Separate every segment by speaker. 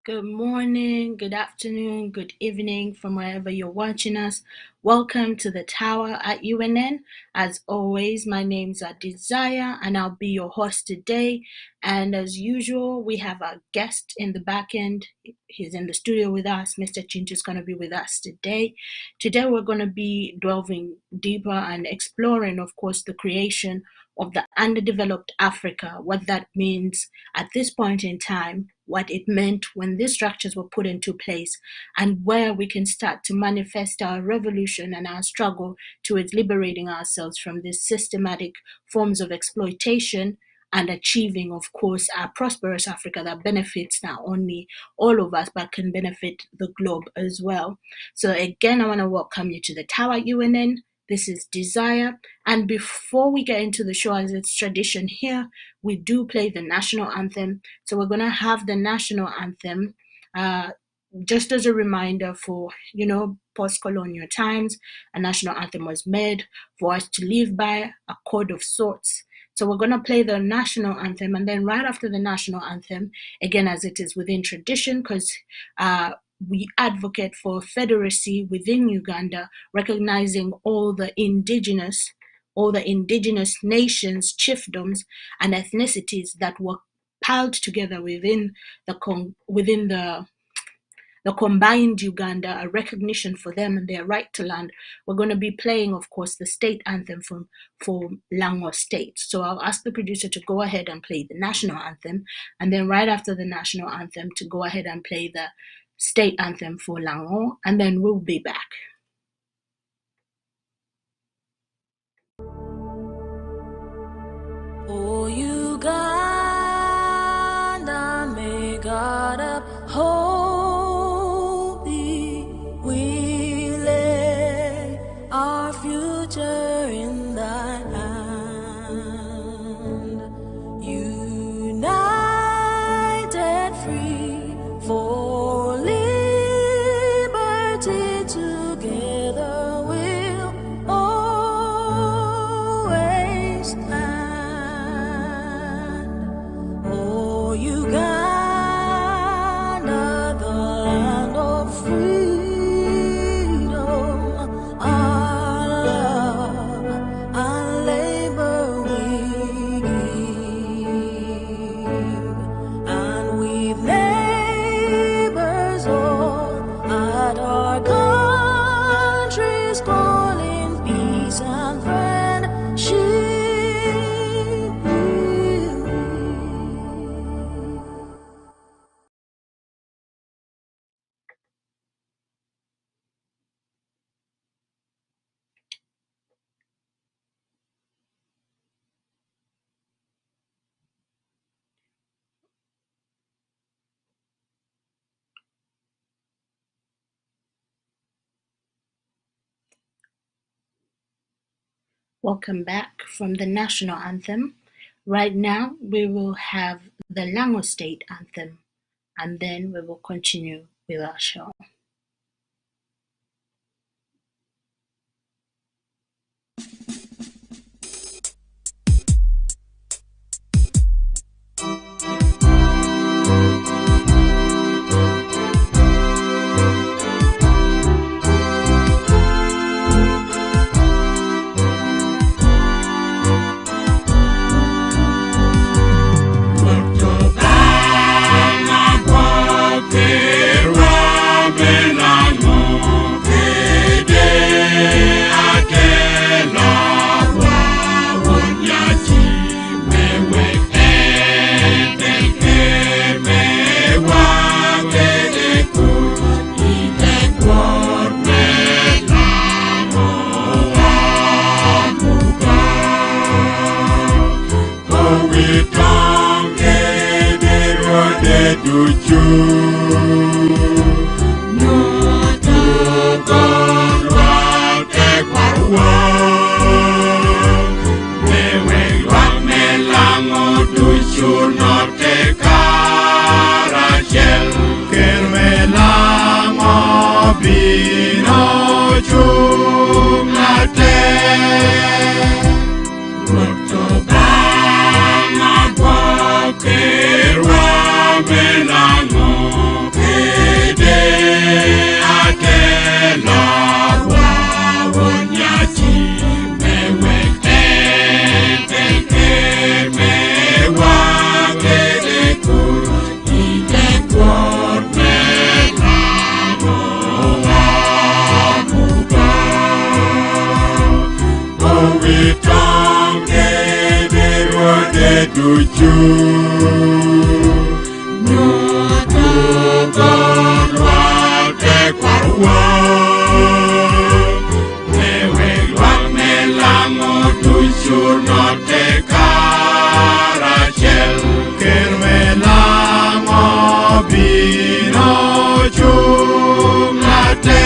Speaker 1: Good morning, good afternoon, good evening from wherever you're watching us. Welcome to the Tower at UNN. As always, my name's Desire and I'll be your host today. And as usual, we have our guest in the back end. He's in the studio with us. Mr. Kintu is going to be with us today. Today, we're going to be delving deeper and exploring, of course, the creation of the underdeveloped Africa, what that means at this point in time, what it meant when these structures were put into place, and where we can start to manifest our revolution and our struggle towards liberating ourselves from these systematic forms of exploitation and achieving, of course, a prosperous Africa that benefits not only all of us, but can benefit the globe as well. So again, I want to welcome you to the Tower UNN. This is Desire. And before we get into the show, as it's tradition here, we do play the national anthem. So we're going to have the national anthem just as a reminder for, post-colonial times. A national anthem was made for us to live by, a code of sorts. So we're going to play the national anthem. And then right after the national anthem, again, as it is within tradition, because we advocate for federacy within Uganda, recognizing all the indigenous nations, chiefdoms, and ethnicities that were piled together within the combined Uganda, a recognition for them and their right to land. We're going to be playing, of course, the state anthem for Lango State. So I'll ask the producer to go ahead and play the national anthem, and then right after the national anthem to go ahead and play the state anthem for Lango, and then we'll be back.
Speaker 2: Oh, Uganda, may God uphold thee. We lay our future in thy hand. United, free, for liberty, together we'll always stand. Oh, Uganda, the land of freedom, our love and labor we give, and we've neighbors all at our country's calling, peace and friendship will be.
Speaker 1: Welcome back from the national anthem. Right now, we will have the Lango State anthem, and then we will continue with our show.
Speaker 3: Kerwa menango tuju nutugon wate kwarwa newe lwak melango tuju note karachel ker melango bino chungate.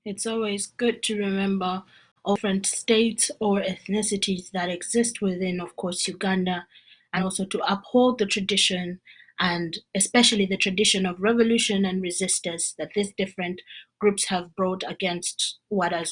Speaker 1: It's always good to remember all different states or ethnicities that exist within, of course, Uganda, and also to uphold the tradition and especially the tradition of revolution and resistance that these different groups have brought against what has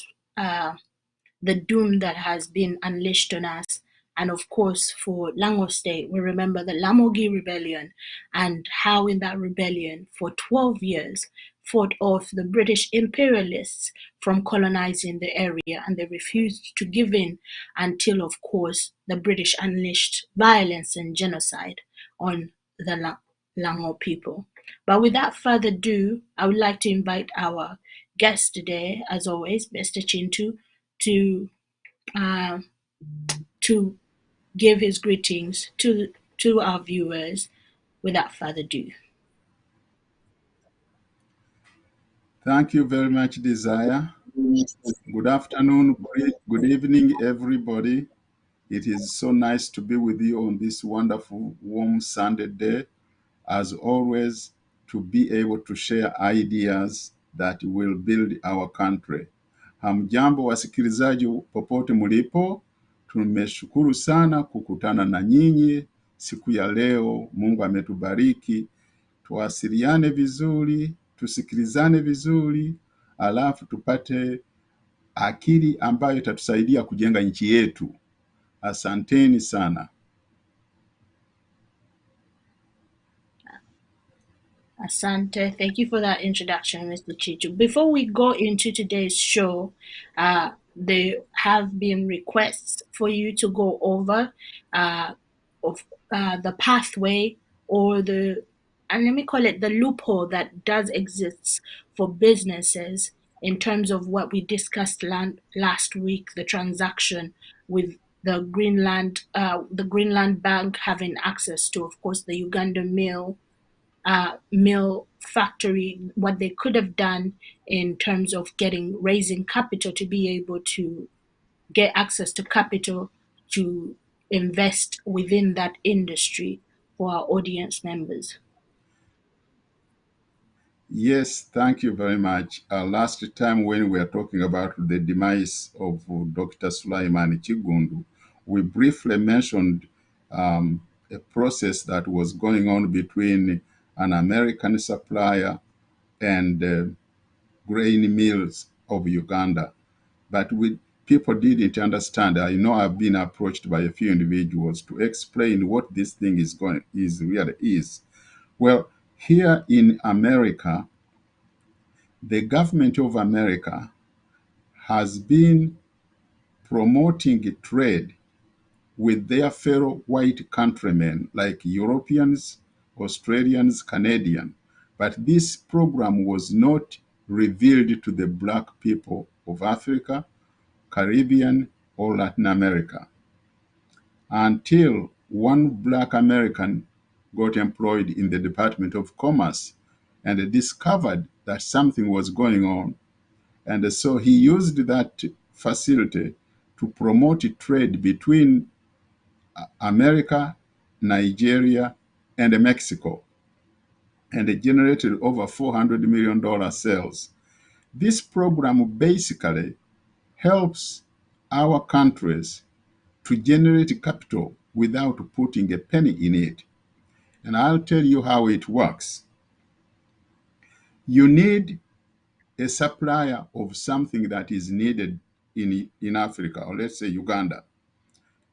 Speaker 1: the doom that has been unleashed on us. And of course, for Lango State, we remember the Lamogi Rebellion and how in that rebellion, for 12 years, fought off the British imperialists from colonizing the area, and they refused to give in until, of course, the British unleashed violence and genocide on the Lango people. But without further ado, I would like to invite our guest today, as always, Mr. Kintu, to uh, to give his greetings to our viewers. Without further ado,
Speaker 3: Thank you very much, Desire. Good afternoon, good evening, everybody. It is so nice to be with you on this wonderful, warm Sunday day. As always, to be able to share ideas that will build our country. Hamjambo wasikilizaji popote mulipo, tumeshukuru sana kukutana na nyinyi siku ya leo. Mungu ametubariki, tuwasiliane vizuri, tusikilizane vizuri, alafu tupate akili ambayo itatusaidia kujenga nchi yetu. Asanteni sana.
Speaker 1: Asante, thank you for that introduction, Mr. Chichu. Before we go into today's show, there have been requests for you to go over of the pathway or and let me call it the loophole that does exist for businesses in terms of what we discussed last week, the transaction with the Greenland Bank having access to, of course, the Uganda mill factory, what they could have done in terms of raising capital to be able to get access to capital to invest within that industry for our audience members.
Speaker 3: Yes, thank you very much. Last time when we were talking about the demise of Dr. Sulaiman Chigundu, we briefly mentioned a process that was going on between an American supplier and grain mills of Uganda. But people didn't understand. I know I've been approached by a few individuals to explain what this thing really is. Well, here in America, the government of America has been promoting trade with their fellow white countrymen like Europeans, Australians, Canadians. But this program was not revealed to the black people of Africa, Caribbean, or Latin America until one black American got employed in the Department of Commerce and discovered that something was going on. And so he used that facility to promote trade between America, Nigeria, and Mexico, and it generated over $400 million sales. This program basically helps our countries to generate capital without putting a penny in it. And I'll tell you how it works. You need a supplier of something that is needed in Africa, or let's say Uganda.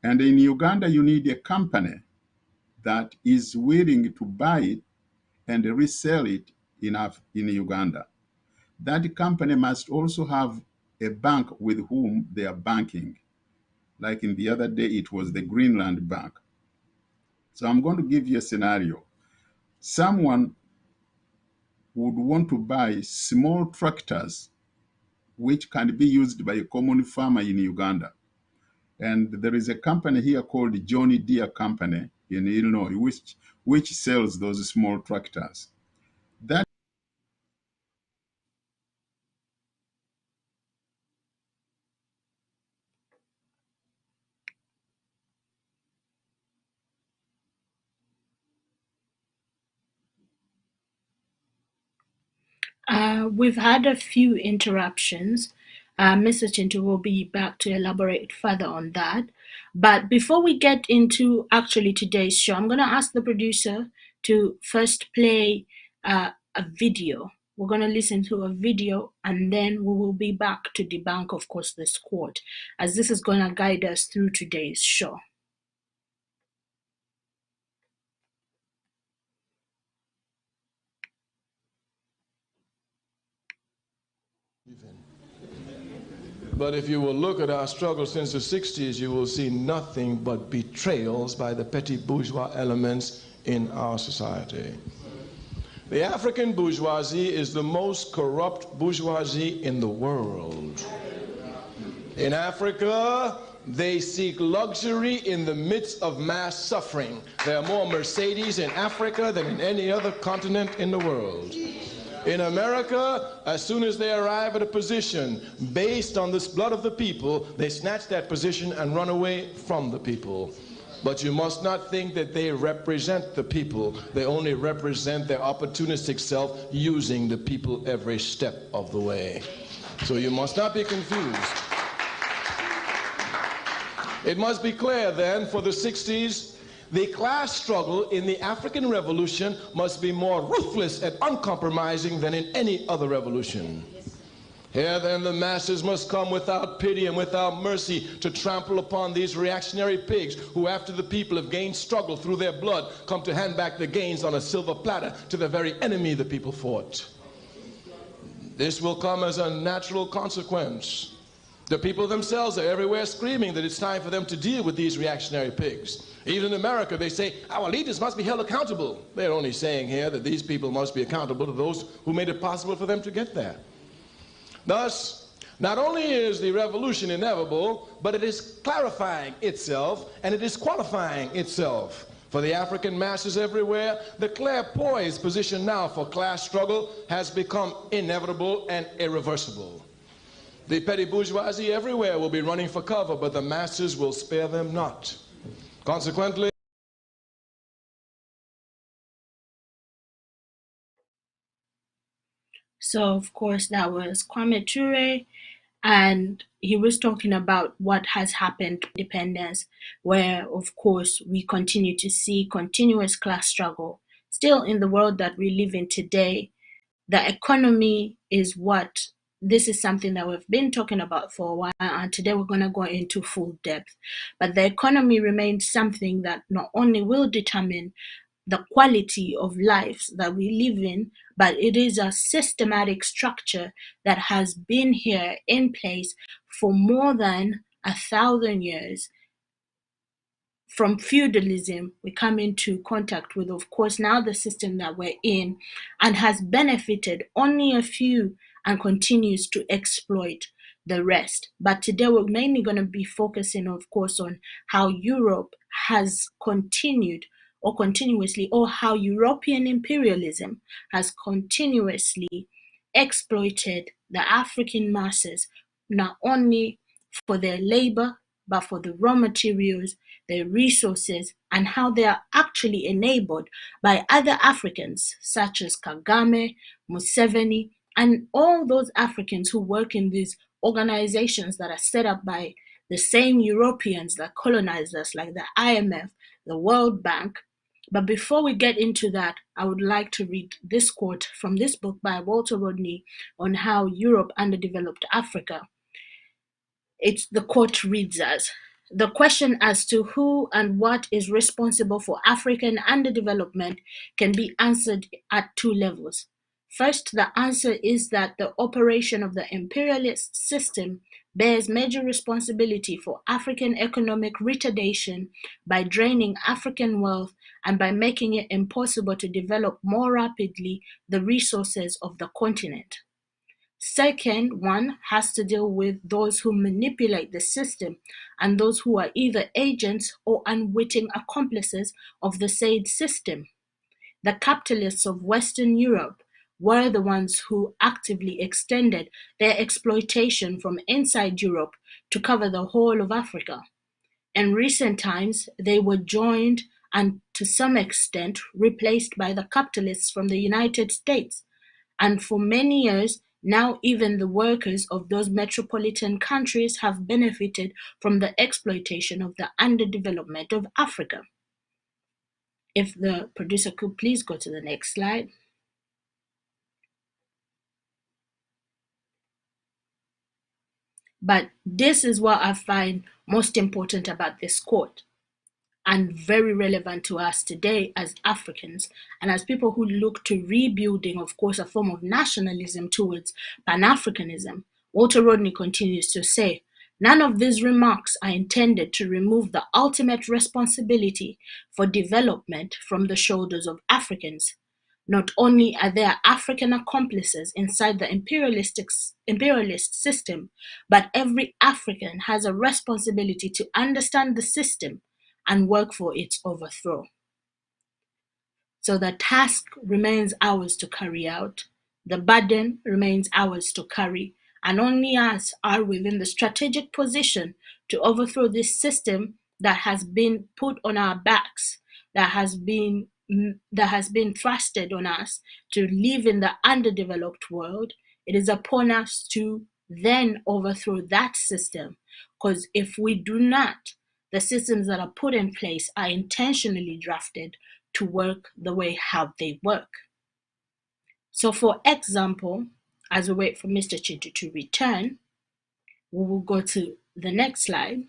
Speaker 3: And in Uganda, you need a company that is willing to buy it and resell it in Uganda. That company must also have a bank with whom they are banking. Like in the other day, it was the Greenland Bank. So I'm going to give you a scenario. someone would want to buy small tractors which can be used by a common farmer in Uganda. And there is a company here called Johnny Deere Company in Illinois, which sells those small tractors. That
Speaker 1: We've had a few interruptions. Mr. Chintu will be back to elaborate further on that. But before we get into actually today's show, I'm going to ask the producer to first play a video. We're going to listen to a video and then we will be back to debunk, of course, this quote, as this is going to guide us through today's show.
Speaker 4: But if you will look at our struggle since the 60s, you will see nothing but betrayals by the petty bourgeois elements in our society. The African bourgeoisie is the most corrupt bourgeoisie in the world. In Africa, they seek luxury in the midst of mass suffering. There are more Mercedes in Africa than in any other continent in the world. In America, as soon as they arrive at a position based on this blood of the people, they snatch that position and run away from the people. But you must not think that they represent the people. They only represent their opportunistic self, using the people every step of the way. So you must not be confused. It must be clear then, for the 60s, the class struggle in the African Revolution must be more ruthless and uncompromising than in any other revolution. Here then the masses must come without pity and without mercy to trample upon these reactionary pigs who, after the people have gained struggle through their blood, come to hand back the gains on a silver platter to the very enemy the people fought. This will come as a natural consequence. The people themselves are everywhere screaming that it's time for them to deal with these reactionary pigs. Even in America, they say, our leaders must be held accountable. They're only saying here that these people must be accountable to those who made it possible for them to get there. Thus, not only is the revolution inevitable, but it is clarifying itself and it is qualifying itself. For the African masses everywhere, the clairpoised position now for class struggle has become inevitable and irreversible. The petty bourgeoisie everywhere will be running for cover, but the masses will spare them not. Consequently,
Speaker 1: so of course that was Kwame Ture, and he was talking about what has happened to independence, where of course we continue to see continuous class struggle. Still in the world that we live in today, the economy is what this is something that we've been talking about for a while, and today we're going to go into full depth. But the economy remains something that not only will determine the quality of lives that we live in, but it is a systematic structure that has been here in place for more than 1,000 years. From feudalism, we come into contact with, of course, now the system that we're in, and has benefited only a few and continues to exploit the rest. But today we're mainly going to be focusing, of course, on how Europe has continued or continuously, or how European imperialism has continuously exploited the African masses, not only for their labor, but for the raw materials, their resources, and how they are actually enabled by other Africans, such as Kagame, Museveni, and all those Africans who work in these organizations that are set up by the same Europeans that colonized us, like the IMF, the World Bank. But before we get into that, I would like to read this quote from this book by Walter Rodney on how Europe underdeveloped Africa. The quote reads as, the question as to who and what is responsible for African underdevelopment can be answered at two levels. First, the answer is that the operation of the imperialist system bears major responsibility for African economic retardation by draining African wealth and by making it impossible to develop more rapidly the resources of the continent. Second one has to deal with those who manipulate the system and those who are either agents or unwitting accomplices of the said system. The capitalists of Western Europe were the ones who actively extended their exploitation from inside Europe to cover the whole of Africa. In recent times, they were joined and to some extent replaced by the capitalists from the United States. And for many years, now even the workers of those metropolitan countries have benefited from the exploitation of the underdevelopment of Africa. If the producer could please go to the next slide. But this is what I find most important about this quote and very relevant to us today as Africans and as people who look to rebuilding, of course, a form of nationalism towards Pan-Africanism. Walter Rodney continues to say, none of these remarks are intended to remove the ultimate responsibility for development from the shoulders of Africans. Not only are there African accomplices inside the imperialist system, but every African has a responsibility to understand the system and work for its overthrow. So the task remains ours to carry out, the burden remains ours to carry, and only us are within the strategic position to overthrow this system that has been put on our backs, that has been thrusted on us to live in the underdeveloped world. It is upon us to then overthrow that system, because if we do not, the systems that are put in place are intentionally drafted to work the way how they work. So for example, as we wait for Mr. Kintu to return, we will go to the next slide.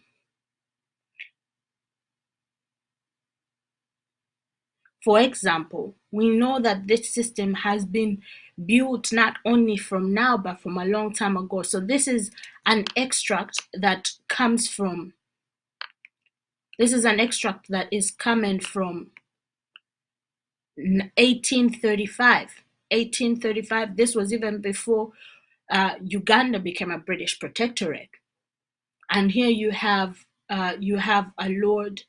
Speaker 1: For example, we know that this system has been built not only from now, but from a long time ago. So this is an extract that comes from, this is an extract that is coming from 1835. 1835, this was even before Uganda became a British protectorate. And here you have a lord,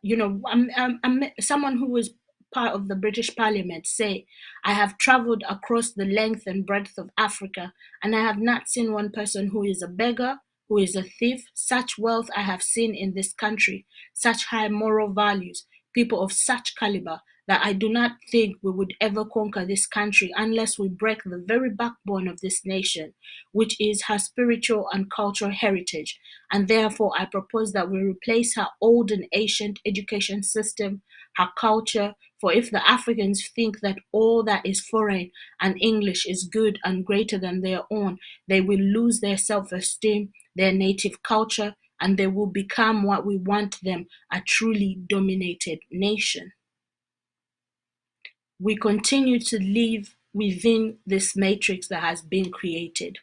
Speaker 1: you know, I'm someone who was part of the British Parliament say, I have traveled across the length and breadth of Africa, and I have not seen one person who is a beggar, who is a thief. Such wealth I have seen in this country, such high moral values, people of such caliber, that I do not think we would ever conquer this country unless we break the very backbone of this nation, which is her spiritual and cultural heritage. And therefore, I propose that we replace her old and ancient education system, her culture, for if the Africans think that all that is foreign and English is good and greater than their own, they will lose their self-esteem, their native culture, and they will become what we want them, a truly dominated nation. We continue to live within this matrix that has been created,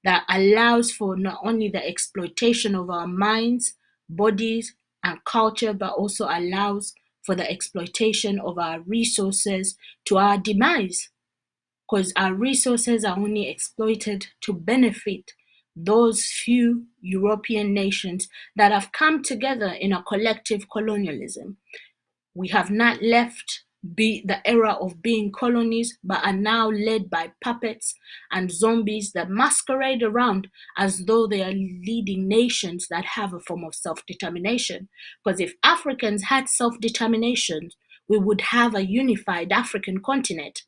Speaker 1: that allows for not only the exploitation of our minds, bodies, and culture, but also allows for the exploitation of our resources to our demise, because our resources are only exploited to benefit those few European nations that have come together in a collective colonialism. We have not left the era of being colonies, but are now led by puppets and zombies that masquerade around as though they are leading nations that have a form of self-determination. Because if Africans had self-determination, we would have a unified African continent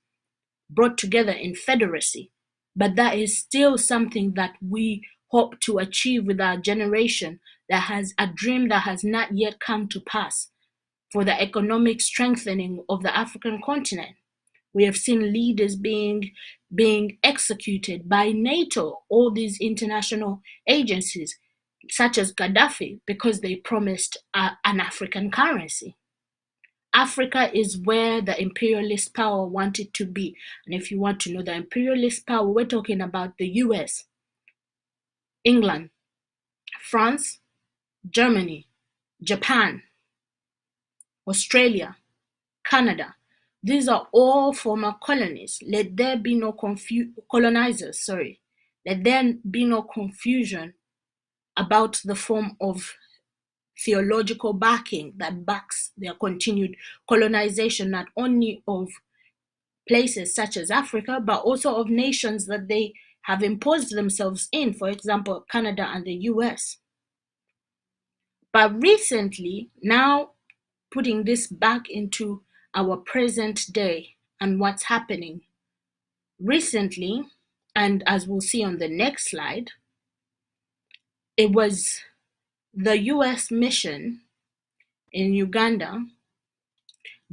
Speaker 1: brought together in federacy. But that is still something that we hope to achieve with our generation, that has a dream that has not yet come to pass, for the economic strengthening of the African continent. We have seen leaders being executed by NATO, all these international agencies, such as Gaddafi, because they promised an African currency. Africa is where the imperialist power wanted to be. And if you want to know the imperialist power, we're talking about the US. England, France, Germany, Japan, Australia, Canada. These are all former colonies. Let there be no colonizers, sorry. Let there be no confusion about the form of theological backing that backs their continued colonization, not only of places such as Africa, but also of nations that they have imposed themselves in, for example, Canada and the US. But recently, now putting this back into our present day and what's happening recently, and as we'll see on the next slide, it was the US mission in Uganda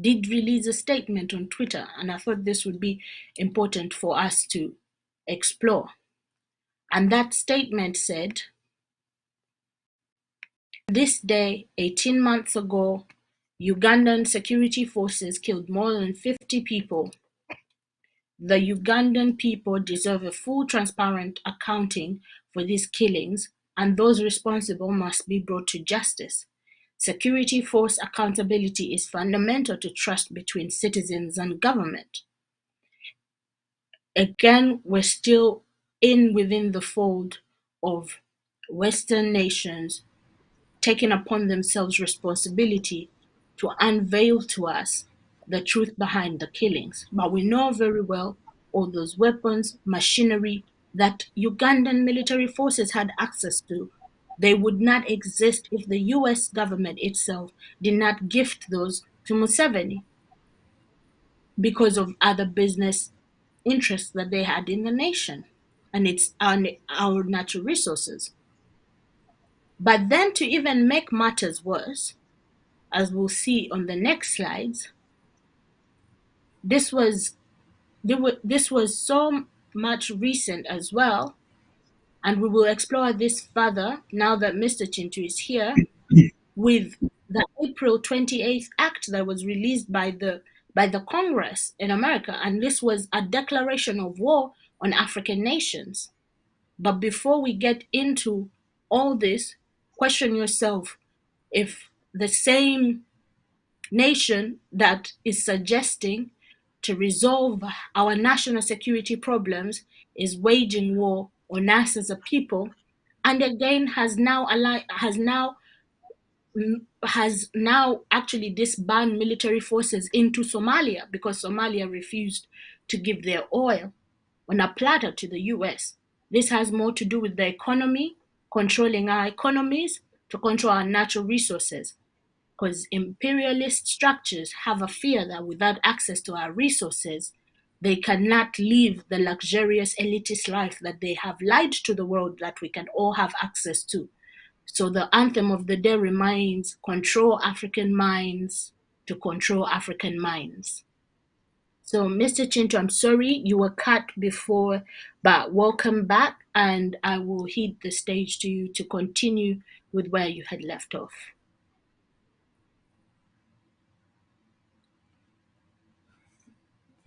Speaker 1: did release a statement on Twitter, and I thought this would be important for us to explore. And that statement said, this day, 18 months ago, Ugandan security forces killed more than 50 people. The Ugandan people deserve a full, transparent accounting for these killings, and those responsible must be brought to justice. Security force accountability is fundamental to trust between citizens and government. Again, we're still within the fold of Western nations taking upon themselves responsibility to unveil to us the truth behind the killings. But we know very well all those weapons, machinery that Ugandan military forces had access to, they would not exist if the US government itself did not gift those to Museveni because of other business interests that they had in the nation and its our natural resources. But then to even make matters worse, as we'll see on the next slides, this was so much recent as well, and we will explore this further now that Mr. Kintu is here, with the April 28th Act that was released by the Congress in America, and this was a declaration of war on African nations. But before we get into all this, question yourself if the same nation that is suggesting to resolve our national security problems is waging war on us as a people, and again has now actually disbanded military forces into Somalia because Somalia refused to give their oil on a platter to the US. This has more to do with the economy, controlling our economies to control our natural resources. Because imperialist structures have a fear that without access to our resources, they cannot live the luxurious elitist life that they have lied to the world that we can all have access to. So the anthem of the day remains, control African minds to control African minds. So Mr. Kintu, I'm sorry you were cut before, but welcome back, and I will heed the stage to you to continue with where you had left off.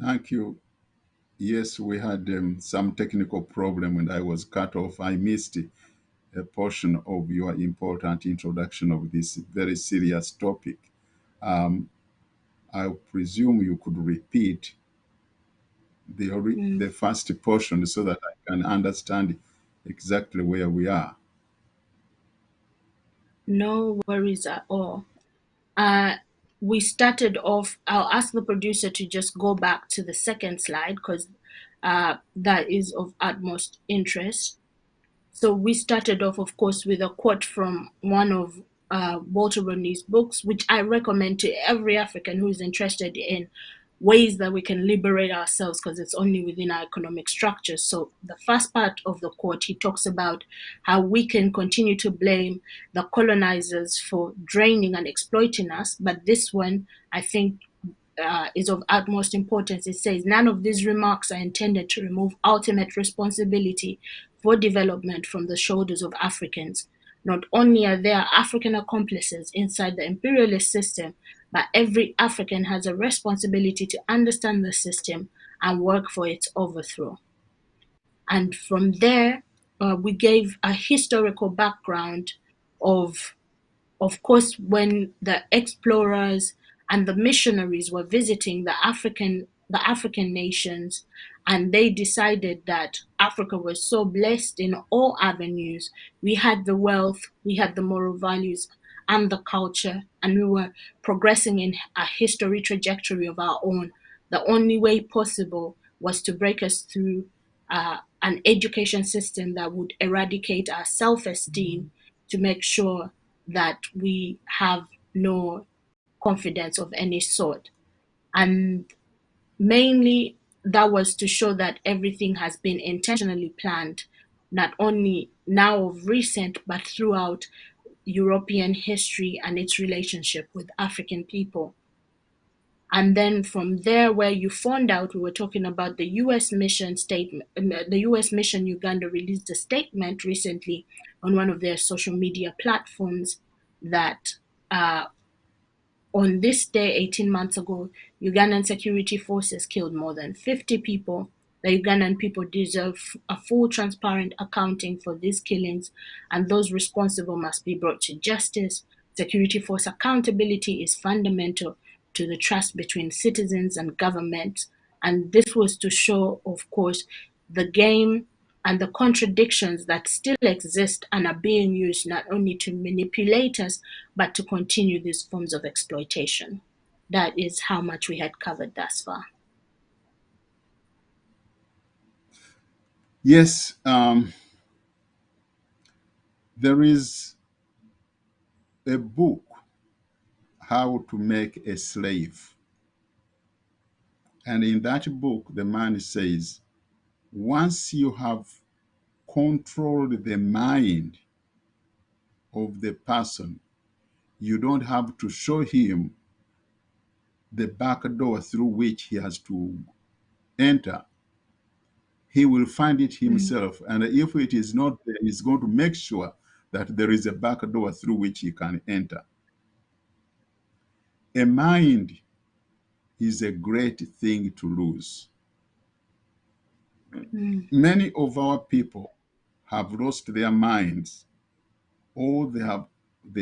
Speaker 3: Thank you. Yes, we had some technical problem and I was cut off. I missed a portion of your important introduction of this very serious topic. I presume you could repeat the first portion so that I can understand exactly where we are.
Speaker 1: No worries at all. We started off, I'll ask the producer to just go back to the second slide because that is of utmost interest. So we started off, of course, with a quote from one of Walter Rodney's books, which I recommend to every African who is interested in ways that we can liberate ourselves because it's only within our economic structures. So the first part of the quote, he talks about how we can continue to blame the colonizers for draining and exploiting us. But this one, I think, is of utmost importance. It says, none of these remarks are intended to remove ultimate responsibility for development from the shoulders of Africans. Not only are there African accomplices inside the imperialist system, but every African has a responsibility to understand the system and work for its overthrow. And from there, we gave a historical background of of course, when the explorers and the missionaries were visiting the African nations, and they decided that Africa was so blessed in all avenues. We had the wealth, we had the moral values and the culture, and we were progressing in a history trajectory of our own. The only way possible was to break us through an education system that would eradicate our self-esteem, to make sure that we have no confidence of any sort. And mainly, that was to show that everything has been intentionally planned, not only now of recent, but throughout European history and its relationship with African people. And then from there, where you found out, we were talking about the US mission statement. The US mission Uganda released a statement recently on one of their social media platforms that on this day, 18 months ago, Ugandan security forces killed more than 50 people. The Ugandan people deserve a full, transparent accounting for these killings, and those responsible must be brought to justice. Security force accountability is fundamental to the trust between citizens and government. And this was to show, of course, the game and the contradictions that still exist and are being used not only to manipulate us, but to continue these forms of exploitation. That is how much we had covered thus far.
Speaker 3: Yes, there is a book, How to Make a Slave. And in that book, the man says, once you have controlled the mind of the person, you don't have to show him the back door through which he has to enter. He will find it
Speaker 1: Mm,
Speaker 3: himself. And if it is not there, he's going to make sure that there is a back door through which he can enter. A mind is a great thing to lose.
Speaker 1: mm,
Speaker 3: Many of our people have lost their minds, or they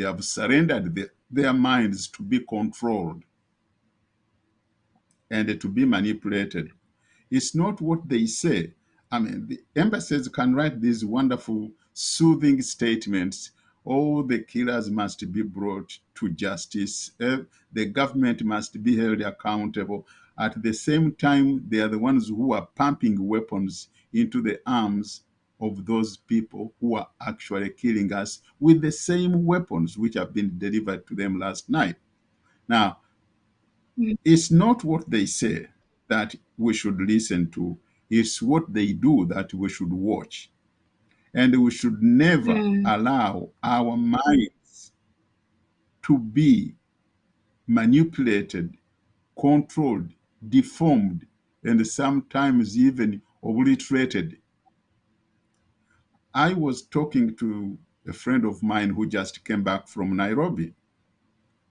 Speaker 3: have surrendered their minds to be controlled and to be manipulated. It's not what they say. I mean, the embassies can write these wonderful, soothing statements. Oh, the killers must be brought to justice. The government must be held accountable. At the same time, they are the ones who are pumping weapons into the arms of those people who are actually killing us with the same weapons which have been delivered to them last night. Now,
Speaker 1: mm,
Speaker 3: it's not what they say that we should listen to, it's what they do that we should watch. And we should never
Speaker 1: mm,
Speaker 3: allow our minds to be manipulated, controlled, deformed, and sometimes even obliterated. I was talking to a friend of mine who just came back from Nairobi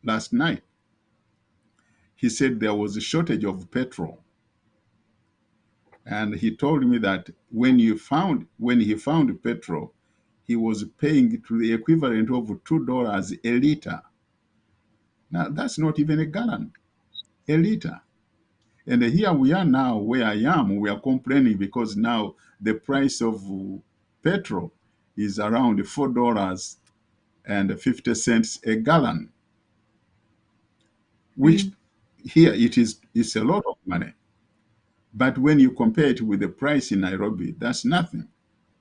Speaker 3: last night. He said there was a shortage of petrol. And he told me that when he found petrol, he was paying to the equivalent of $2 a liter. Now that's not even a gallon, a liter. And here we are now where I am. We are complaining because now the price of petrol is around $4.50 a gallon, which
Speaker 1: mm,
Speaker 3: here it's a lot of money. But when you compare it with the price in Nairobi, that's nothing.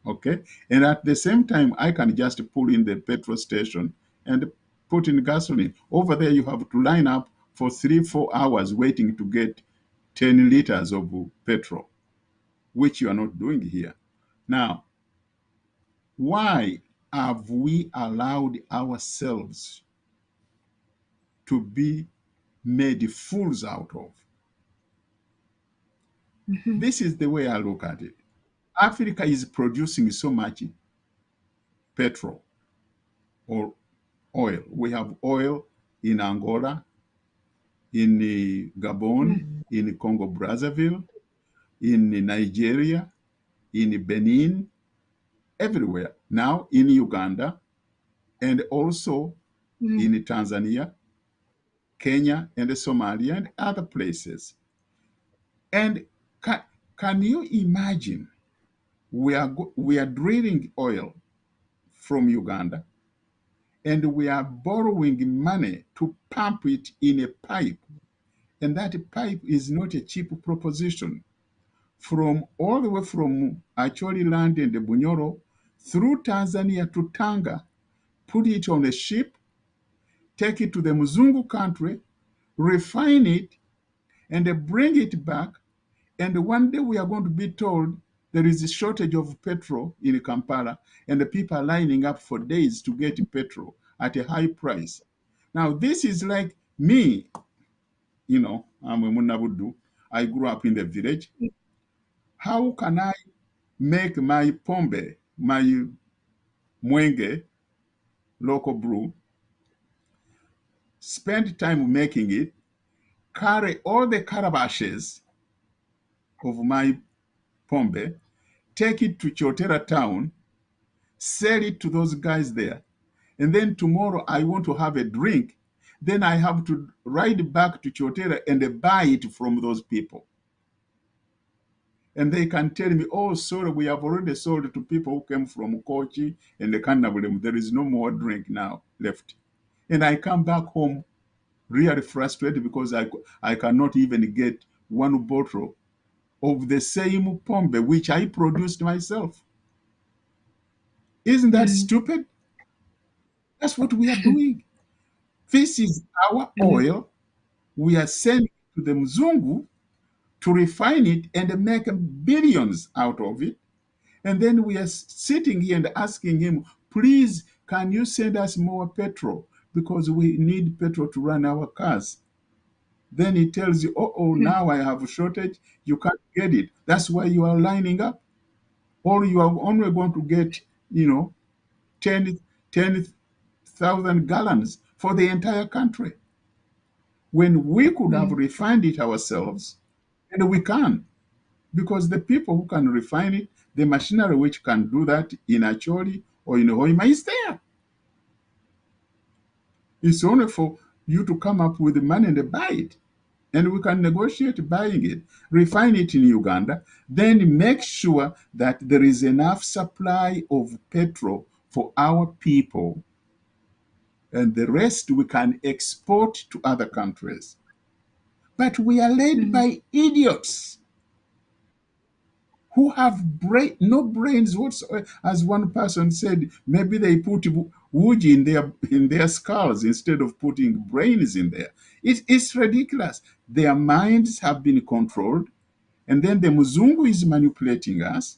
Speaker 3: Okay. And at the same time, I can just pull in the petrol station and put in gasoline. Over there, you have to line up for 3-4 hours waiting to get 10 liters of petrol, which you are not doing here. Now, why have we allowed ourselves to be made fools out of?
Speaker 1: mhm,
Speaker 3: This is the way I look at it. Africa is producing so much petrol or oil. We have oil in Angola, in Gabon,
Speaker 1: mm,
Speaker 3: in Congo Brazzaville, in Nigeria, in Benin, everywhere. Now in Uganda and also
Speaker 1: mm,
Speaker 3: in Tanzania, Kenya, and Somalia, and other places. And can you imagine? We are drilling oil from Uganda and we are borrowing money to pump it in a pipe. And that pipe is not a cheap proposition. From all the way from Acholi land and Bunyoro through Tanzania to Tanga, put it on a ship, take it to the Mzungu country, refine it, and bring it back. And one day we are going to be told there is a shortage of petrol in Kampala, and the people are lining up for days to get petrol at a high price. Now, this is like me, I'm a Munabudu. I grew up in the village. How can I make my pombe, my mwenge, local brew, spend time making it, carry all the carabashes of my pombe, take it to Chotera town, sell it to those guys there, and then tomorrow I want to have a drink, then I have to ride back to Chotera and buy it from those people. And they can tell me, oh, sorry, we have already sold to people who came from Kochi and the Kannabulem. There is no more drink now left. And I come back home really frustrated because I cannot even get one bottle of the same pombe which I produced myself. Isn't that
Speaker 1: mm,
Speaker 3: stupid? That's what we are doing. This is our
Speaker 1: mm,
Speaker 3: oil. We are sending it to the Mzungu to refine it and make billions out of it. And then we are sitting here and asking him, please, can you send us more petrol? Because we need petrol to run our cars. Then he tells you, oh,
Speaker 1: mm,
Speaker 3: now I have a shortage. You can't get it. That's why you are lining up. Or you are only going to get, 10 10,000 gallons for the entire country. When we could have
Speaker 1: mm,
Speaker 3: refined it ourselves, and we can, because the people who can refine it, the machinery which can do that in Acholi or in Hoima is there. It's only for you to come up with the money and buy it. And we can negotiate buying it, refine it in Uganda, then make sure that there is enough supply of petrol for our people, and the rest we can export to other countries. But we are led
Speaker 1: mm,
Speaker 3: by idiots who have no brains whatsoever. As one person said, maybe they put wood in their skulls instead of putting brains in there. It's ridiculous. Their minds have been controlled, and then the Muzungu is manipulating us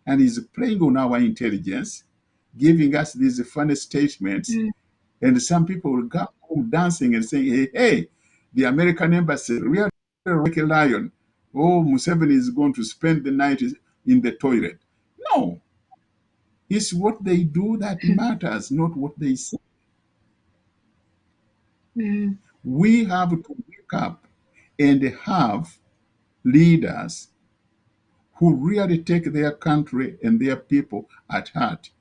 Speaker 3: and is playing on our intelligence, giving us these funny statements.
Speaker 1: mm,
Speaker 3: And some people will come home dancing and saying, hey, the American embassy really like a lion. Oh, Museveni is going to spend the night in the toilet. No, it's what they do that matters, not what they say.
Speaker 1: mm,
Speaker 3: We have to wake up and have leaders who really take their country and their people at heart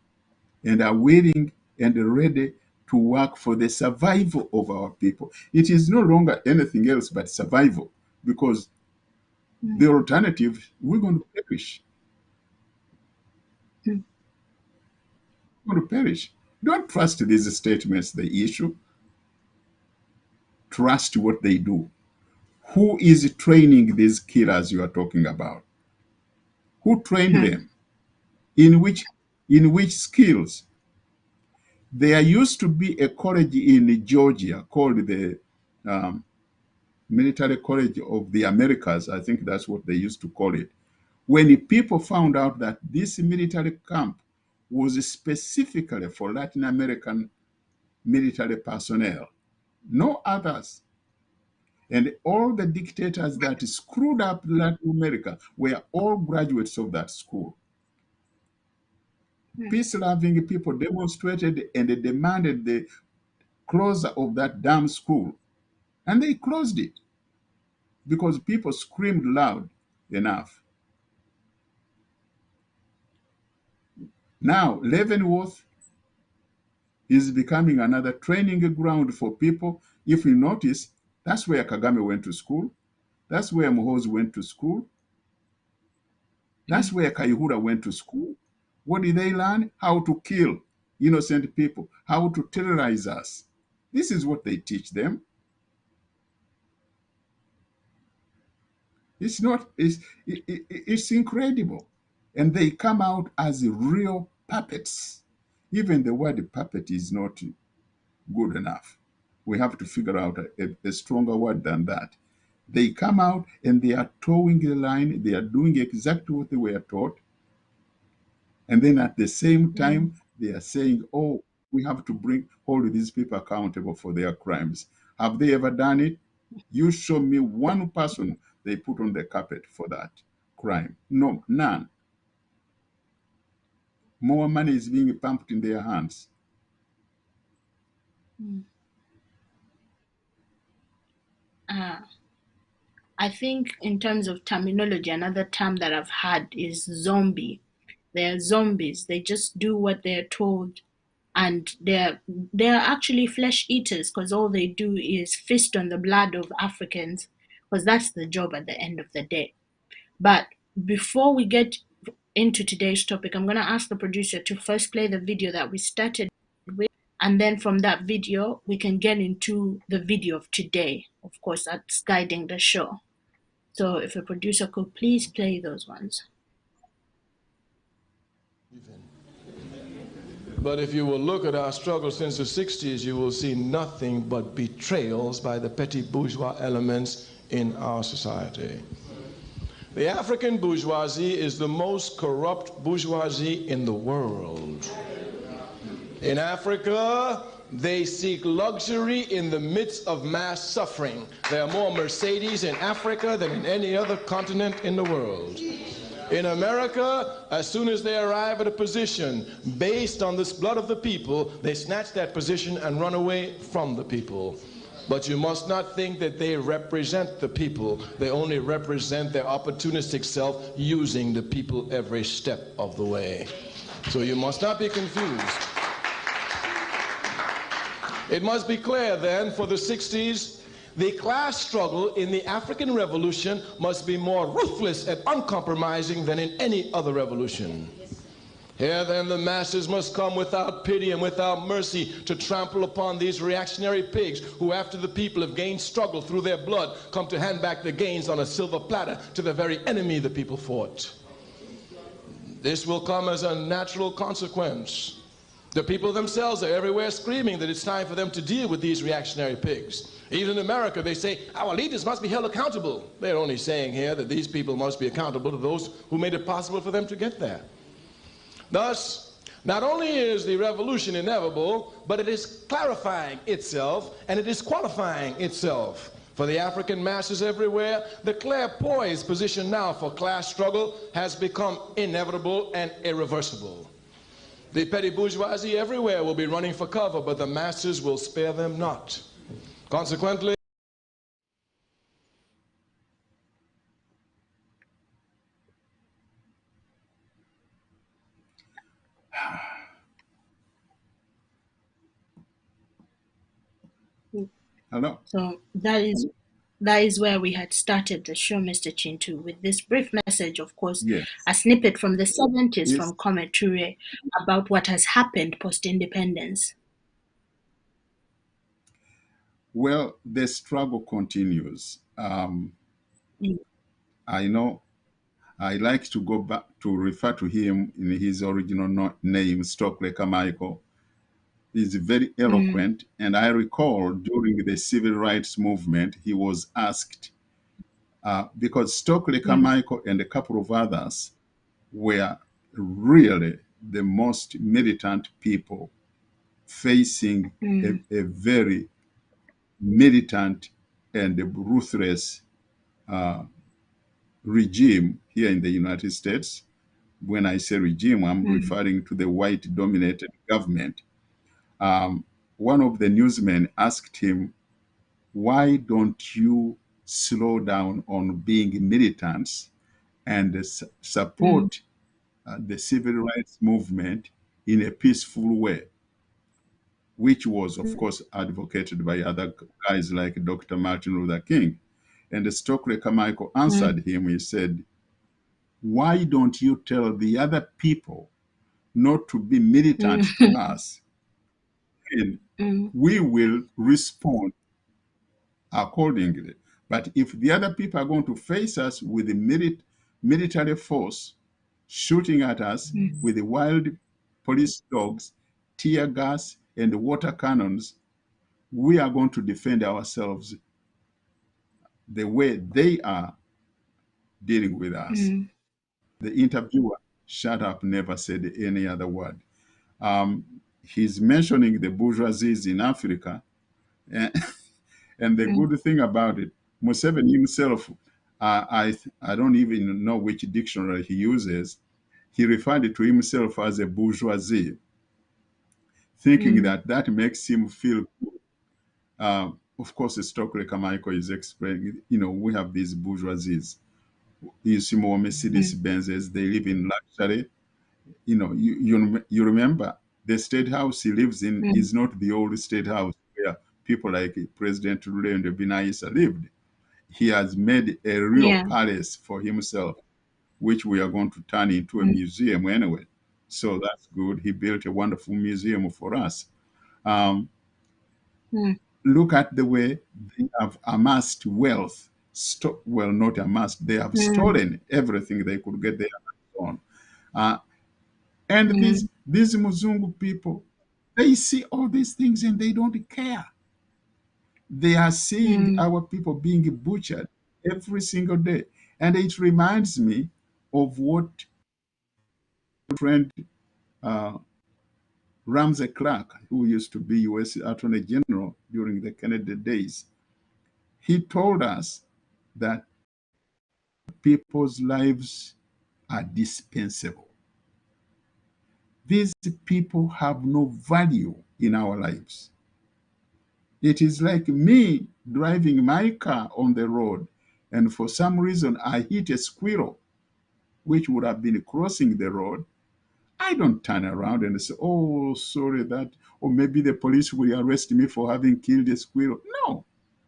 Speaker 3: and are willing and ready to work for the survival of our people. It is no longer anything else but survival, because
Speaker 1: mm,
Speaker 3: the alternative, we're going to perish.
Speaker 1: mm,
Speaker 3: We're going to perish. Don't trust these statements they issue. Trust what they do. Who is training these killers you are talking about? Who trained
Speaker 1: mm,
Speaker 3: them? In which skills? There used to be a college in Georgia called the um, Military College of the Americas. I think that's what they used to call it. When people found out that this military camp was specifically for Latin American military personnel, no others. And all the dictators that screwed up Latin America were all graduates of that school.
Speaker 1: mm,
Speaker 3: Peace loving people demonstrated and they demanded the closure of that damn school. And they closed it because people screamed loud enough. Now, Leavenworth is becoming another training ground for people. If you notice, that's where Kagame went to school. That's where Muhoozi went to school. That's where Kayihura went to school. What did they learn? How to kill innocent people, how to terrorize us. This is what they teach them. It's not, it's incredible. And they come out as real puppets. Even the word puppet is not good enough. We have to figure out a stronger word than that. They come out and they are towing the line. They are doing exactly what they were taught. And then at the same time, they are saying, oh, we have to hold these people accountable for their crimes. Have they ever done it? You show me one person they put on the carpet for that crime. No, none. More money is being pumped in their hands.
Speaker 1: I think in terms of terminology, another term that I've had is zombie. They're zombies. They just do what they're told, and they're actually flesh eaters because all they do is feast on the blood of Africans because that's the job at the end of the day. But before we get into today's topic, I'm going to ask the producer to first play the video that we started with, and then from that video, we can get into the video of today. Of course, that's guiding the show. So if a producer could please play those ones.
Speaker 4: But if you will look at our struggle since the 60s, you will see nothing but betrayals by the petty bourgeois elements in our society. The African bourgeoisie is the most corrupt bourgeoisie in the world. In Africa, they seek luxury in the midst of mass suffering. There are more Mercedes in Africa than in any other continent in the world. In America, as soon as they arrive at a position based on this blood of the people, they snatch that position and run away from the people. But you must not think that they represent the people. They only represent their opportunistic self, using the people every step of the way. So you must not be confused. It must be clear then, for the 60s, the class struggle in the African Revolution must be more ruthless and uncompromising than in any other revolution. Here then the masses must come without pity and without mercy to trample upon these reactionary pigs who, after the people have gained struggle through their blood, come to hand back the gains on a silver platter to the very enemy the people fought. This will come as a natural consequence. The people themselves are everywhere screaming that it's time for them to deal with these reactionary pigs. Even in America, they say, our leaders must be held accountable. They're only saying here that these people must be accountable to those who made it possible for them to get there. Thus, not only is the revolution inevitable, but it is clarifying itself and it is qualifying itself. For the African masses everywhere, the clairpoised position now for class struggle has become inevitable and irreversible. The petty bourgeoisie everywhere will be running for cover, but the masses will spare them not. Consequently,
Speaker 3: Hello?
Speaker 1: So that is where we had started the show, Mr. Kintu, with this brief message, of course,
Speaker 3: Yes.
Speaker 1: a snippet from the 70s
Speaker 3: Yes.
Speaker 1: from Kwame Ture about what has happened post-independence.
Speaker 3: Well, the struggle continues. I know I like to go back to refer to him in his original name, Stokely Carmichael. He's very eloquent. And I recall during the civil rights movement, he was asked, because Stokely Carmichael and a couple of others were really the most militant people facing a very militant and ruthless regime here in the United States. When I say regime, I'm referring to the white-dominated government. One of the newsmen asked him, why don't you slow down on being militants and support the civil rights movement in a peaceful way, which was, of course, advocated by other guys like Dr. Martin Luther King. And Stokely Carmichael answered him. He said, "Why don't you tell the other people not to be militant to us? And we will respond accordingly. But if the other people are going to face us with the military force, shooting at us with the wild police dogs, tear gas, and water cannons, we are going to defend ourselves the way they are dealing with us." The interviewer shut up, never said any other word. He's mentioning the bourgeoisies in Africa. And the good thing about it, Museveni himself, I don't even know which dictionary he uses. He referred to himself as a bourgeoisie, thinking that that makes him feel good. Of course, Stokely Carmichael is explaining, we have these bourgeoisies. You see more Mercedes Benzes, they live in luxury. You remember the state house he lives in is not the old state house where people like President Lule and Binaisa lived. He has made a real palace for himself, which we are going to turn into a museum anyway. So that's good. He built a wonderful museum for us. Look at the way they have amassed wealth. Well, not amassed, they have stolen everything they could get their hands on. And these Muzungu people, they see all these things and they don't care. They are seeing our people being butchered every single day. And it reminds me of what friend Ramsey Clark, who used to be U.S. Attorney General during the Kennedy days, he told us that people's lives are dispensable. These people have no value in our lives. It is like me driving my car on the road, and for some reason I hit a squirrel, which would have been crossing the road. I don't turn around and say, "Oh, sorry that," or maybe the police will arrest me for having killed a squirrel. No,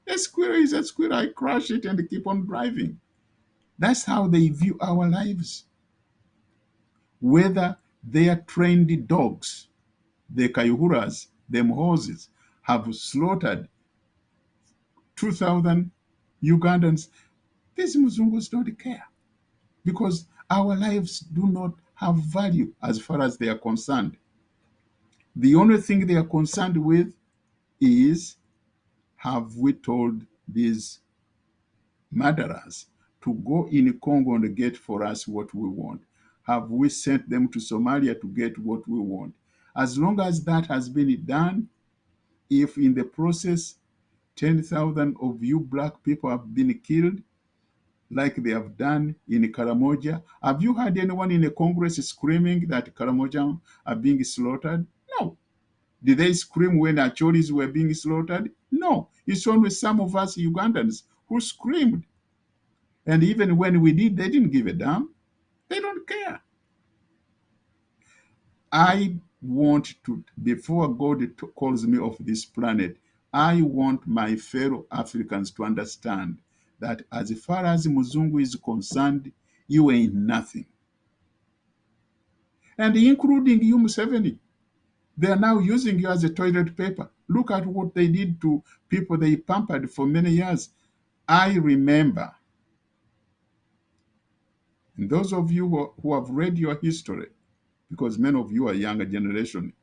Speaker 3: a squirrel is a squirrel. I crush it and keep on driving. That's how they view our lives. Whether they are trained dogs, the Kayuhuras, the Mhozis, have slaughtered 2,000 Ugandans, these Muzungus don't care because our lives do not have value as far as they are concerned. The only thing they are concerned with is, have we told these murderers to go in Congo and get for us what we want? Have we sent them to Somalia to get what we want? As long as that has been done, if in the process 10,000 of you black people have been killed, like they have done in Karamoja. Have you heard anyone in the Congress screaming that Karamoja are being slaughtered? No. Did they scream when Achoris were being slaughtered? No. It's only some of us Ugandans who screamed. And even when we did, they didn't give a damn. They don't care. I want to, before God calls me off this planet, I want my fellow Africans to understand that as far as Muzungu is concerned, you ain't nothing. And including you, Museveni, they are now using you as a toilet paper. Look at what they did to people they pampered for many years. I remember, and those of you who have read your history, because many of you are younger generation,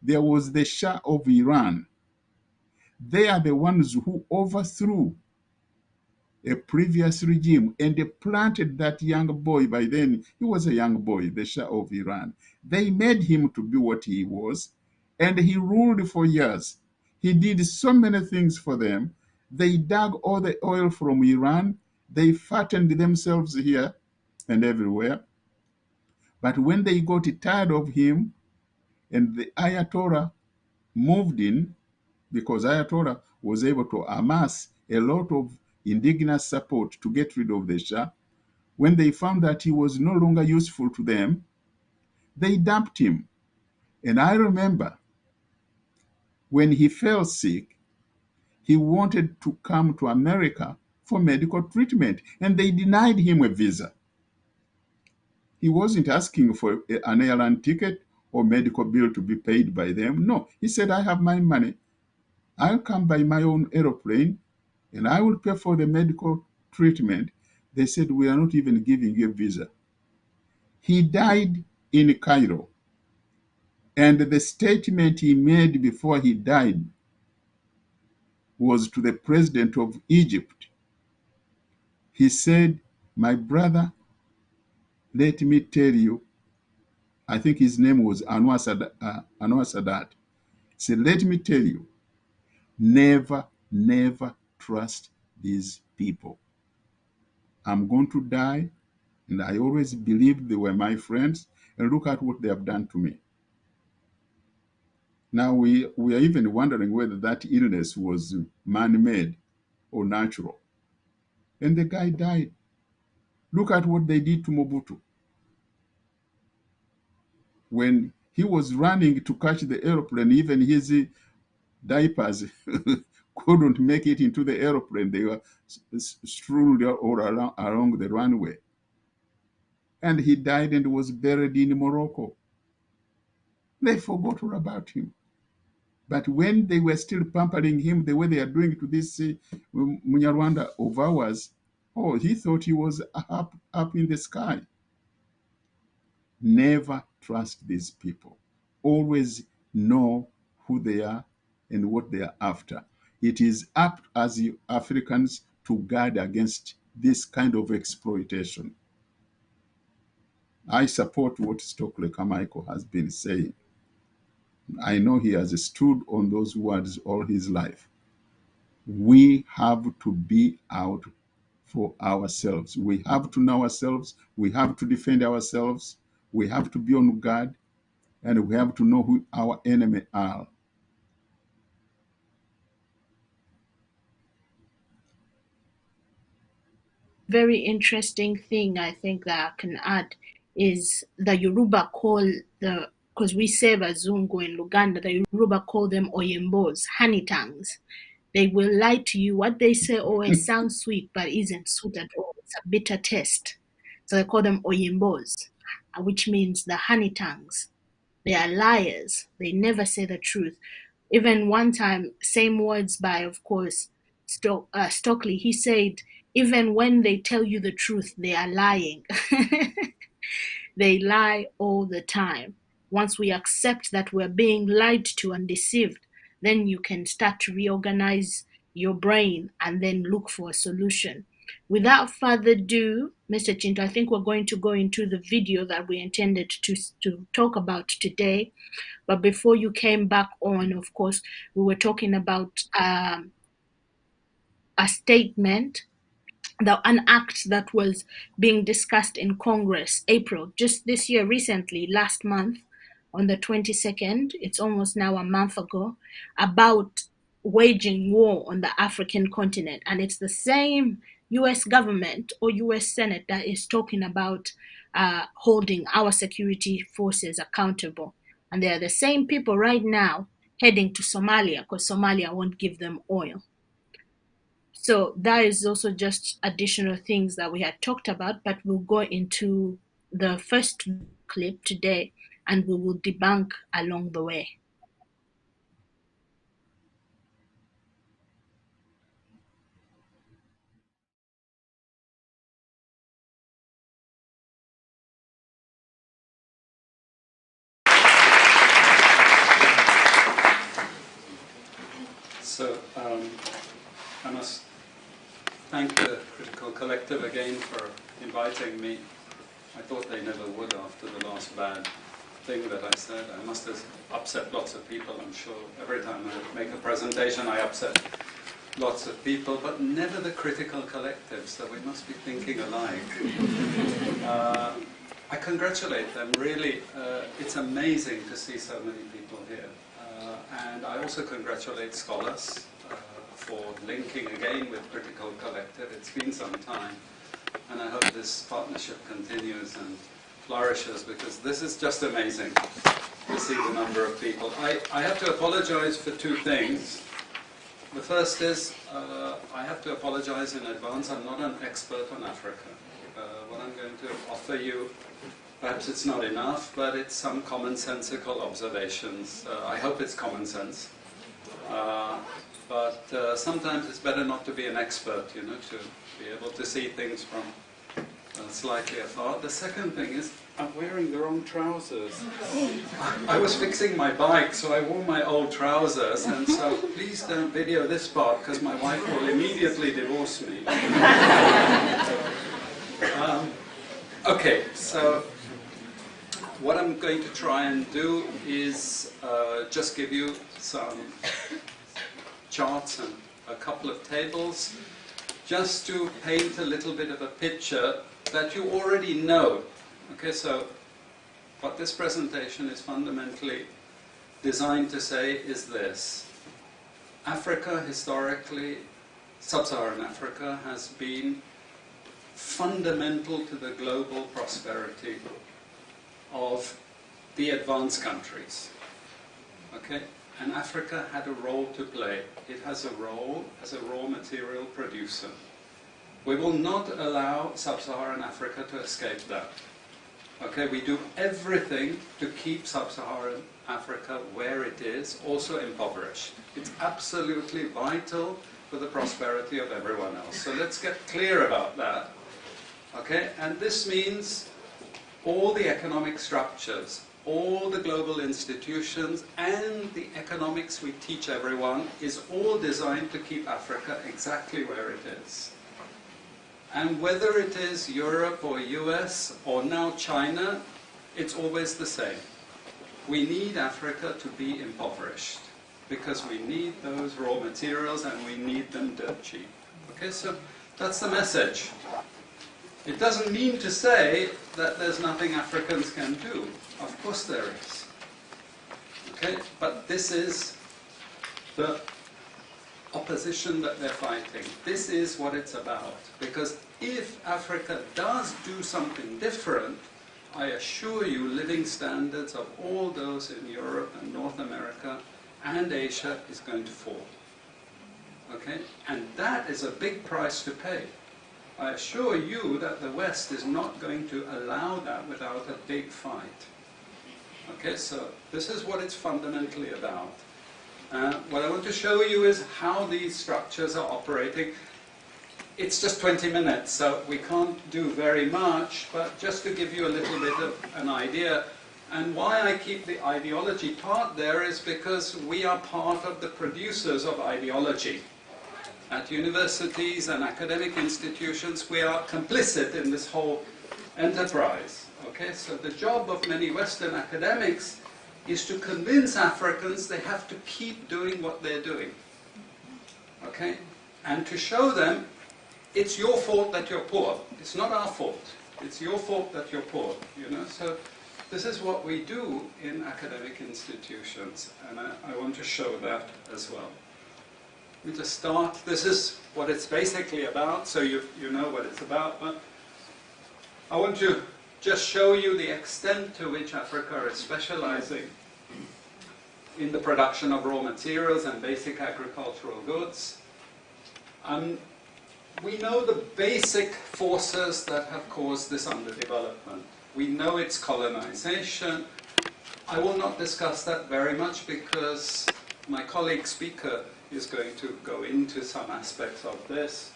Speaker 3: there was the Shah of Iran. They are the ones who overthrew a previous regime and they planted that young boy. By then, he was a young boy, the Shah of Iran. They made him to be what he was, and he ruled for years. He did so many things for them. They dug all the oil from Iran. They fattened themselves here and everywhere. But when they got tired of him and the Ayatollah moved in, because Ayatollah was able to amass a lot of indigenous support to get rid of the Shah, when they found that he was no longer useful to them, They dumped him. And I remember when he fell sick, he wanted to come to America for medical treatment, and they denied him a visa. He wasn't asking for an airline ticket or medical bill to be paid by them. No, he said, I have my money. I'll come by my own aeroplane and I will pay for the medical treatment. They said, we are not even giving you a visa. He died in Cairo. And the statement he made before he died was to the president of Egypt. He said, my brother, let me tell you, I think his name was Anwar Sadat. He said, let me tell you, never, never trust these people. I'm going to die, and I always believed they were my friends, and look at what they have done to me. Now we are even wondering whether that illness was man-made or natural. And the guy died. Look at what they did to Mobutu. When he was running to catch the airplane, even his diapers couldn't make it into the airplane. They were strewn all along the runway. And he died and was buried in Morocco. They forgot all about him. But when they were still pampering him the way they are doing to this Munyarwanda of ours, oh, he thought he was up in the sky. Never trust these people. Always know who they are and what they are after. It is up as you Africans to guard against this kind of exploitation. I support what Stokely Carmichael has been saying. I know he has stood on those words all his life. We have to be out for ourselves. We have to know ourselves. We have to defend ourselves. We have to be on guard. And we have to know who our enemy are.
Speaker 1: Very interesting thing I think that I can add is the Yoruba call because we say Bazungu in Luganda, the Yoruba call them Oyembos, honey tongues. They will lie to you. What they say always sounds sweet, but isn't sweet at all. It's a bitter taste. So they call them Oyembos, which means the honey tongues. They are liars. They never say the truth. Even one time, same words by, of course, Stockley, he said, even when they tell you the truth, they are lying. They lie all the time. Once we accept that we're being lied to and deceived, then you can start to reorganize your brain and then look for a solution. Without further ado, Mr. Chinto, I think we're going to go into the video that we intended to talk about today. But before you came back on, of course, we were talking about a statement, an act that was being discussed in Congress, April, just this year, recently, last month, on the 22nd, it's almost now a month ago, about waging war on the African continent. And it's the same US government or US Senate that is talking about holding our security forces accountable. And they are the same people right now heading to Somalia because Somalia won't give them oil. So that is also just additional things that we had talked about, but we'll go into the first clip today and we will debunk along the way.
Speaker 5: So I must thank the Critical Collective again for inviting me. I thought they never would after the last bad thing that I said. I must have upset lots of people, I'm sure. Every time I make a presentation I upset lots of people, but never the Critical Collective, so we must be thinking alike. I congratulate them, really. It's amazing to see so many people here. And I also congratulate scholars for linking again with Critical Collective. It's been some time, and I hope this partnership continues and flourishes, because this is just amazing to see the number of people. I have to apologize for two things. The first is, I have to apologize in advance. I'm not an expert on Africa. What I'm going to offer you, perhaps it's not enough, but it's some commonsensical observations. I hope it's common sense. But sometimes it's better not to be an expert, you know, to be able to see things from slightly afar. The second thing is, I'm wearing the wrong trousers. I was fixing my bike, so I wore my old trousers, and so please don't video this part, because my wife will immediately divorce me. Okay, so what I'm going to try and do is just give you some charts and a couple of tables, just to paint a little bit of a picture that you already know. Okay, so what this presentation is fundamentally designed to say is this. Africa, historically, sub-Saharan Africa, has been fundamental to the global prosperity of the advanced countries. Okay? And Africa had a role to play. It has a role as a raw material producer. We will not allow sub-Saharan Africa to escape that. Okay, we do everything to keep sub-Saharan Africa where it is, also impoverished. It's absolutely vital for the prosperity of everyone else. So let's get clear about that. Okay, and this means all the economic structures, all the global institutions, and the economics we teach everyone is all designed to keep Africa exactly where it is. And whether it is Europe or US or now China, it's always the same. We need Africa to be impoverished because we need those raw materials and we need them dirt cheap. Okay, so that's the message. It doesn't mean to say that there's nothing Africans can do. Of course there is. Okay, but this is the opposition that they're fighting. This is what it's about. Because if Africa does do something different, I assure you living standards of all those in Europe and North America and Asia is going to fall. Okay? And that is a big price to pay. I assure you that the West is not going to allow that without a big fight. Okay, so this is what it's fundamentally about. What I want to show you is how these structures are operating. It's just 20 minutes, so we can't do very much, but just to give you a little bit of an idea. And why I keep the ideology part there is because we are part of the producers of ideology. At universities and academic institutions, we are complicit in this whole enterprise. Okay, so the job of many Western academics is to convince Africans they have to keep doing what they're doing. Okay? And to show them it's your fault that you're poor. It's not our fault. It's your fault that you're poor. You know? So this is what we do in academic institutions, and I want to show that as well. Let me just start. This is what it's basically about, so you know what it's about. But I want to just show you the extent to which Africa is specializing in the production of raw materials and basic agricultural goods. We know the basic forces that have caused this underdevelopment. We know it's colonization. I will not discuss that very much because my colleague speaker is going to go into some aspects of this.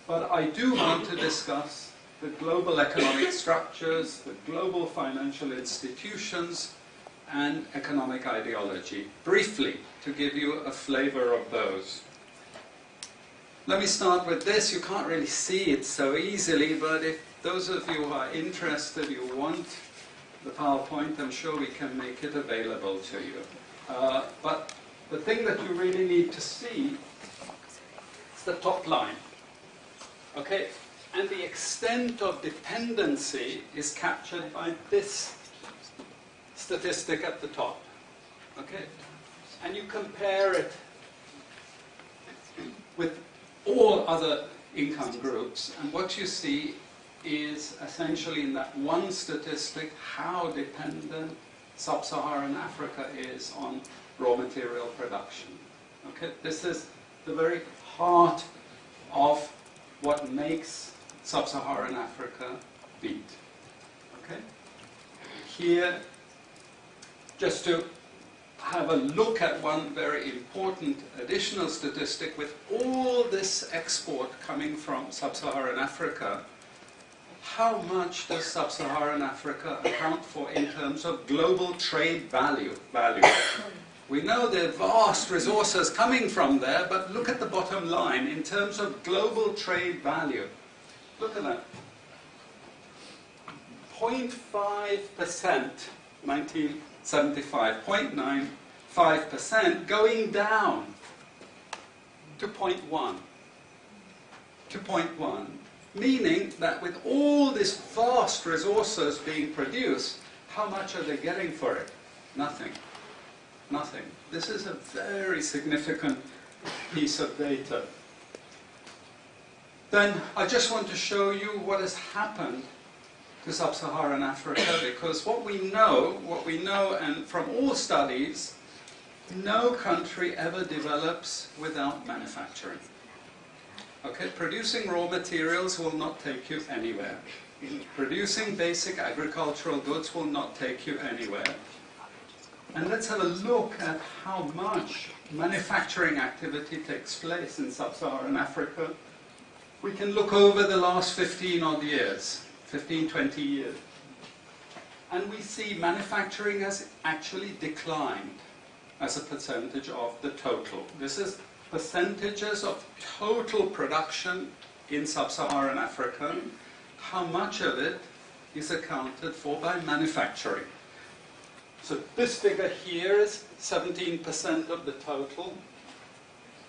Speaker 5: But I do want to discuss the global economic structures, the global financial institutions, and economic ideology, briefly, to give you a flavor of those. Let me start with this. You can't really see it so easily, but if those of you who are interested, you want the PowerPoint, I'm sure we can make it available to you. But the thing that you really need to see is the top line. Okay? And the extent of dependency is captured by this statistic at the top. Okay? And you compare it with all other income groups, and what you see is essentially in that one statistic how dependent sub-Saharan Africa is on raw material production. Okay, this is the very heart of what makes sub-Saharan Africa beat. Okay? Here, just to have a look at one very important additional statistic, with all this export coming from sub-Saharan Africa, how much does sub-Saharan Africa account for in terms of global trade value? We know there are vast resources coming from there, but look at the bottom line in terms of global trade value. Look at that. 0.5%, 1975, 0.95%, going down to 0.1. To 0.1. Meaning that with all these vast resources being produced, how much are they getting for it? Nothing. Nothing. This is a very significant piece of data. Then I just want to show you what has happened to sub-Saharan Africa, because what we know, and from all studies, no country ever develops without manufacturing. Okay, producing raw materials will not take you anywhere. Producing basic agricultural goods will not take you anywhere. And let's have a look at how much manufacturing activity takes place in sub-Saharan Africa. We can look over the last 15 odd years, 15, 20 years. And we see manufacturing has actually declined as a percentage of the total. This is percentages of total production in sub-Saharan Africa. How much of it is accounted for by manufacturing? So this figure here is 17% of the total.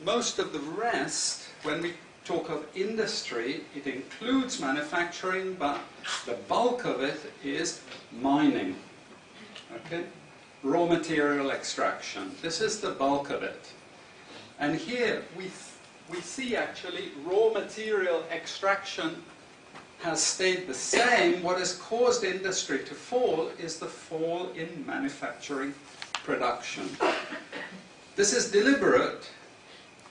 Speaker 5: Most of the rest, when we talk of industry, it includes manufacturing, but the bulk of it is mining. Okay? Raw material extraction. This is the bulk of it. And here we see actually raw material extraction has stayed the same. What has caused industry to fall is the fall in manufacturing production. This is deliberate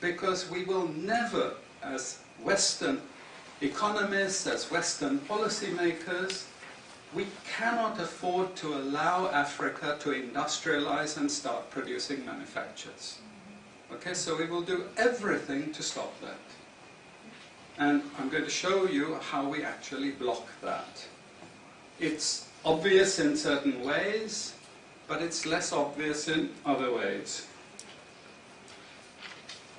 Speaker 5: because we will never, as Western economists, as Western policymakers, we cannot afford to allow Africa to industrialize and start producing manufactures. Okay, so we will do everything to stop that. And I'm going to show you how we actually block that. It's obvious in certain ways, but it's less obvious in other ways.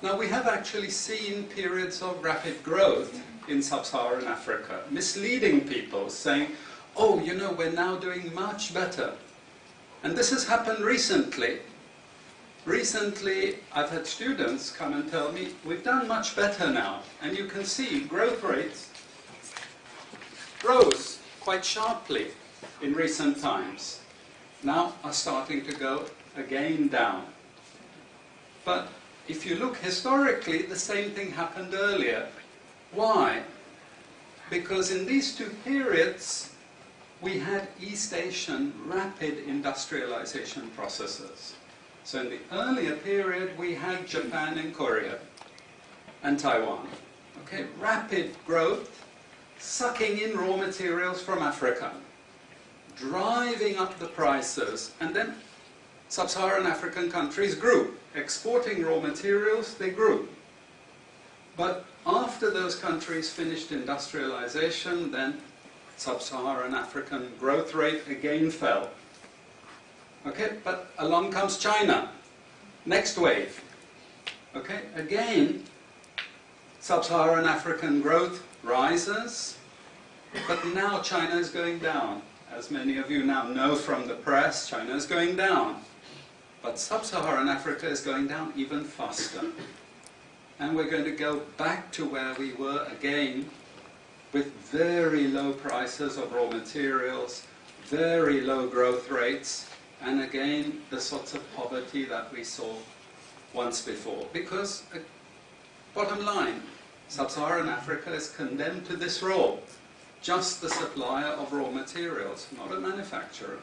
Speaker 5: Now, we have actually seen periods of rapid growth in sub-Saharan Africa, misleading people, saying, oh, you know, we're now doing much better. And this has happened recently. Recently, I've had students come and tell me, we've done much better now. And you can see growth rates rose quite sharply in recent times. Now are starting to go again down. But if you look historically, the same thing happened earlier. Why? Because in these two periods, we had East Asian rapid industrialization processes. So in the earlier period, we had Japan and Korea and Taiwan. Okay, rapid growth, sucking in raw materials from Africa, driving up the prices, and then sub-Saharan African countries grew. Exporting raw materials, they grew. But after those countries finished industrialization, then sub-Saharan African growth rate again fell. Okay, but along comes China. Next wave. Okay, again, sub-Saharan African growth rises, but now China is going down. As many of you now know from the press, China is going down. But sub-Saharan Africa is going down even faster. And we're going to go back to where we were again, with very low prices of raw materials, very low growth rates, and again, the sorts of poverty that we saw once before. Because, bottom line, sub-Saharan Africa is condemned to this role. just the supplier of raw materials, not a manufacturer.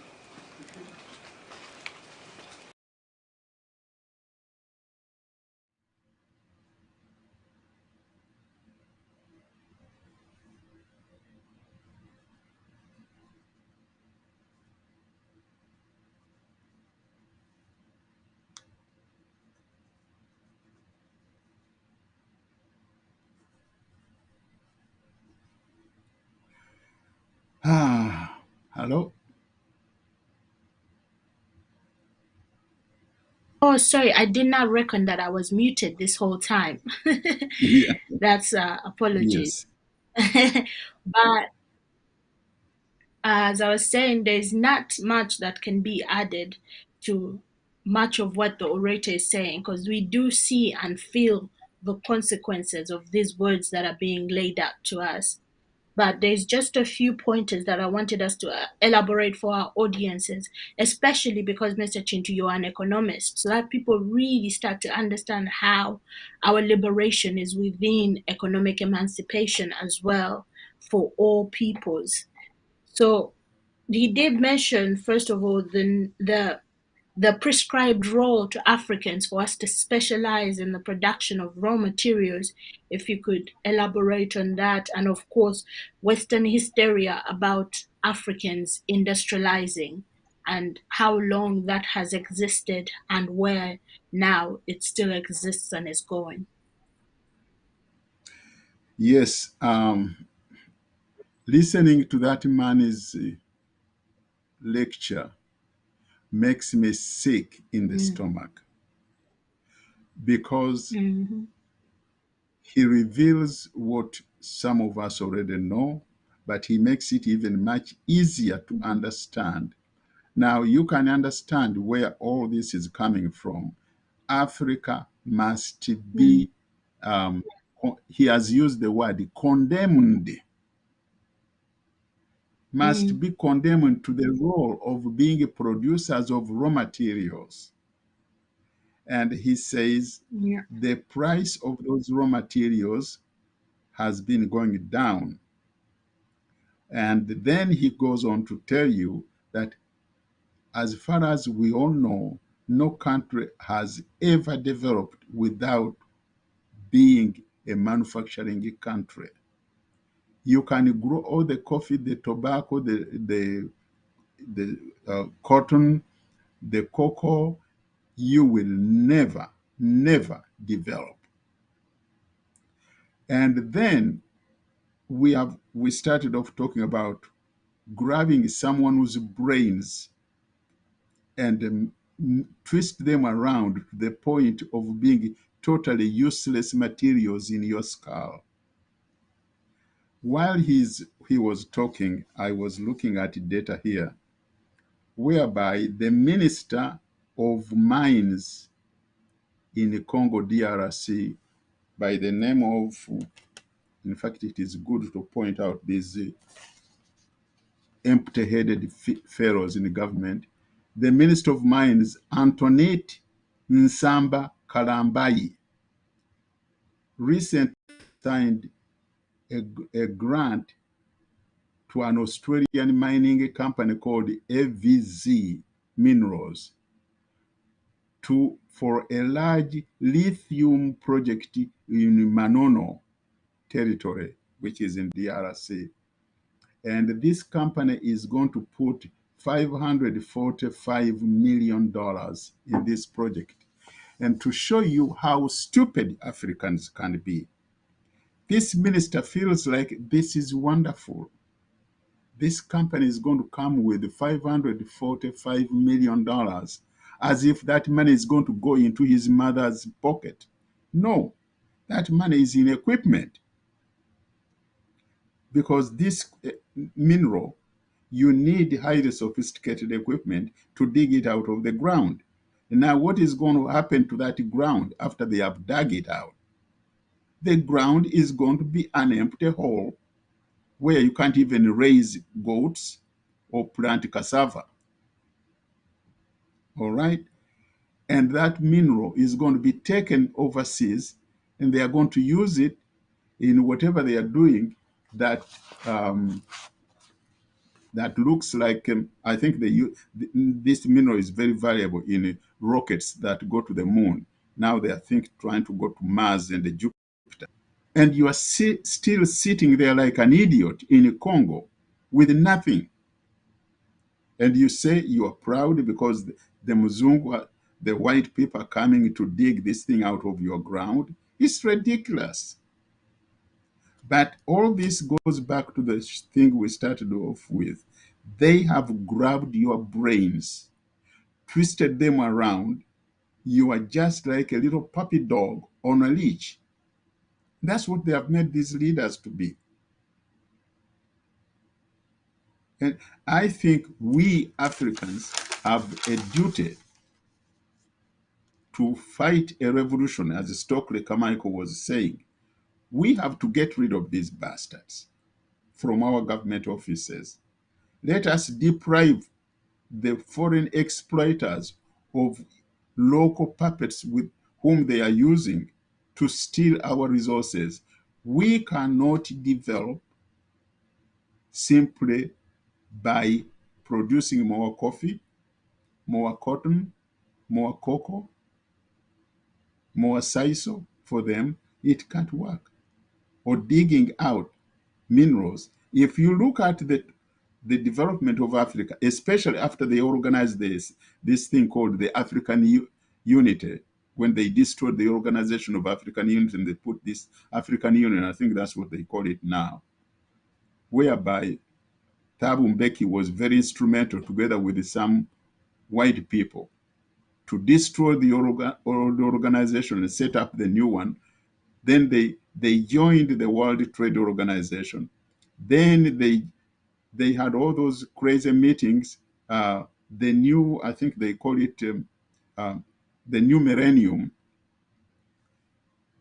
Speaker 3: Hello?
Speaker 1: Oh, sorry, I did not reckon that I was muted this whole time.
Speaker 3: Yeah.
Speaker 1: That's apologies.
Speaker 3: Yes.
Speaker 1: But as I was saying, there's not much that can be added to much of what the orator is saying, because we do see and feel the consequences of these words that are being laid out to us. But there's just a few pointers that I wanted us to elaborate for our audiences, especially because, Mr. Chintu, you're an economist, so that people really start to understand how our liberation is within economic emancipation as well for all peoples. So he did mention, first of all, the prescribed role to Africans for us to specialize in the production of raw materials. If you could elaborate on that, and of course, Western hysteria about Africans industrializing and how long that has existed and where now it still exists and is going.
Speaker 3: Yes. Listening to that man's lecture makes me sick in the
Speaker 1: Mm,
Speaker 3: stomach because
Speaker 1: mhm,
Speaker 3: he reveals what some of us already know, but he makes it even much easier to
Speaker 1: mhm,
Speaker 3: understand. Now, you can understand where all this is coming from. Africa must
Speaker 1: mm,
Speaker 3: be, he has used the word condemned, must
Speaker 1: mm,
Speaker 3: be condemned to the role of being producers of raw materials. And he says
Speaker 1: yeah,
Speaker 3: the price of those raw materials has been going down. And then he goes on to tell you that as far as we all know, no country has ever developed without being a manufacturing country. You can grow all the coffee, the tobacco, the cotton, the cocoa. You will never develop. And then we started off talking about grabbing someone whose brains and twist them around to the point of being totally useless materials in your skull. While he was talking, I was looking at data here, whereby the Minister of Mines in Congo DRC, by the name of, in fact, it is good to point out these empty-headed pharaohs in the government, the Minister of Mines, Antoinette Nsamba Kalambayi, recently signed a grant to an Australian mining company called AVZ Minerals for a large lithium project in Manono territory, which is in DRC. And this company is going to put $545 million in this project. And to show you how stupid Africans can be, this minister feels like this is wonderful. This company is going to come with $545 million, as if that money is going to go into his mother's pocket. No, that money is in equipment, because this mineral, you need highly sophisticated equipment to dig it out of the ground. Now, what is going to happen to that ground after they have dug it out? The ground is going to be an empty hole where you can't even raise goats or plant cassava. All right? And that mineral is going to be taken overseas, and they are going to use it in whatever they are doing, that that looks like I think this mineral is very valuable in rockets that go to the moon. Now they are trying to go to Mars and Jupiter. And you are still sitting there like an idiot in Congo with nothing. And you say you are proud because the Muzungu, the white people are coming to dig this thing out of your ground. It's ridiculous. But all this goes back to the thing we started off with. They have grabbed your brains, twisted them around. You are just like a little puppy dog on a leash. That's what they have made these leaders to be. And I think we Africans have a duty to fight a revolution, as Stokely Carmichael was saying. We have to get rid of these bastards from our government offices. Let us deprive the foreign exploiters of local puppets with whom they are using to steal our resources. We cannot develop simply by producing more coffee, more cotton, more cocoa, more sisal for them. It can't work. Or digging out minerals. If you look at the development of Africa, especially after they organized this thing called the African Unity, when they destroyed the Organization of African Unity and they put this African Union, I think that's what they call it now, whereby Thabo Mbeki was very instrumental together with some white people to destroy the old organization and set up the new one. Then they joined the World Trade Organization. Then they had all those crazy meetings. The new, I think they call it the new millennium.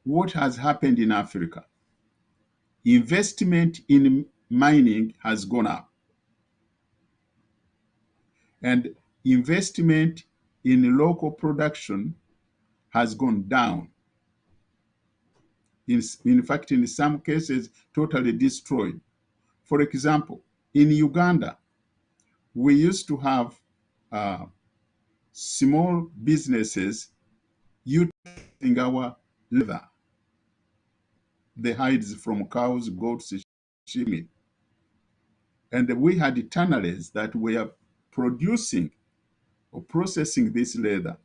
Speaker 3: What has happened in Africa? Investment in mining has gone up. And investment in local production has gone down. In fact, in some cases, totally destroyed. For example, in Uganda, we used to have small businesses using our leather, the hides from cows, goats, sheep. And we had tanneries that were producing or processing this leather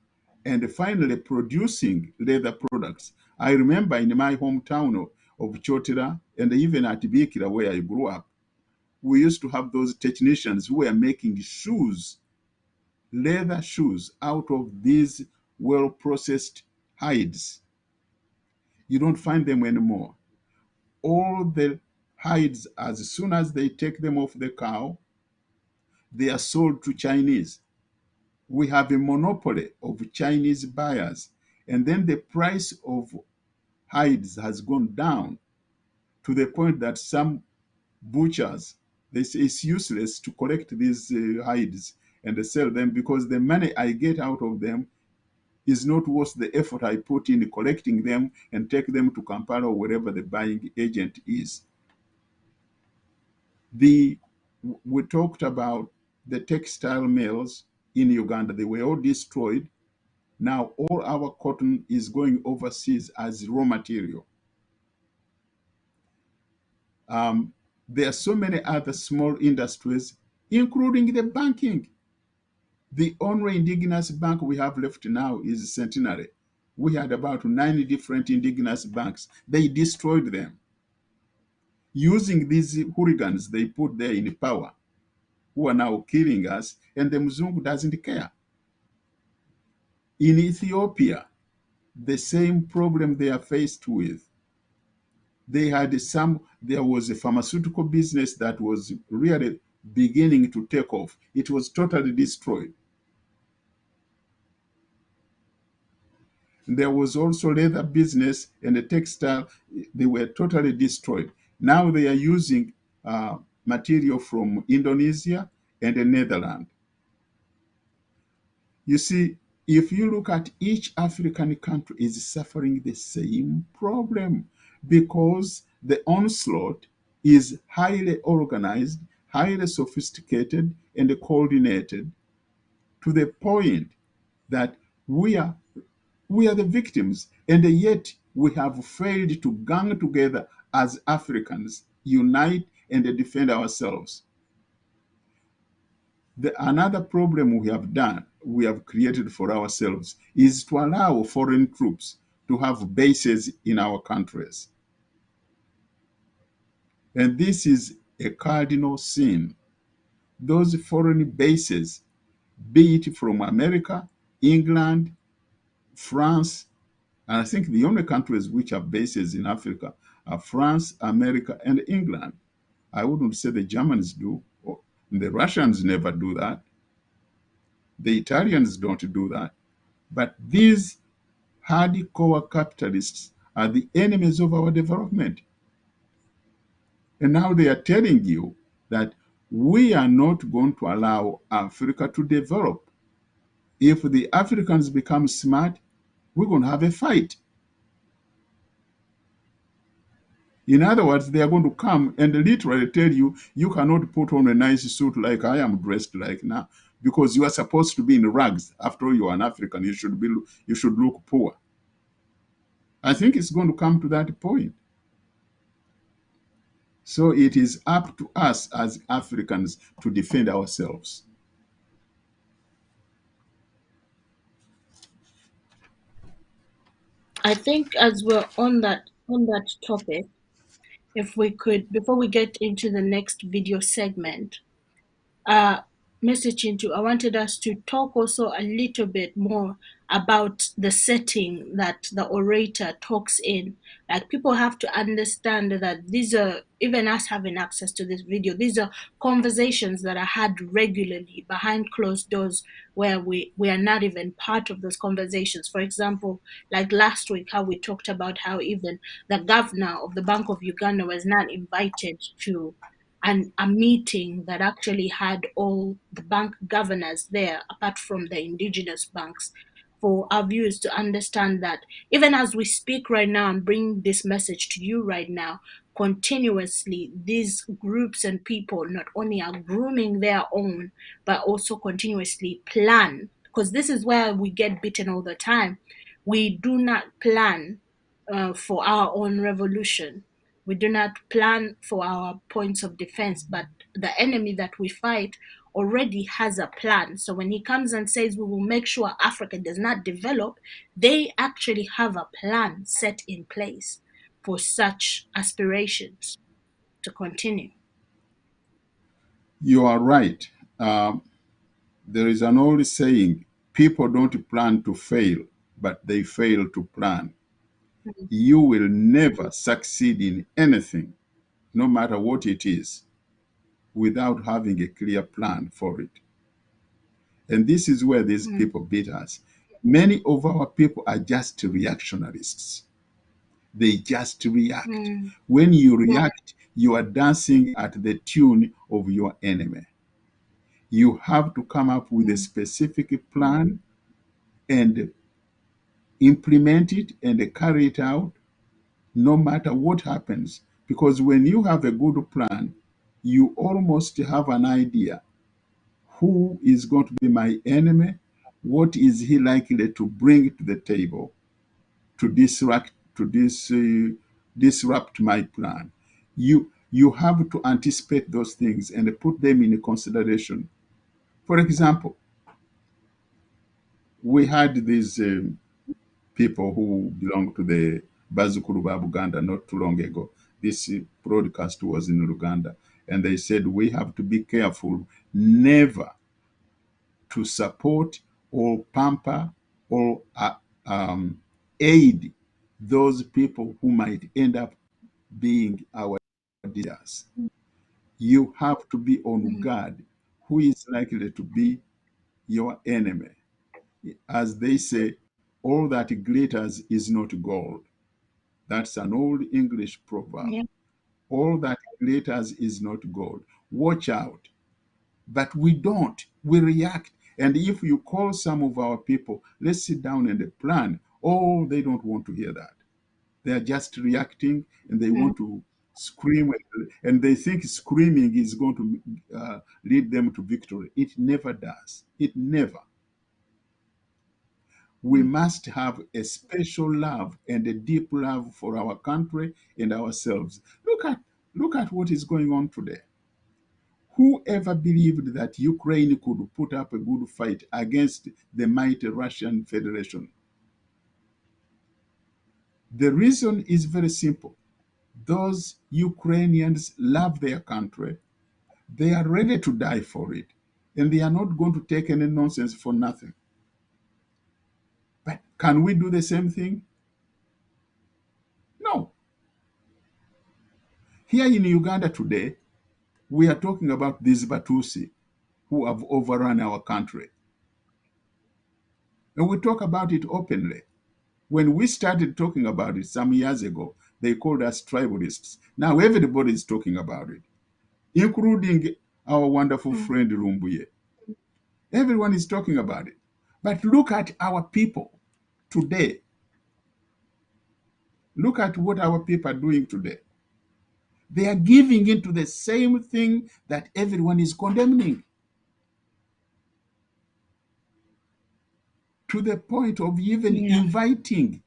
Speaker 3: and finally producing leather products. I remember in my hometown of Chotira and even at Bikira where I grew up, we used to have those technicians who were making shoes, leather shoes out of these well-processed hides. You don't find them anymore. All the hides, as soon as they take them off the cow, they are sold to Chinese. We have a monopoly of Chinese buyers. And then the price of hides has gone down to the point that some butchers, they say it's useless to collect these hides and sell them because the money I get out of them is not worth the effort I put in collecting them and take them to Kampala or wherever the buying agent is. We talked about the textile mills in Uganda. They were all destroyed. Now all our cotton is going overseas as raw material. There are so many other small industries, including the banking. The only indigenous bank we have left now is Centenary. We had about 9 different indigenous banks. They destroyed them. Using these hooligans they put there in power, who are now killing us, and the Mzungu doesn't care. In Ethiopia, the same problem they are faced with. There was a pharmaceutical business that was really beginning to take off. It was totally destroyed. There was also leather business and the textile. They were totally destroyed. Now they are using material from Indonesia and the Netherlands. You see, if you look at each African country is suffering the same problem because the onslaught is highly organized, highly sophisticated, and coordinated to the point that we are the victims, and yet we have failed to gang together as Africans, unite and defend ourselves. Another problem we have created for ourselves is to allow foreign troops to have bases in our countries. And this is a cardinal sin. Those foreign bases, be it from America, England, France, and I think the only countries which have bases in Africa are France, America, and England. I wouldn't say the Germans do, or the Russians never do that. The Italians don't do that. But these hardcore capitalists are the enemies of our development. And now they are telling you that we are not going to allow Africa to develop. If the Africans become smart, we're going to have a fight. In other words, they are going to come and literally tell you, you cannot put on a nice suit like I am dressed like now, because you are supposed to be in rags. After all, you are an African. You should look poor. I think it's going to come to that point. So it is up to us as Africans to defend ourselves.
Speaker 1: I think as we're on that topic, if we could, before we get into the next video segment, uh, Mr. Chintu, I wanted us to talk also a little bit more about the setting that the orator talks in. Like, people have to understand that these are, even us having access to this video, these are conversations that are had regularly behind closed doors, where we are not even part of those conversations. For example, like last week, how we talked about how even the governor of the Bank of Uganda was not invited to a meeting that actually had all the bank governors there, apart from the indigenous banks, for our viewers to understand that even as we speak right now and bring this message to you right now, continuously these groups and people not only are grooming their own, but also continuously plan. Because this is where we get beaten all the time. We do not plan for our own revolution. We do not plan for our points of defense, but the enemy that we fight already has a plan. So when he comes and says we will make sure Africa does not develop, they actually have a plan set in place for such aspirations to continue.
Speaker 3: You are right. There is an old saying, people don't plan to fail, but they fail to plan. You will never succeed in anything, no matter what it is, without having a clear plan for it. And this is where these people beat us. Many of our people are just reactionarists. They just react. When you react, you are dancing at the tune of your enemy. You have to come up with a specific plan and implement it and carry it out no matter what happens. Because when you have a good plan, you almost have an idea who is going to be my enemy, what is he likely to bring to the table to disrupt my plan. You have to anticipate those things and put them in consideration. For example, we had these people who belong to the Bazukuru ba Buganda not too long ago. This broadcast was in Uganda, and they said we have to be careful never to support or pamper or aid those people who might end up being our leaders. You have to be on guard who is likely to be your enemy. As they say, all that glitters is not gold. That's an old English proverb.
Speaker 1: Yeah.
Speaker 3: All that glitters is not gold. Watch out. But we don't. We react. And if you call some of our people, let's sit down and plan, oh, they don't want to hear that. They are just reacting and they want to scream, and they think screaming is going to lead them to victory. It never does. It never. We must have a special love and a deep love for our country and ourselves. Look at what is going on today. Whoever believed that Ukraine could put up a good fight against the mighty Russian Federation? The reason is very simple. Those Ukrainians love their country. They are ready to die for it. And they are not going to take any nonsense for nothing. But can we do the same thing? No. Here in Uganda today, we are talking about these Batusi who have overrun our country. And we talk about it openly. When we started talking about it some years ago, they called us tribalists. Now everybody is talking about it, including our wonderful friend Rumbuye. Everyone is talking about it. But look at our people today. Look at what our people are doing today. They are giving into the same thing that everyone is condemning, to the point of even
Speaker 1: Yeah.
Speaker 3: inviting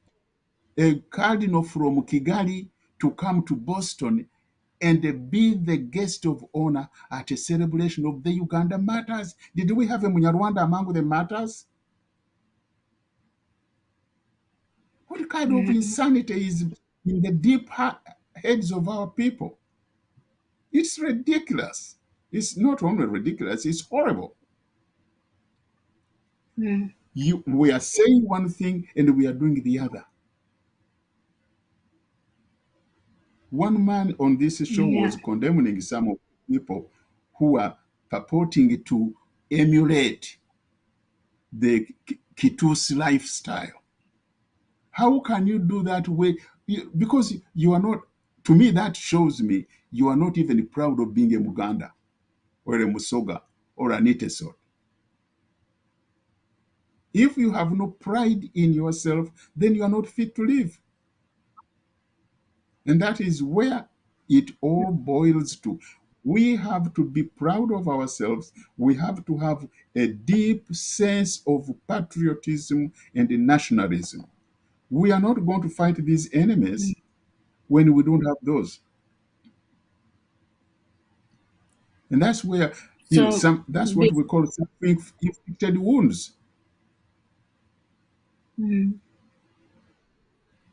Speaker 3: a cardinal from Kigali to come to Boston and be the guest of honor at a celebration of the Uganda Matters. Did we have a Munyarwanda among the matters? What kind of
Speaker 1: Mm.
Speaker 3: insanity is in the deep heads of our people? It's ridiculous. It's not only ridiculous, it's horrible.
Speaker 1: Mm.
Speaker 3: We are saying one thing and we are doing the other. One man on this show
Speaker 1: Yeah.
Speaker 3: was condemning some of the people who are purporting to emulate the Kitu's lifestyle. How can you do that way? Because you are not, to me, that shows me you are not even proud of being a Muganda or a Musoga or an Itesot. If you have no pride in yourself, then you are not fit to live. And that is where it all boils to. We have to be proud of ourselves. We have to have a deep sense of patriotism and nationalism. We are not going to fight these enemies when we don't have those. And that's where,
Speaker 1: So,
Speaker 3: that's what
Speaker 1: be-
Speaker 3: we call self-inflicted wounds.
Speaker 1: mm,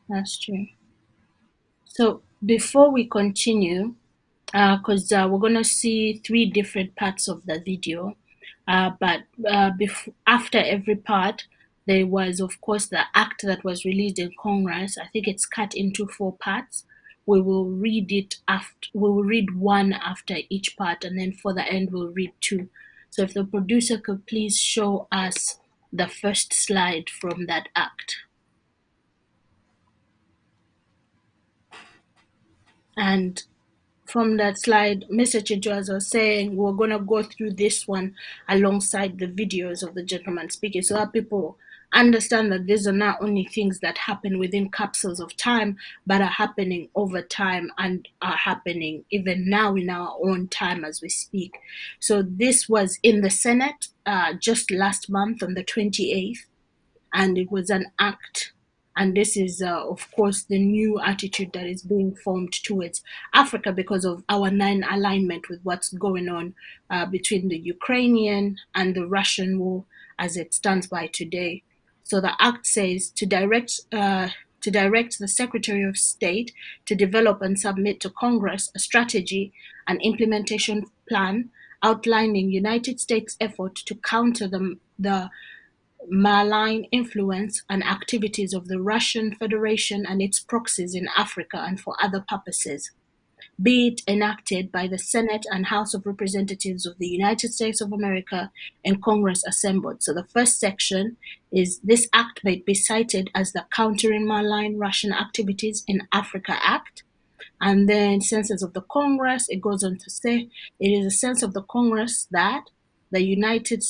Speaker 1: that's true. So, before we continue, because we're gonna see three different parts of the video, but after every part, there was, of course, the act that was released in Congress. I think it's cut into four parts. We will read it after. We will read one after each part, and then for the end, we'll read two. So, if the producer could please show us the first slide from that act. And from that slide, Mr. Chidwas was saying we're going to go through this one alongside the videos of the gentleman speaking so that people understand that these are not only things that happen within capsules of time, but are happening over time and are happening even now in our own time as we speak. So this was in the Senate just last month on the 28th, and it was an act. And this is, of course, the new attitude that is being formed towards Africa because of our non-alignment with what's going on between the Ukrainian and the Russian war as it stands by today. So the act says to direct the Secretary of State to develop and submit to Congress a strategy and implementation plan outlining United States' effort to counter the malign influence and activities of the Russian Federation and its proxies in Africa and for other purposes, be it enacted by the Senate and House of Representatives of the United States of America and Congress assembled. So the first section is this act may be cited as the Countering Malign Russian Activities in Africa Act. And then senses of the Congress, it goes on to say it is a sense of the Congress that the United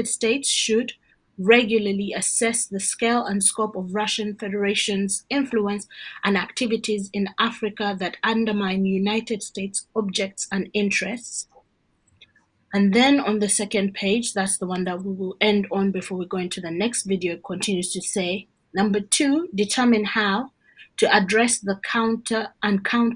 Speaker 1: States should regularly assess the scale and scope of Russian Federation's influence and activities in Africa that undermine United States objects and interests. And then on the second page, that's the one that we will end on before we go into the next video, it continues to say, number 2, determine how to address the counter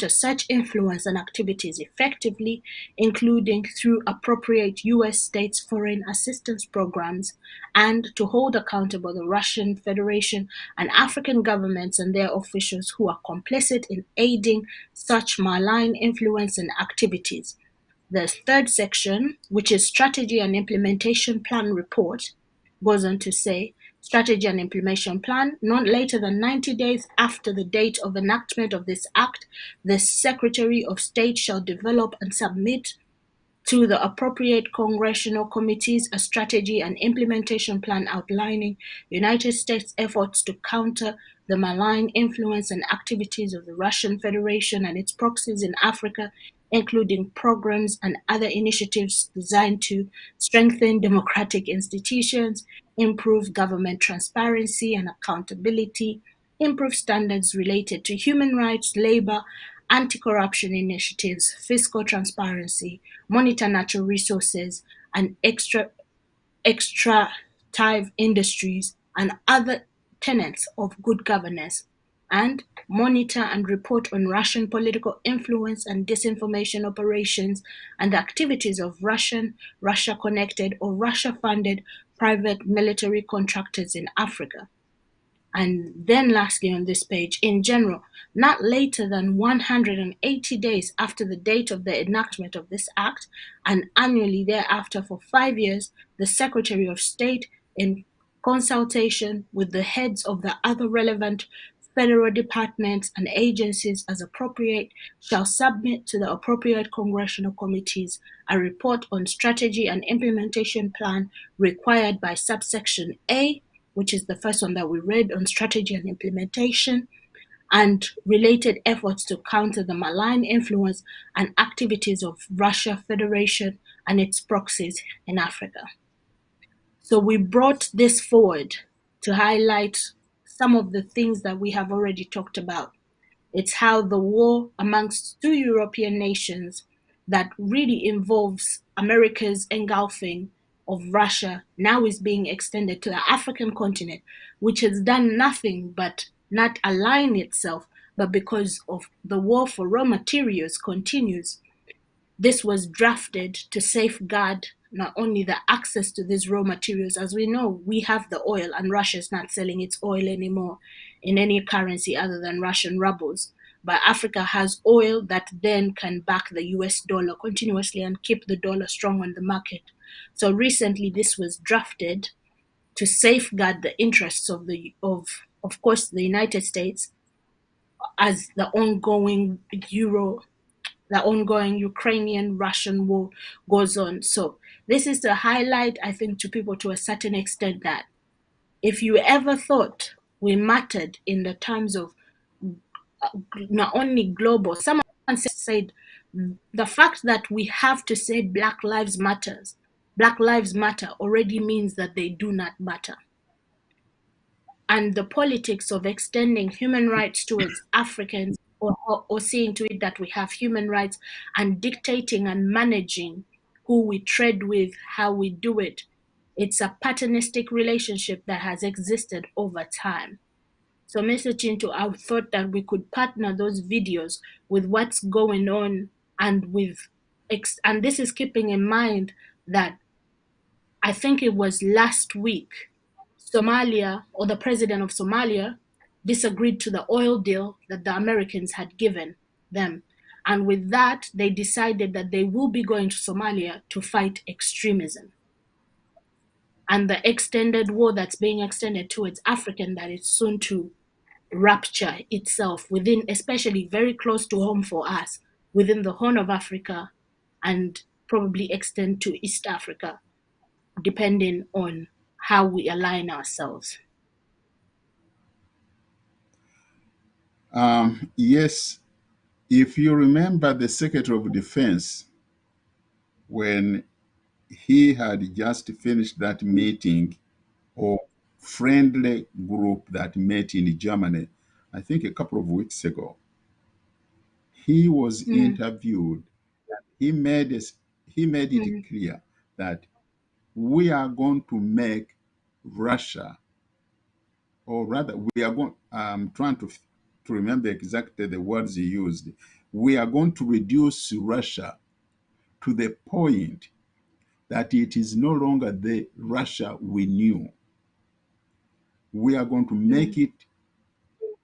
Speaker 1: such influence and activities effectively, including through appropriate US states foreign assistance programs, and to hold accountable the Russian Federation and African governments and their officials who are complicit in aiding such malign influence and activities. The third section, which is Strategy and Implementation Plan Report, goes on to say, Strategy and Implementation Plan, not later than 90 days after the date of enactment of this Act, the Secretary of State shall develop and submit to the appropriate congressional committees a strategy and implementation plan outlining United States efforts to counter the malign influence and activities of the Russian Federation and its proxies in Africa, including programs and other initiatives designed to strengthen democratic institutions, improve government transparency and accountability, improve standards related to human rights, labor, anti-corruption initiatives, fiscal transparency, monitor natural resources and extractive industries and other tenets of good governance, and monitor and report on Russian political influence and disinformation operations and the activities of Russia-connected or Russia-funded private military contractors in Africa. And then lastly on this page, in general, not later than 180 days after the date of the enactment of this Act, and annually thereafter for 5 years, the Secretary of State, in consultation with the heads of the other relevant federal departments and agencies as appropriate, shall submit to the appropriate congressional committees a report on strategy and implementation plan required by subsection A, which is the first one that we read on strategy and implementation, and related efforts to counter the malign influence and activities of Russia Federation and its proxies in Africa. So we brought this forward to highlight some of the things that we have already talked about. It's how the war amongst two European nations that really involves America's engulfing of Russia now is being extended to the African continent, which has done nothing but not align itself, but because of the war for raw materials continues. This was drafted to safeguard not only the access to these raw materials, as we know, we have the oil and Russia is not selling its oil anymore in any currency other than Russian rubles. But Africa has oil that then can back the US dollar continuously and keep the dollar strong on the market. So recently this was drafted to safeguard the interests of course the United States as the ongoing Ukrainian-Russian war goes on. So this is to highlight, I think, to people to a certain extent that if you ever thought we mattered in the terms of not only global, someone said the fact that we have to say Black Lives Matter already means that they do not matter. And the politics of extending human rights towards Africans or seeing to it that we have human rights and dictating and managing who we tread with, how we do it. It's a patternistic relationship that has existed over time. So Mr. Kintu, I thought that we could partner those videos with what's going on and and this is keeping in mind that I think it was last week, Somalia, or the president of Somalia, disagreed to the oil deal that the Americans had given them. And with that, they decided that they will be going to Somalia to fight extremism. And the extended war that's being extended towards Africa, that is soon to rupture itself within, especially very close to home for us, within the Horn of Africa and probably extend to East Africa, depending on how we align ourselves.
Speaker 3: Yes, if you remember the Secretary of Defense, when he had just finished that meeting or friendly group that met in Germany, I think a couple of weeks ago. He was
Speaker 1: mm,
Speaker 3: interviewed. He made this, he made it
Speaker 1: mm,
Speaker 3: clear that we are going to make Russia, or rather, we are going. I'm trying to remember exactly the words he used. We are going to reduce Russia to the point that it is no longer the Russia we knew. We are going to make
Speaker 1: mm,
Speaker 3: it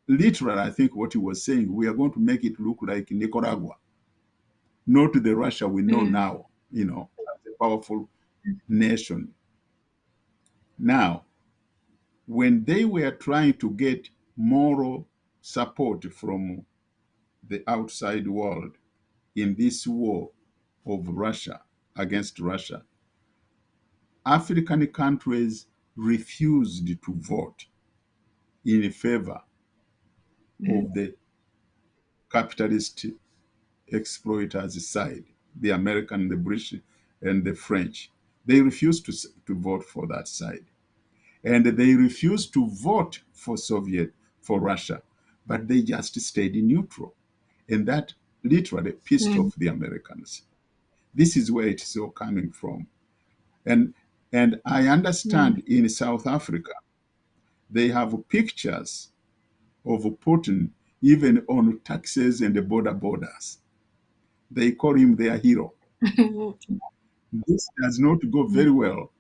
Speaker 3: literal. I think what he was saying, we are going to make it look like Nicaragua, not the Russia we know
Speaker 1: mm,
Speaker 3: now, as a powerful nation. Now, when they were trying to get moral support from the outside world in this war of Russia against Russia, African countries refused to vote in favor
Speaker 1: mm,
Speaker 3: of the capitalist exploiters' side, the American, the British, and the French. They refused to vote for that side. And they refused to vote for Russia, but they just stayed neutral. And that literally pissed
Speaker 1: mm,
Speaker 3: off the Americans. This is where it's all coming from. And and I
Speaker 1: mm.
Speaker 3: understand in South Africa, they have pictures of Putin even on taxes and the borders. They call him their hero. This does not go very
Speaker 1: Mm,
Speaker 3: well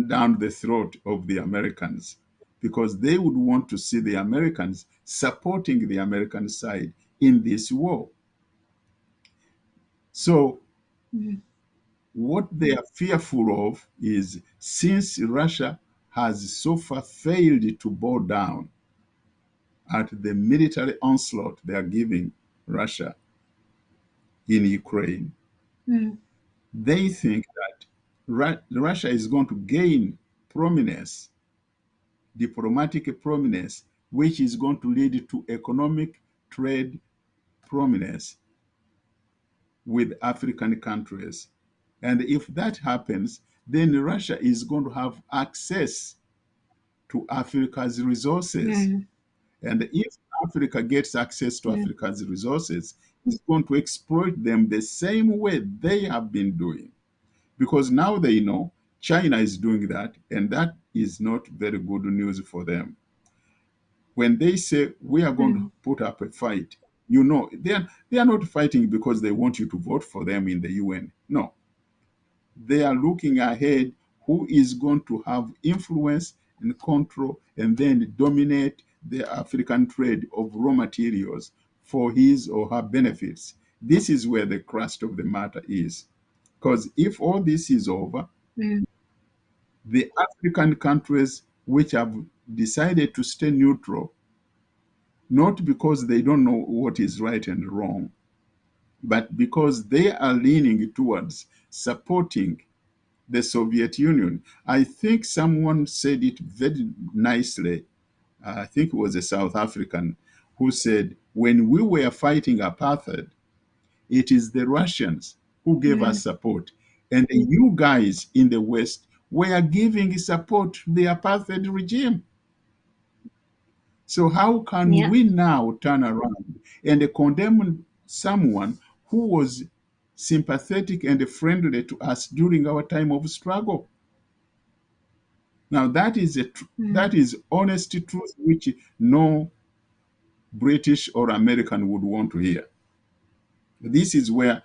Speaker 3: down the throat of the Americans because they would want to see the Americans supporting the American side in this war. So,
Speaker 1: mm,
Speaker 3: what they are fearful of is since Russia has so far failed to bow down at the military onslaught they are giving Russia in Ukraine,
Speaker 1: mm,
Speaker 3: they think that Russia is going to gain prominence, diplomatic prominence, which is going to lead to economic trade prominence with African countries. And if that happens, then Russia is going to have access to Africa's resources.
Speaker 1: mm,
Speaker 3: And if Africa gets access to
Speaker 1: mm,
Speaker 3: Africa's resources, it's going to exploit them the same way they have been doing. Because now they know China is doing that, and that is not very good news for them. When they say we are going to
Speaker 1: mm,
Speaker 3: put up a fight, they are not fighting because they want you to vote for them in the UN. No, they are looking ahead who is going to have influence and control and then dominate the African trade of raw materials for his or her benefits. This is where the crust of the matter is. Because if all this is over,
Speaker 1: mm,
Speaker 3: the African countries which have decided to stay neutral, not because they don't know what is right and wrong, but because they are leaning towards supporting the Soviet Union. I think someone said it very nicely. I think it was a South African who said, when we were fighting apartheid, it is the Russians who gave us
Speaker 1: mm.
Speaker 3: support. And you guys in the West were giving support to the apartheid regime. So how can
Speaker 1: Yeah.
Speaker 3: we now turn around and condemn someone who was sympathetic and friendly to us during our time of struggle? Now that
Speaker 1: Mm,
Speaker 3: is honest truth which no British or American would want to hear. This is where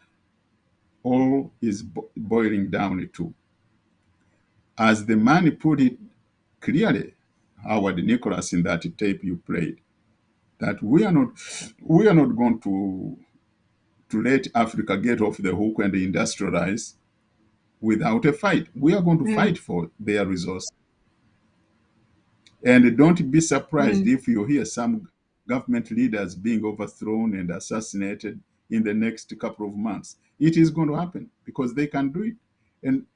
Speaker 3: all is boiling down to. As the man put it clearly, Howard Nicholas, in that tape you played, that we are not going to let Africa get off the hook and industrialize without a fight. We are going to
Speaker 1: mm,
Speaker 3: fight for their resource. And don't be surprised
Speaker 1: mm,
Speaker 3: if you hear some government leaders being overthrown and assassinated in the next couple of months. It is going to happen because they can do it. And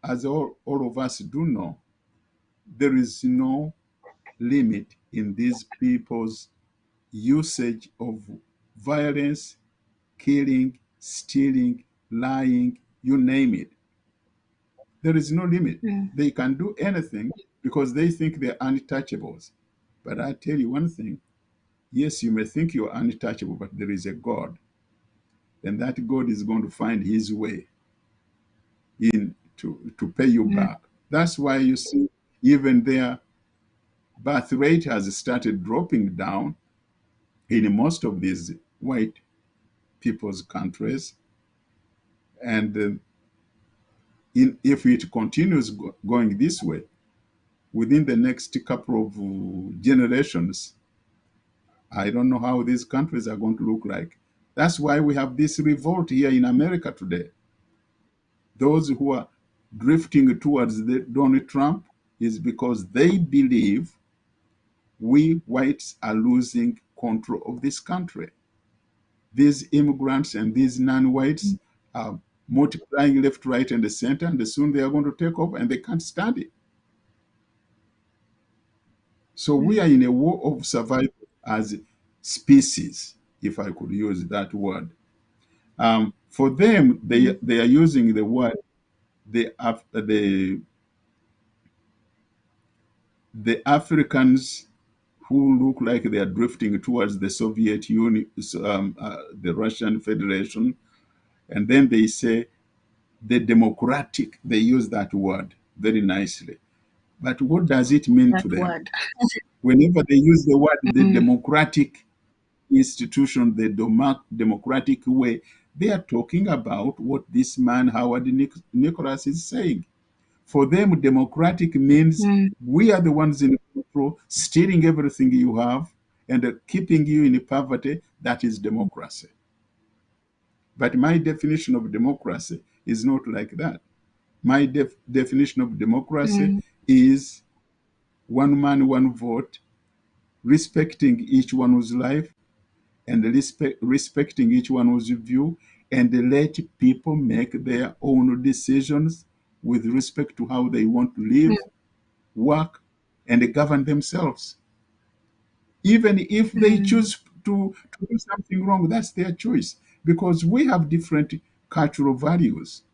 Speaker 3: as all of us do know, there is no limit in these people's usage of violence, killing, stealing, lying, you name it. There is no limit. They can do anything because they think they're untouchables. But I tell you one thing, yes, you may think you're untouchable, but there is a God. And that God is going to find his way in to pay you back. That's why you see even their birth rate has started dropping down in most of these white people's countries. And if it continues going this way, within the next couple of generations, I don't know how these countries are going to look like. That's why we have this revolt here in America today. Those who are drifting towards Donald Trump is because they believe we whites are losing control of this country. These immigrants and these non-whites are multiplying left, right, and the center, and soon they are going to take over, and they can't stand it. So we are in a war of survival as species, if I could use that word. For them, they are using the word the Africans who look like they are drifting towards the Soviet Union, the Russian Federation, and then they say the democratic. They use that word very nicely. But what does it mean to
Speaker 1: That
Speaker 3: them?
Speaker 1: word.
Speaker 3: Whenever they use the word the democratic institution, the democratic way, they are talking about what this man, Howard Nicholas, is saying. For them, democratic means we are the ones in control, stealing everything you have and keeping you in poverty. That is democracy. But my definition of democracy is not like that. My definition of democracy is one man, one vote, respecting each one's life and respecting each one's view, and let people make their own decisions with respect to how they want to live, work, and govern themselves. Even if they choose to do something wrong, that's their choice because we have different cultural values,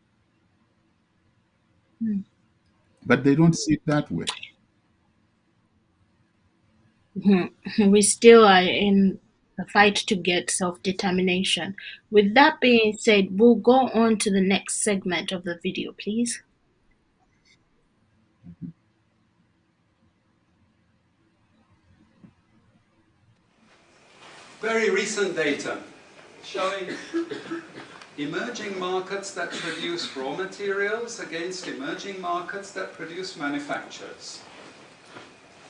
Speaker 3: but they don't see it that way.
Speaker 1: We still are in the fight to get self-determination. With that being said, we'll go on to the next segment of the video, please.
Speaker 5: Very recent data showing emerging markets that produce raw materials against emerging markets that produce manufactures.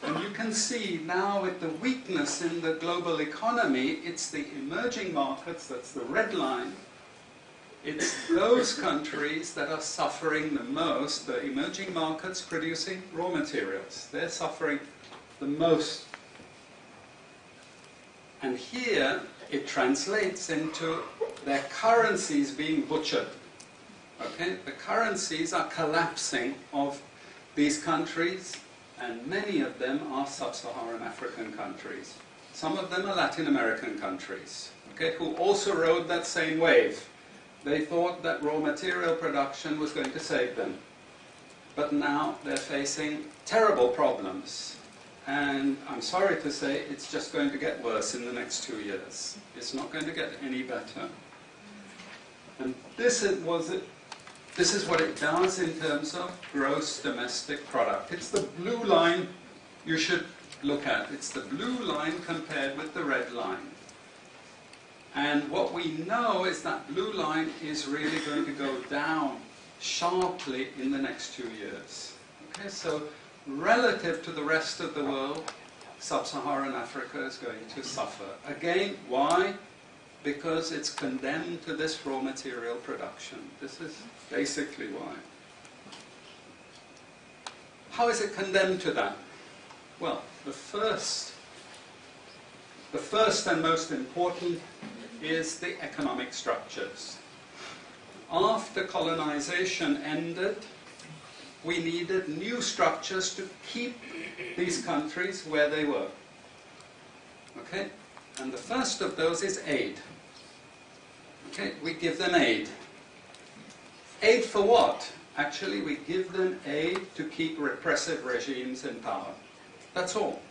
Speaker 5: And you can see now with the weakness in the global economy, it's the emerging markets, that's the red line, it's those countries that are suffering the most, the emerging markets producing raw materials. They're suffering the most. And here it translates into their currencies being butchered. Okay? The currencies are collapsing of these countries, and many of them are sub-Saharan African countries. Some of them are Latin American countries, okay, who also rode that same wave. They thought that raw material production was going to save them. But now they're facing terrible problems. And I'm sorry to say, it's just going to get worse in the next 2 years. It's not going to get any better. And this is what it does in terms of gross domestic product. It's the blue line you should look at. It's the blue line compared with the red line. And what we know is that blue line is really going to go down sharply in the next 2 years. Okay, so relative to the rest of the world, sub-Saharan Africa is going to suffer. Again, why? Because it's condemned to this raw material production. This is basically why. How is it condemned to that? Well, the first and most important is the economic structures. After colonization ended, we needed new structures to keep these countries where they were. Okay? And the first of those is aid. Okay? We give them aid. Aid for what? Actually, we give them aid to keep repressive regimes in power. That's all.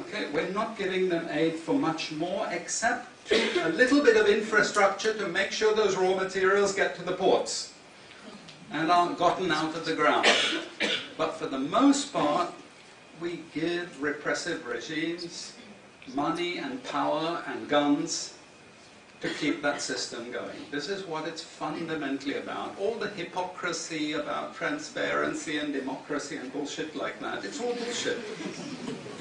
Speaker 5: Okay, we're not giving them aid for much more, except a little bit of infrastructure to make sure those raw materials get to the ports and aren't gotten out of the ground. But for the most part, we give repressive regimes money and power and guns to keep that system going. This is what it's fundamentally about. All the hypocrisy about transparency and democracy and bullshit like that, it's all bullshit.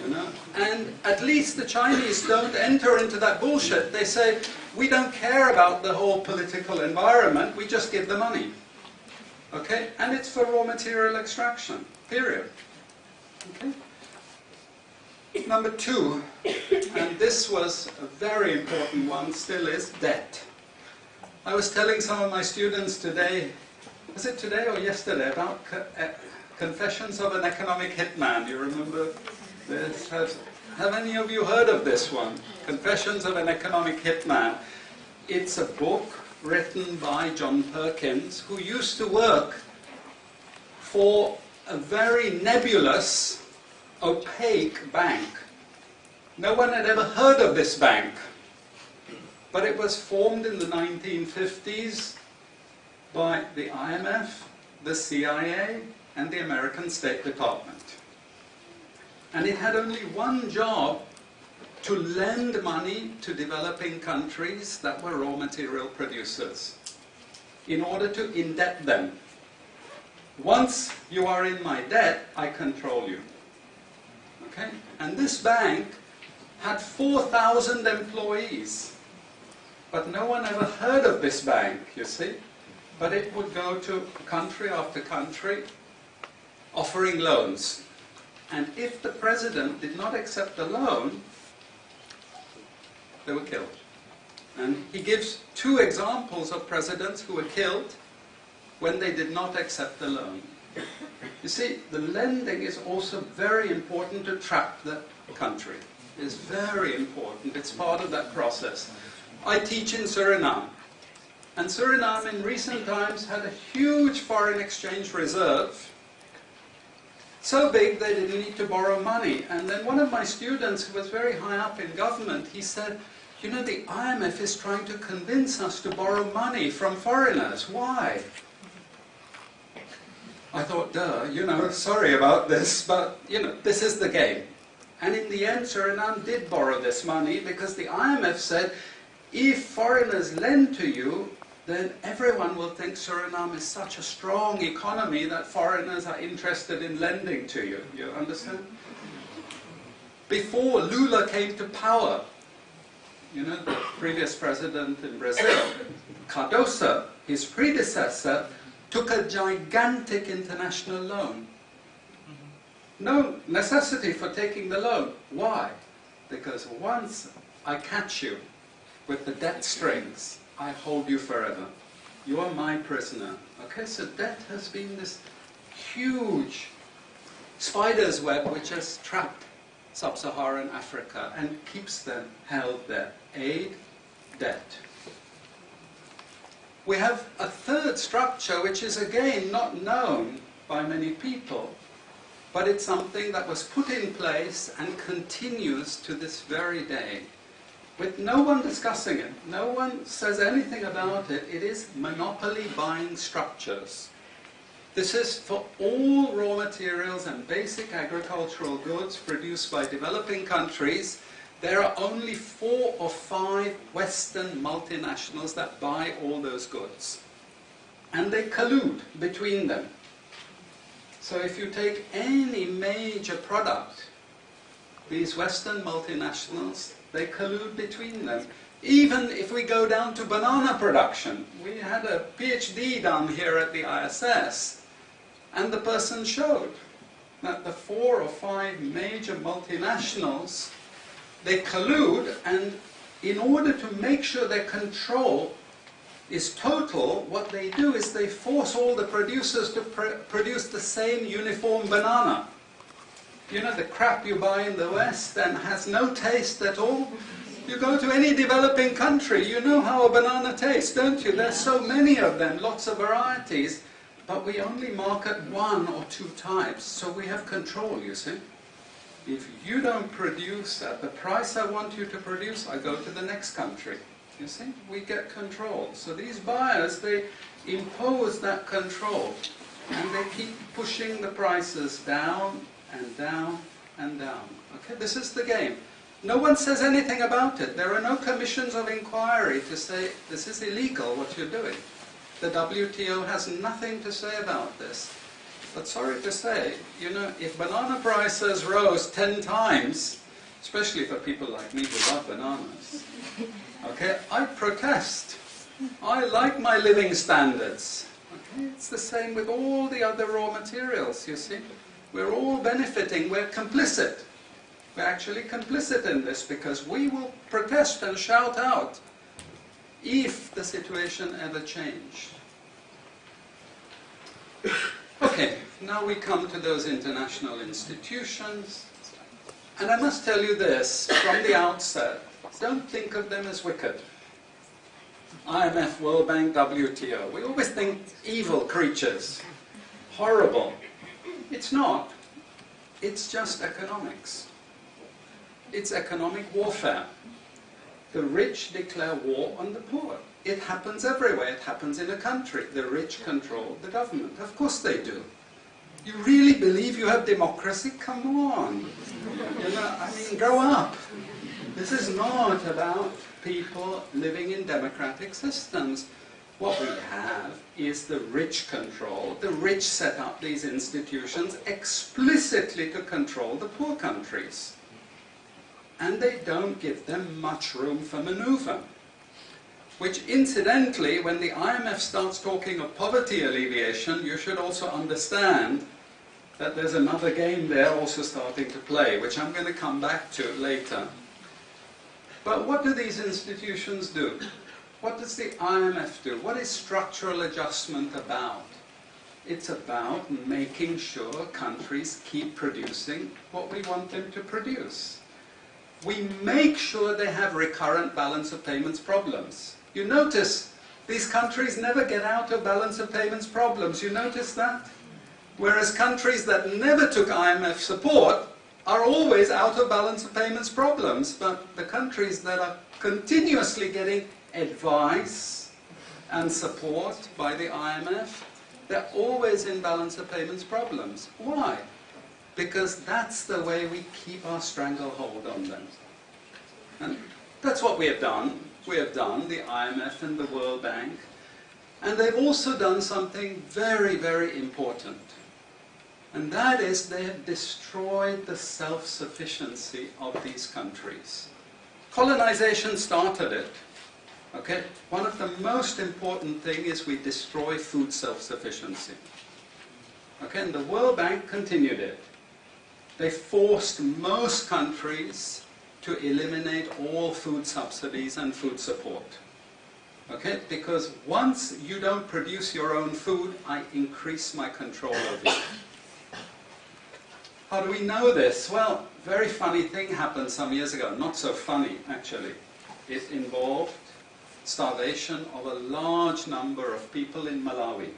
Speaker 5: You know? And at least the Chinese don't enter into that bullshit. They say, we don't care about the whole political environment, we just give the money. Okay? And it's for raw material extraction, period. Okay? Number 2, and this was a very important one, still is, debt. I was telling some of my students today, was it today or yesterday, about Confessions of an Economic Hitman. You remember this? Have any of you heard of this one? Confessions of an Economic Hitman. It's a book written by John Perkins, who used to work for a very nebulous, opaque bank. No one had ever heard of this bank, but it was formed in the 1950s by the IMF, the CIA, and the American State Department. And it had only one job: to lend money to developing countries that were raw material producers in order to indebt them. Once you are in my debt, I control you. Okay? And this bank had 4,000 employees. But no one ever heard of this bank, you see. But it would go to country after country offering loans. And if the president did not accept the loan, they were killed. And he gives 2 examples of presidents who were killed when they did not accept the loan. You see, the lending is also very important to trap the country. It's very important. It's part of that process. I teach in Suriname. And Suriname in recent times had a huge foreign exchange reserve. So big they didn't need to borrow money. And then one of my students, who was very high up in government, he said, you know, the IMF is trying to convince us to borrow money from foreigners. Why? I thought, duh, you know, sorry about this, but, you know, this is the game. And in the end, Suriname did borrow this money because the IMF said, if foreigners lend to you, then everyone will think Suriname is such a strong economy that foreigners are interested in lending to you. You understand? Before Lula came to power, you know, the previous president in Brazil, Cardoso, his predecessor, took a gigantic international loan. No necessity for taking the loan. Why? Because once I catch you with the debt strings, I hold you forever. You are my prisoner. Okay, so debt has been this huge spider's web which has trapped sub-Saharan Africa and keeps them held there. Aid, debt. We have a third structure which is again not known by many people, but it's something that was put in place and continues to this very day, with no one discussing it. No one says anything about it. It is monopoly buying structures. This is for all raw materials and basic agricultural goods produced by developing countries. There are only 4 or 5 Western multinationals that buy all those goods. And they collude between them. So if you take any major product, these Western multinationals, they collude between them. Even if we go down to banana production, we had a PhD done here at the ISS, and the person showed that the 4 or 5 major multinationals, they collude, and in order to make sure their control is total, what they do is they force all the producers to produce the same uniform banana. You know, the crap you buy in the West and has no taste at all. You go to any developing country, you know how a banana tastes, don't you? There's so many of them, lots of varieties. but we only market one or two types, so we have control, you see. If you don't produce at the price I want you to produce, I go to the next country. You see, we get control. So these buyers, they impose that control, and they keep pushing the prices down and down and down. Okay, this is the game. No one says anything about it. There are no commissions of inquiry to say, this is illegal, what you're doing. The WTO has nothing to say about this. But sorry to say, you know, if banana prices rose 10 times, especially for people like me who love bananas, okay, I'd protest. I like my living standards. Okay, it's the same with all the other raw materials, you see. We're all benefiting, we're complicit. We're actually complicit in this because we will protest and shout out if the situation ever changed. Okay, now we come to those international institutions. And I must tell you this from the outset, don't think of them as wicked. IMF, World Bank, WTO. We always think evil creatures, horrible. It's not. It's just economics. It's economic warfare. The rich declare war on the poor. It happens everywhere. It happens in a country. The rich control the government. Of course they do. You really believe you have democracy? Come on. You know, I mean, grow up. This is not about people living in democratic systems. What we have is the rich control. The rich set up these institutions explicitly to control the poor countries. And they don't give them much room for maneuver. Which incidentally, when the IMF starts talking of poverty alleviation, you should also understand that there's another game there also starting to play, which I'm going to come back to later. But what do these institutions do? What does the IMF do? What is structural adjustment about? It's about making sure countries keep producing what we want them to produce. We make sure they have recurrent balance of payments problems. You notice these countries never get out of balance of payments problems. You notice that? Whereas countries that never took IMF support are always out of balance of payments problems. But the countries that are continuously getting advice and support by the IMF, they're always in balance of payments problems. Why? Because that's the way we keep our stranglehold on them. And that's what we have done. We have done, the IMF and the World Bank. And they've also done something very, very important. And that is they have destroyed the self-sufficiency of these countries. Colonization started it. Okay? One of the most important things is we destroy food self-sufficiency. Okay? And the World Bank continued it. They forced most countries to eliminate all food subsidies and food support. Okay? Because once you don't produce your own food, I increase my control over you. How do we know this? Well, very funny thing happened some years ago. Not so funny, actually. It involved starvation of a large number of people in Malawi.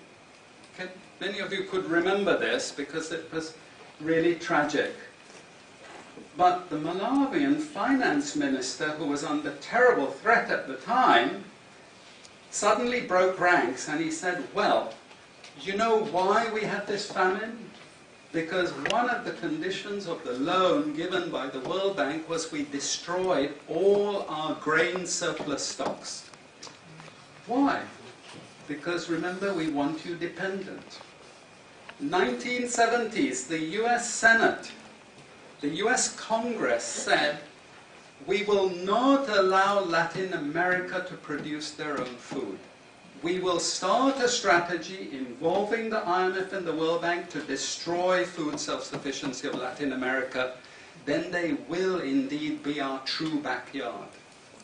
Speaker 5: Okay? Many of you could remember this because it was really tragic. But the Malawian finance minister, who was under terrible threat at the time, suddenly broke ranks and he said, well, you know why we had this famine? Because one of the conditions of the loan given by the World Bank was we destroyed all our grain surplus stocks. Why? Because remember, we want you dependent. 1970s, the US Senate, the US Congress said, we will not allow Latin America to produce their own food. We will start a strategy involving the IMF and the World Bank to destroy food self-sufficiency of Latin America. Then they will indeed be our true backyard.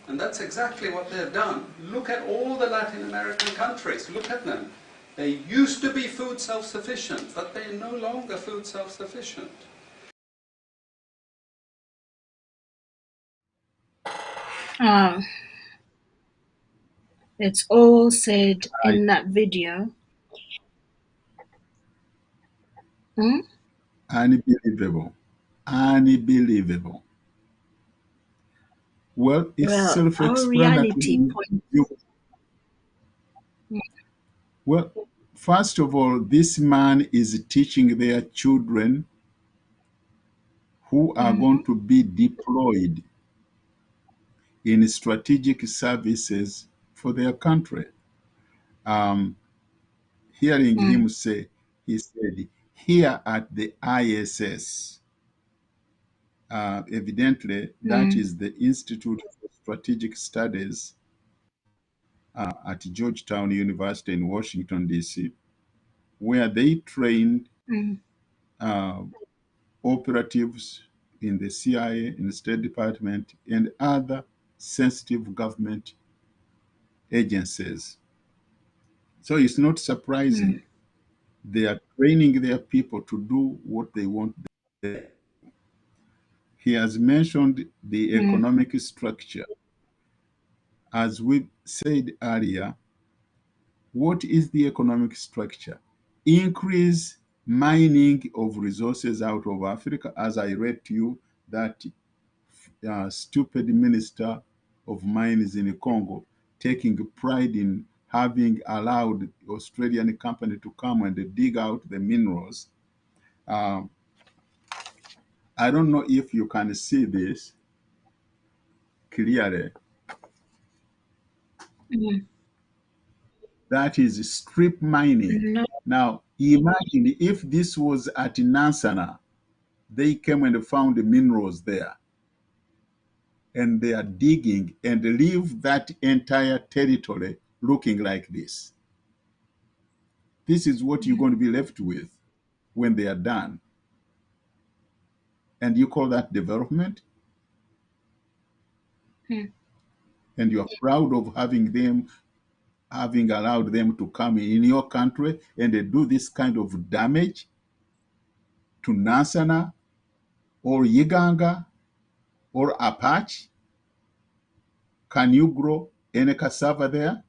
Speaker 5: And that's exactly what they've done. Look at all the Latin American countries. Look at them. They used to be food self-sufficient, but they're no longer food self-sufficient.
Speaker 1: It's all said in that video. Mm?
Speaker 3: Unbelievable. Unbelievable. Well, it's
Speaker 1: Well, our reality
Speaker 3: self-explanatory.
Speaker 1: point.
Speaker 3: Well, first of all, this man is teaching their children who are
Speaker 1: Mm-hmm.
Speaker 3: going to be deployed in strategic services for their country. Um, Hearing him say, he said, here at the ISS, evidently that
Speaker 1: Mm-hmm.
Speaker 3: is the Institute for Strategic Studies at Georgetown University in Washington, D.C., where they trained
Speaker 1: Mm-hmm.
Speaker 3: uh, operatives in the CIA, in the State Department, and other sensitive government agencies. So it's not surprising. They are training their people to do what they want. He has mentioned the
Speaker 1: Mm-hmm.
Speaker 3: economic structure. As we said earlier, what is the economic structure? Increase mining of resources out of Africa, as I read to you that stupid minister of mines in Congo taking pride in having allowed Australian company to come and dig out the minerals. Um, I don't know if you can see this clearly.
Speaker 1: Mm-hmm.
Speaker 3: That is strip mining.
Speaker 1: No.
Speaker 3: Now, imagine if this was at Nansana, they came and found the minerals there, and they are digging and leave that entire territory looking like this. This is what you're going to be left with when they are done. And you call that development?
Speaker 1: Mm-hmm.
Speaker 3: And you're proud of having allowed them to come in your country and they do this kind of damage to Nansana or Yiganga or Apache? Can you grow any cassava there?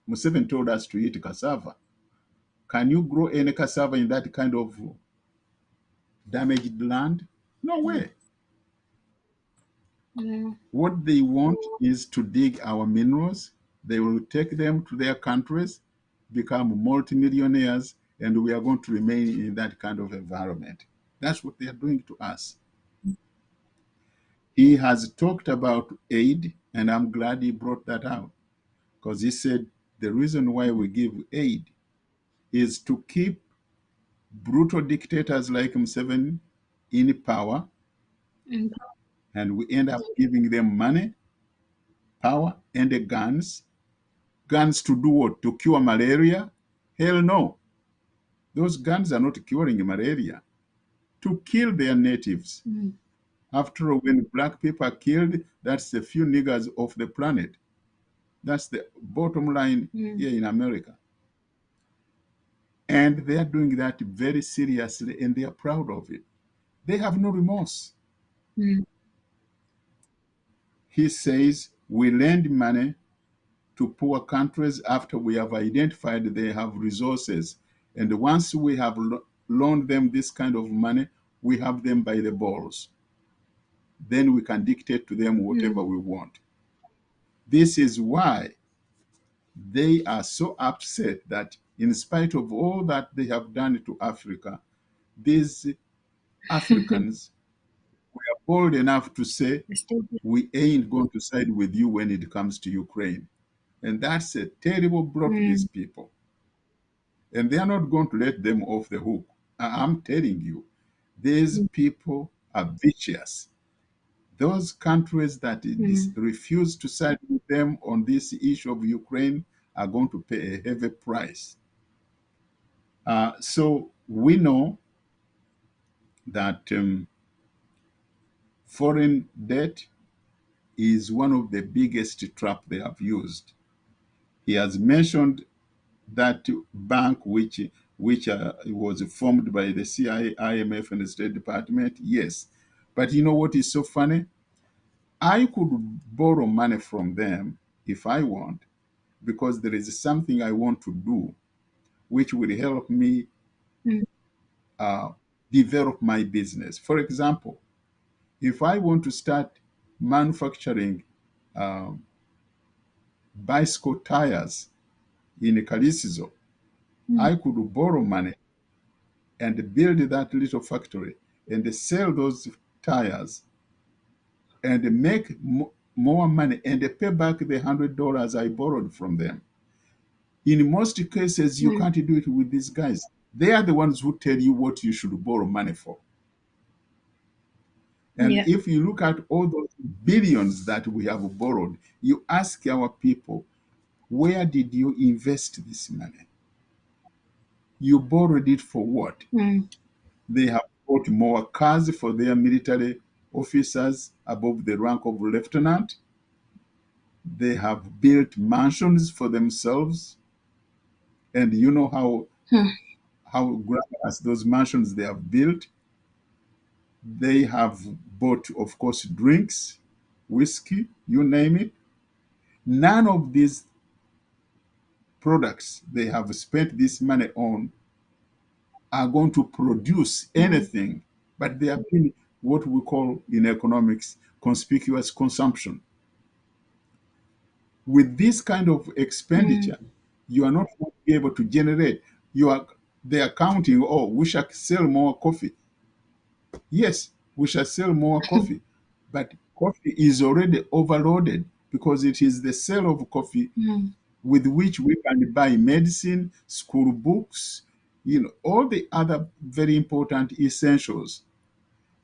Speaker 3: Museveni told us to eat cassava. Can you grow any cassava in that kind of damaged land? No way.
Speaker 1: Mm-hmm.
Speaker 3: What they want is to dig our minerals. They will take them to their countries, become multimillionaires, and we are going to remain in that kind of environment. That's what they are doing to us. He has talked about aid, and I'm glad he brought that out because he said the reason why we give aid is to keep brutal dictators like Museveni in power, and we end up giving them money, power, and the guns. Guns to do what? To cure malaria? Hell no. Those guns are not curing malaria. To kill their natives.
Speaker 1: Mm-hmm.
Speaker 3: After all, when black people are killed, that's the few niggers of the planet. That's the bottom line
Speaker 1: Mm-hmm.
Speaker 3: here in America. And they are doing that very seriously and they are proud of it. They have no remorse. He says we lend money to poor countries after we have identified they have resources. And once we have loaned them this kind of money, we have them by the balls. Then we can dictate to them whatever we want. This is why they are so upset that, in spite of all that they have done to Africa, these Africans were bold enough to say, we ain't going to side with you when it comes to Ukraine. And that's a terrible blow to these people. And they are not going to let them off the hook. I'm telling you, these people are vicious. Those countries that refuse to side with them on this issue of Ukraine are going to pay a heavy price. So we know that foreign debt is one of the biggest trap they have used. He has mentioned that bank which was formed by the CIA, IMF, and the State Department. Yes, but you know what is so funny? I could borrow money from them if I want, because there is something I want to do which will help me uh, develop my business. For example, if I want to start manufacturing um, bicycle tires in Kalisizo,
Speaker 1: mm,
Speaker 3: I could borrow money and build that little factory and sell those tires and make more money and pay back the $100 I borrowed from them. In most cases, you
Speaker 1: mm.
Speaker 3: can't do it with these guys. They are the ones who tell you what you should borrow money for. And
Speaker 1: Yeah.
Speaker 3: if you look at all those billions that we have borrowed, you ask our people, where did you invest this money? You borrowed it for what?
Speaker 1: Mm,
Speaker 3: They have bought more cars for their military officers above the rank of lieutenant. They have built mansions for themselves. And you know
Speaker 1: mm,
Speaker 3: how glamorous those mansions they have built. They have bought, of course, drinks, whiskey, you name it. None of these products they have spent this money on are going to produce
Speaker 1: mm,
Speaker 3: anything, but they have been what we call in economics conspicuous consumption. With this kind of
Speaker 1: mm,
Speaker 3: expenditure, you are not going to be able to generate. You are they are counting, oh, we shall sell more coffee. Yes, we shall sell more coffee, but coffee is already overloaded because it is the sale of coffee
Speaker 1: mm,
Speaker 3: with which we can buy medicine, school books, all the other very important essentials.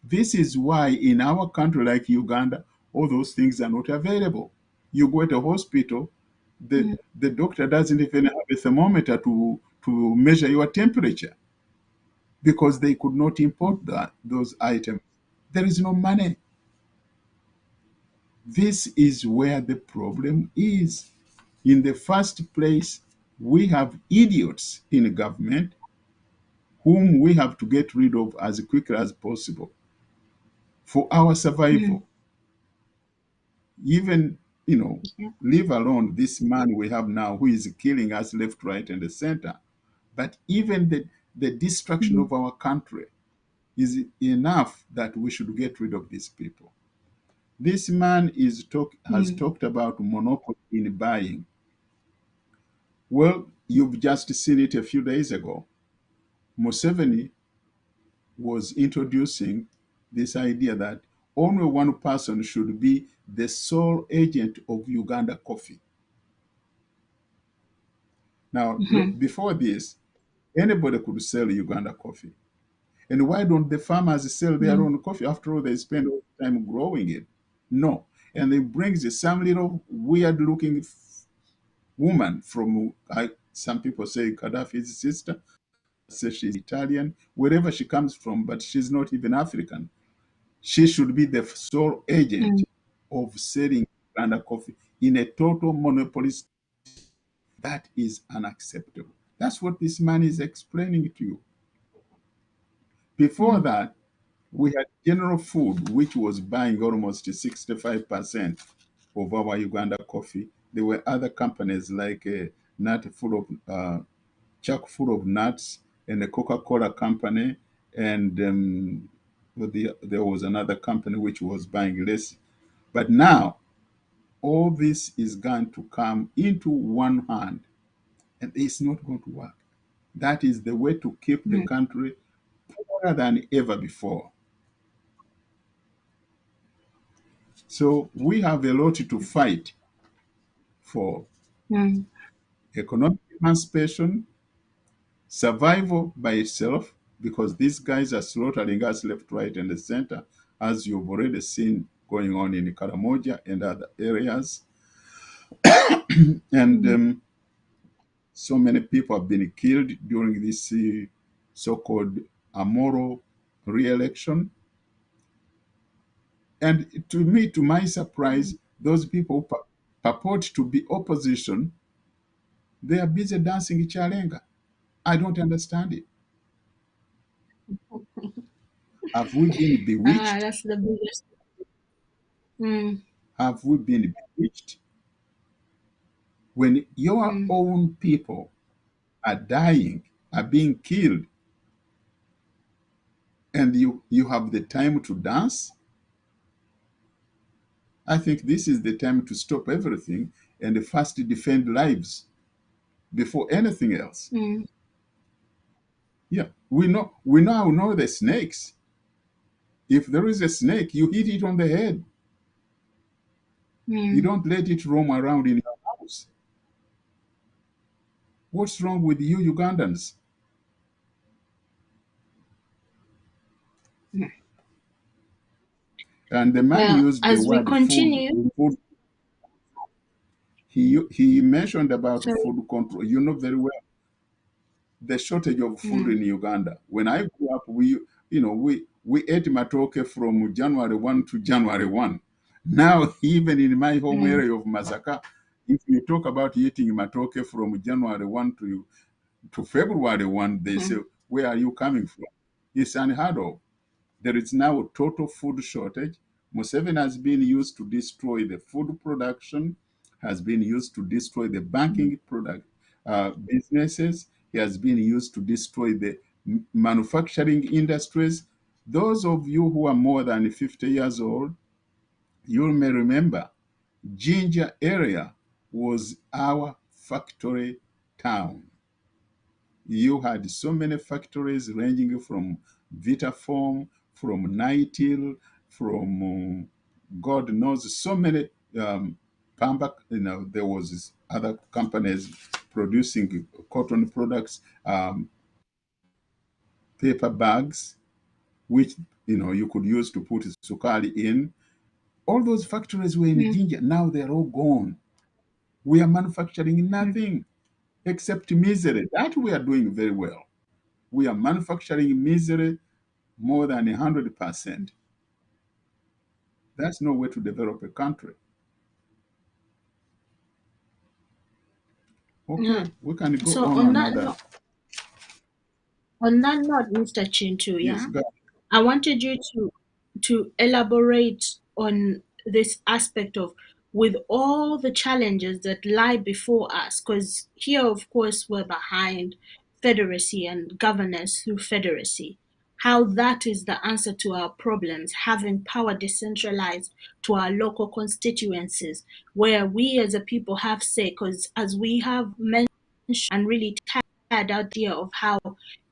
Speaker 3: This is why in our country like Uganda, all those things are not available. You go to a hospital, the,
Speaker 1: mm,
Speaker 3: the doctor doesn't even have a thermometer to measure your temperature because they could not import those items. There is no money. This is where the problem is. In the first place, we have idiots in government whom we have to get rid of as quickly as possible for our
Speaker 1: mm.
Speaker 3: survival. Even,
Speaker 1: Yeah.
Speaker 3: leave alone this man we have now who is killing us left, right, and the center. But even the destruction
Speaker 1: Mm,
Speaker 3: of our country is enough that we should get rid of these people. This man has
Speaker 1: mm,
Speaker 3: talked about monopoly in buying. Well, you've just seen it a few days ago. Museveni was introducing this idea that only one person should be the sole agent of Uganda coffee. Now,
Speaker 1: mhm,
Speaker 3: before this, anybody could sell Uganda coffee. And why don't the farmers sell their
Speaker 1: mm,
Speaker 3: own coffee? After all, they spend all the time growing it. No. And they brings some little weird looking woman from, some people say Gaddafi's sister, say she's Italian, wherever she comes from, but she's not even African. She should be the sole agent
Speaker 1: mm,
Speaker 3: of selling Uganda coffee in a total monopolist. That is unacceptable. That's what this man is explaining to you. Before
Speaker 1: mm,
Speaker 3: that, we had General Food, which was buying almost 65% of our Uganda coffee. There were other companies like Nut full of Chuck full of nuts, and the Coca-Cola company, and there was another company which was buying less. But now all this is going to come into one hand, and it's not going to work. That is the way to keep the
Speaker 1: mm,
Speaker 3: country poorer than ever before. So we have a lot to fight for:
Speaker 1: mm,
Speaker 3: economic emancipation, survival by itself, because these guys are slaughtering us left, right, and the center, as you've already seen going on in Karamoja and other areas. And
Speaker 1: mm,
Speaker 3: so many people have been killed during this so-called amoral re-election. And to me, to my surprise, those people who purport to be opposition, they are busy dancing chalenga. I don't understand it. Have we been
Speaker 1: Ah,
Speaker 3: bewitched?
Speaker 1: that's the biggest. Mm,
Speaker 3: Have we been bewitched? When your
Speaker 1: mm,
Speaker 3: own people are dying, are being killed, and you have the time to dance. I think this is the time to stop everything and first defend lives before anything else.
Speaker 1: mm,
Speaker 3: Yeah, we now know the snakes. If there is a snake, you hit it on the head. You
Speaker 1: mm,
Speaker 3: don't let it roam around in your house. What's wrong with you Ugandans?
Speaker 1: mm.
Speaker 3: And the man
Speaker 1: Well,
Speaker 3: used the
Speaker 1: as we
Speaker 3: word food.
Speaker 1: continue,
Speaker 3: Food. He mentioned about
Speaker 1: sorry.
Speaker 3: food control. You know very well the shortage of food
Speaker 1: Mm,
Speaker 3: in Uganda. When I grew up, we ate matoke from January 1 to January 1. Now, even in my home
Speaker 1: mm,
Speaker 3: area of Masaka, if you talk about eating matoke from January 1 to February 1, they say,
Speaker 1: mm,
Speaker 3: where are you coming from? It's unheard of. There is now a total food shortage. Museveni has been used to destroy the food production, has been used to destroy the
Speaker 1: mm,
Speaker 3: banking product businesses. He has been used to destroy the manufacturing industries. Those of you who are more than 50 years old, you may remember Jinja area was our factory town. You had so many factories ranging from Vitafoam, from Nitil, from God knows so many Pamba. There was this other companies producing cotton products, paper bags, which you could use to put sukari in. All those factories were in
Speaker 1: mm,
Speaker 3: Jinja. Now they're all gone. We are manufacturing
Speaker 1: mm.
Speaker 3: nothing except misery. That we are doing very well. We are manufacturing misery more than 100%. That's no way to develop a country.
Speaker 1: Yeah.
Speaker 3: Okay, we can go
Speaker 1: So
Speaker 3: on another.
Speaker 1: on that note, Mr. Chintu,
Speaker 3: Yes,
Speaker 1: yeah,
Speaker 3: go.
Speaker 1: I wanted you to elaborate on this aspect of with all the challenges that lie before us, because here, of course, we're behind federacy and governance through federacy. How that is the answer to our problems, having power decentralized to our local constituencies, where we as a people have say, because as we have mentioned and really tired idea of how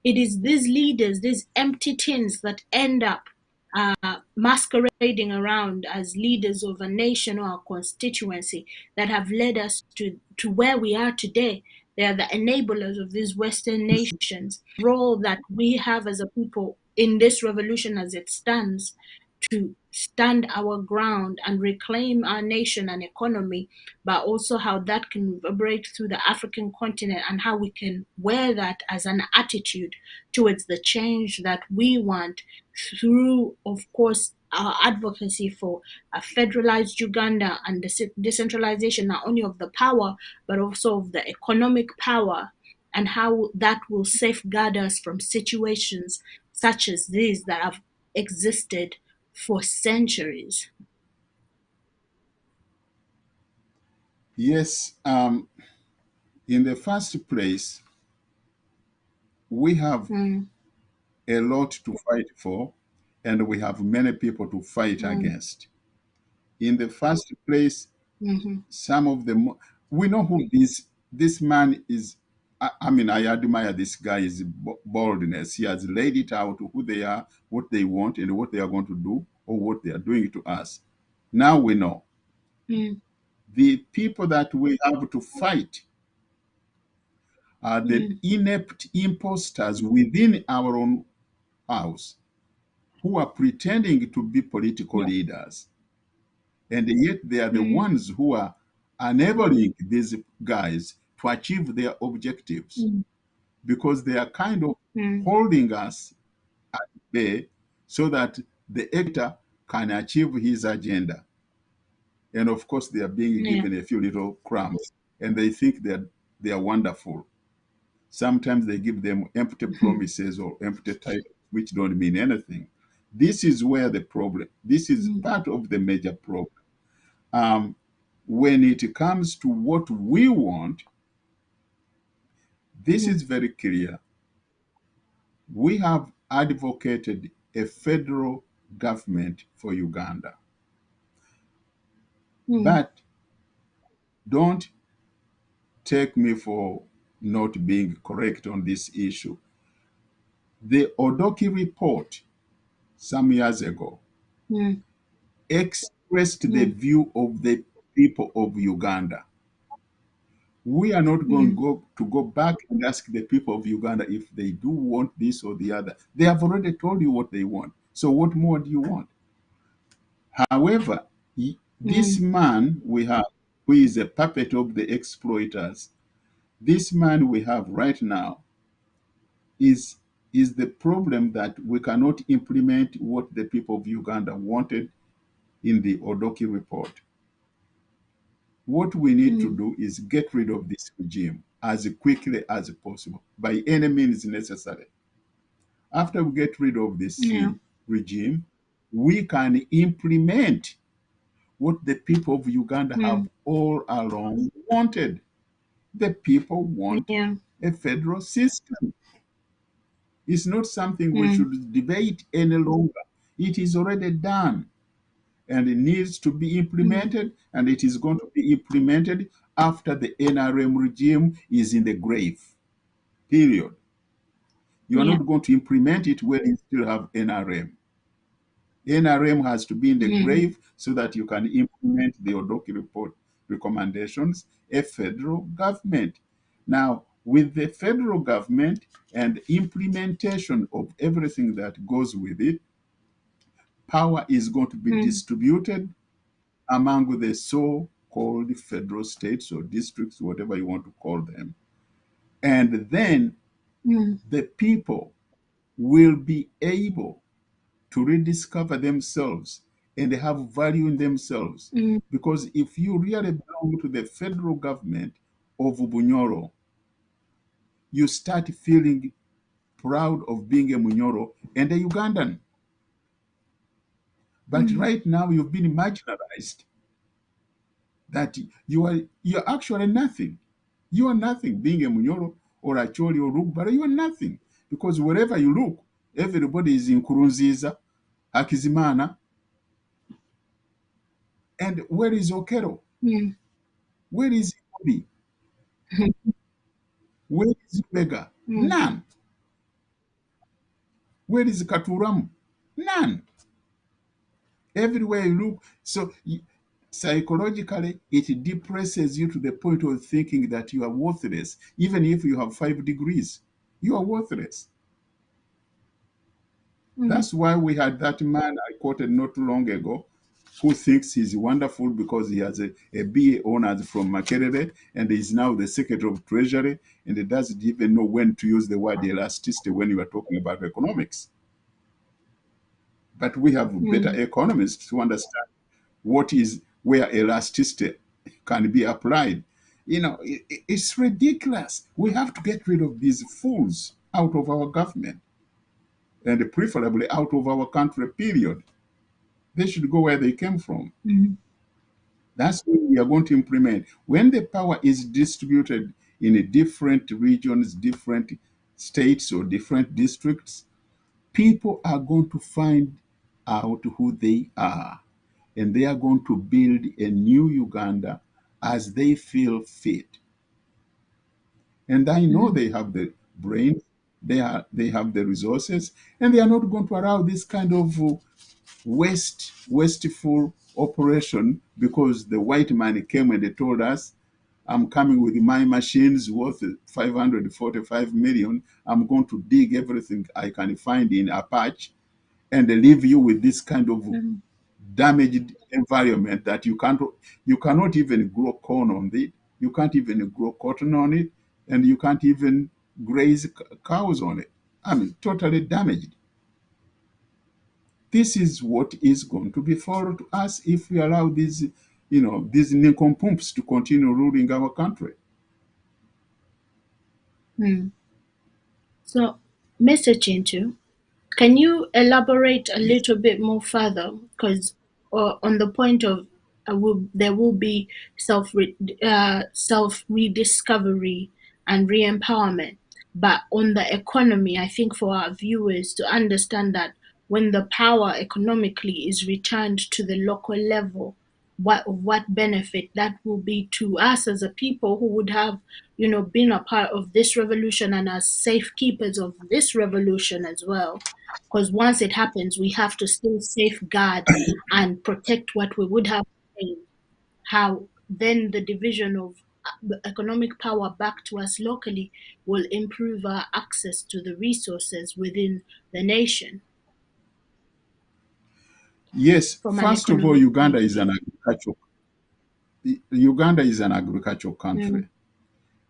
Speaker 1: it is these leaders, these empty tins that end up masquerading around as leaders of a nation or a constituency that have led us to where we are today. They are the enablers of these Western nations. Role that we have as a people in this revolution as it stands to stand our ground and reclaim our nation and economy, but also how that can reverberate through the African continent and how we can wear that as an attitude towards the change that we want through, of course, our advocacy for a federalized Uganda and the decentralization not only of the power, but also of the economic power, and how that will safeguard us from situations such as these that have existed for centuries.
Speaker 3: Yes, in the first place, we have
Speaker 1: Mm,
Speaker 3: a lot to fight for, and we have many people to fight
Speaker 1: mm,
Speaker 3: against. In the first place,
Speaker 1: mhm,
Speaker 3: some of them, we know who this man is. I mean, I admire this guy's boldness. He has laid it out who they are, what they want, and what they are going to do, or what they are doing to us. Now we know
Speaker 1: mm,
Speaker 3: the people that we have to fight are the
Speaker 1: mm,
Speaker 3: inept imposters within our own house who are pretending to be political leaders. And yet they are the
Speaker 1: mm,
Speaker 3: ones who are enabling these guys to achieve their objectives
Speaker 1: mm,
Speaker 3: because they are kind of
Speaker 1: mm.
Speaker 3: holding us at bay so that the actor can achieve his agenda. And of course, they are being
Speaker 1: Yeah.
Speaker 3: given a few little crumbs and they think that they are wonderful. Sometimes they give them empty promises or empty titles which don't mean anything. This is where the problem, this is
Speaker 1: Mm,
Speaker 3: part of the major problem. Um, when it comes to what we want, this
Speaker 1: mm,
Speaker 3: is very clear. We have advocated a federal government for Uganda.
Speaker 1: mm,
Speaker 3: But don't take me for not being correct on this issue. The Odoki report some years ago
Speaker 1: mm,
Speaker 3: expressed the
Speaker 1: mm,
Speaker 3: view of the people of Uganda. We are not going
Speaker 1: mm,
Speaker 3: to go back and ask the people of Uganda if they do want this or the other. They have already told you what they want. So what more do you want? However, this
Speaker 1: mm,
Speaker 3: man we have, who is a puppet of the exploiters, this man we have right now is the problem that we cannot implement what the people of Uganda wanted in the Odoki report. What we need to
Speaker 1: mm.
Speaker 3: do is get rid of this regime as quickly as possible, by any means necessary. After we get rid of this
Speaker 1: Yeah.
Speaker 3: regime, we can implement what the people of Uganda have
Speaker 1: Mm,
Speaker 3: all along wanted. The people want
Speaker 1: yeah.
Speaker 3: a federal system. It's not something we
Speaker 1: Mm,
Speaker 3: should debate any longer. It is already done and it needs to be
Speaker 1: mm,
Speaker 3: implemented, and it is going to be implemented after the NRM regime is in the grave. Period. You are
Speaker 1: yeah.
Speaker 3: not going to implement it when you still have NRM. NRM has to be in the
Speaker 1: Mm,
Speaker 3: grave so that you can implement the Odoki report recommendations, a federal government. Now, with the federal government and implementation of everything that goes with it, power is going to be
Speaker 1: mm,
Speaker 3: distributed among the so-called federal states or districts, whatever you want to call them. And then
Speaker 1: mm,
Speaker 3: the people will be able to rediscover themselves and have value in themselves.
Speaker 1: mm,
Speaker 3: Because if you really belong to the federal government of Bunyoro, you start feeling proud of being a Munyoro and a Ugandan. But
Speaker 1: mm,
Speaker 3: right now you've been marginalized, that you're actually nothing. You are nothing being a Munyoro or a Choli or Rugbara, you are nothing. Because wherever you look, everybody is in Kurunziza, Hakizimana, and where is Okero?
Speaker 1: mm,
Speaker 3: Where is Obi? Where is Bega?
Speaker 1: mm,
Speaker 3: None. Where is Katuramu? None. Everywhere you look. So psychologically, it depresses you to the point of thinking that you are worthless. Even if you have 5 degrees, you are worthless.
Speaker 1: mm,
Speaker 3: That's why we had that man I quoted not too long ago who thinks he's wonderful because he has a BA honors from Makerere and is now the Secretary of Treasury, and he doesn't even know when to use the word elasticity when you are talking about economics. But we have better
Speaker 1: mm,
Speaker 3: economists to understand what is where elasticity can be applied. It's ridiculous. We have to get rid of these fools out of our government and preferably out of our country, period. They should go where they came from.
Speaker 1: mm,
Speaker 3: That's what we are going to implement. When the power is distributed in a different regions, different states, or different districts, people are going to find out who they are. And they are going to build a new Uganda as they feel fit. And I know
Speaker 1: mm,
Speaker 3: they have the brains, they have the resources, and they are not going to allow this kind of wasteful operation because the white man came and they told us, I'm coming with my machines worth 545 million. I'm going to dig everything I can find in Apache and leave you with this kind of
Speaker 1: mm,
Speaker 3: damaged environment that you cannot even grow corn on it, you can't even grow cotton on it, and you can't even graze cows on it. I mean, totally damaged. This is what is going to befall to us if we allow these nincompoops to continue ruling our country.
Speaker 1: mm. So, Mr. Chintu, can you elaborate a
Speaker 3: Yes.
Speaker 1: little bit more further? Because on the point of there will be self rediscovery and re empowerment, but on the economy, I think for our viewers to understand that when the power economically is returned to the local level, what benefit that will be to us as a people who would have, been a part of this revolution and as safekeepers of this revolution as well. Because once it happens, we have to still safeguard and protect what we would have gained. How then the division of the economic power back to us locally will improve our access to the resources within the nation
Speaker 3: Yes,
Speaker 1: from an
Speaker 3: first of all,
Speaker 1: economic point of view.
Speaker 3: Uganda is an agricultural country,
Speaker 1: Mm,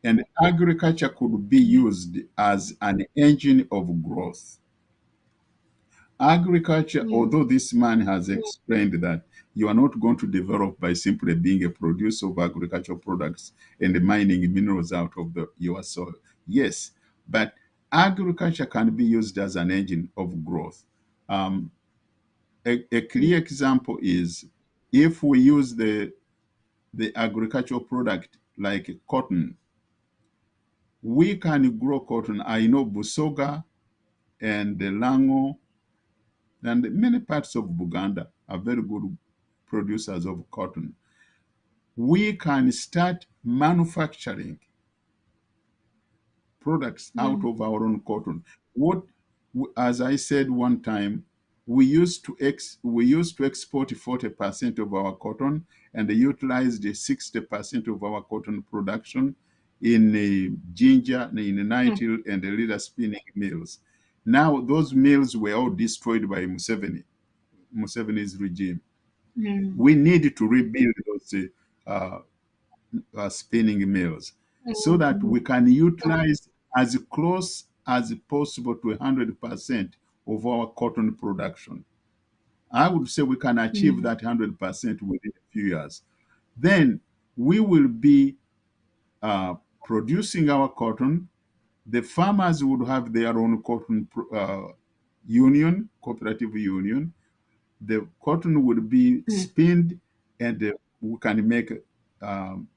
Speaker 3: and agriculture could be
Speaker 1: yeah.
Speaker 3: used as an engine of growth. Agriculture,
Speaker 1: Mm,
Speaker 3: although this man has explained that you are not going to develop by simply being a producer of agricultural products and mining minerals out of your soil. Yes, but agriculture can be used as an engine of growth. Um, a clear
Speaker 1: mm,
Speaker 3: example is if we use the agricultural product like cotton, we can grow cotton. I know Busoga and Lango and many parts of Buganda are very good producers of cotton. We can start manufacturing products out
Speaker 1: mm,
Speaker 3: of our own cotton. What, as I said one time, we used to export 40% of our cotton and utilize the 60% of our cotton production in ginger, in
Speaker 1: mm,
Speaker 3: Nightil, and the leather spinning mills. Now those mills were all destroyed by Museveni's regime.
Speaker 1: mm,
Speaker 3: We need to rebuild those uh, spinning mills so that
Speaker 1: mm,
Speaker 3: we can utilize as close as possible to 100% of our cotton production. I would say we can achieve
Speaker 1: mm,
Speaker 3: that 100% within a few years. Then we will be producing our cotton. The farmers would have their own cotton union, cooperative union. The cotton would be
Speaker 1: mm,
Speaker 3: spinned, and we can make um,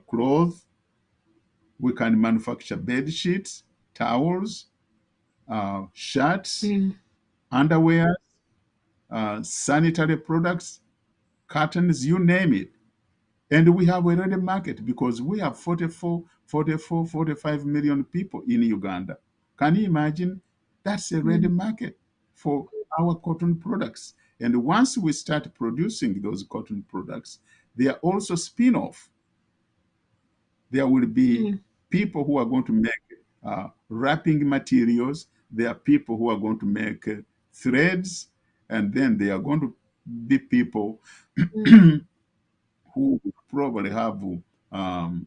Speaker 3: clothes. We can manufacture bed sheets, towels, shirts,
Speaker 1: mm,
Speaker 3: underwear, sanitary products, curtains, you name it. And we have a ready market because we have 45 million people in Uganda. Can you imagine? That's a ready
Speaker 1: mm,
Speaker 3: market for our cotton products. And once we start producing those cotton products, they are also spin off. There will be
Speaker 1: mm,
Speaker 3: people who are going to make wrapping materials. There are people who are going to make threads. And then there are going to be people
Speaker 1: mm,
Speaker 3: who probably have um,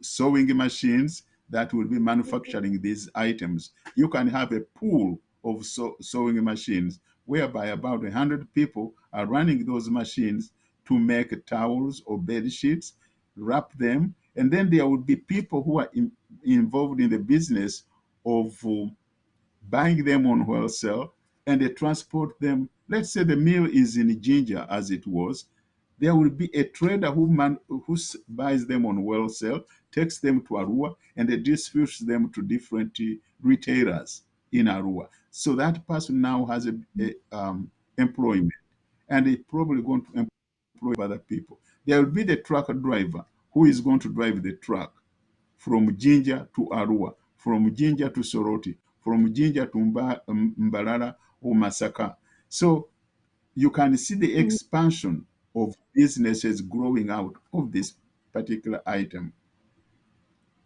Speaker 3: sewing machines that will be manufacturing these items. You can have a pool of sewing machines whereby about 100 people are running those machines to make towels or bed sheets, wrap them, and then there will be people who are involved in the business of buying them on wholesale, and they transport them. Let's say the mill is in Ginger, as it was. There will be a trader who buys them on wholesale, takes them to Arua, and they distributes them to different retailers in Arua. So that person now has employment, and he's probably going to employ other people. There will be the truck driver who is going to drive the truck from Jinja to Arua, from Jinja to Soroti, from Jinja to Mbalala or Masaka. So you can see the
Speaker 1: mm,
Speaker 3: expansion of businesses growing out of this particular item.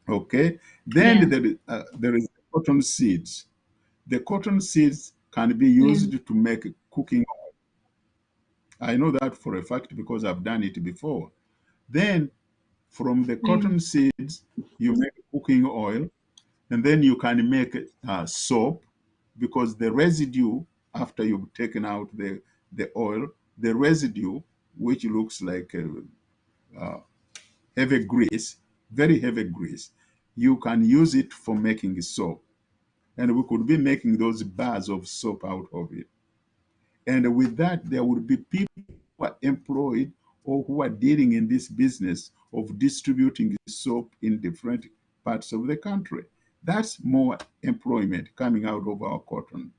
Speaker 3: Okay, then
Speaker 1: yeah.
Speaker 3: there is cotton seeds. The cotton seeds can be
Speaker 1: Mm,
Speaker 3: used to make cooking. I know that for a fact because I've done it before. Then from the
Speaker 1: mm,
Speaker 3: cotton seeds, you make cooking oil, and then you can make soap because the residue after you've taken out the oil, the residue which looks like heavy grease, very heavy grease, you can use it for making soap, and we could be making those bars of soap out of it. And with that, there would be people who are employed or who are dealing in this business of distributing soap in different parts of the country. That's more employment coming out of our cotton.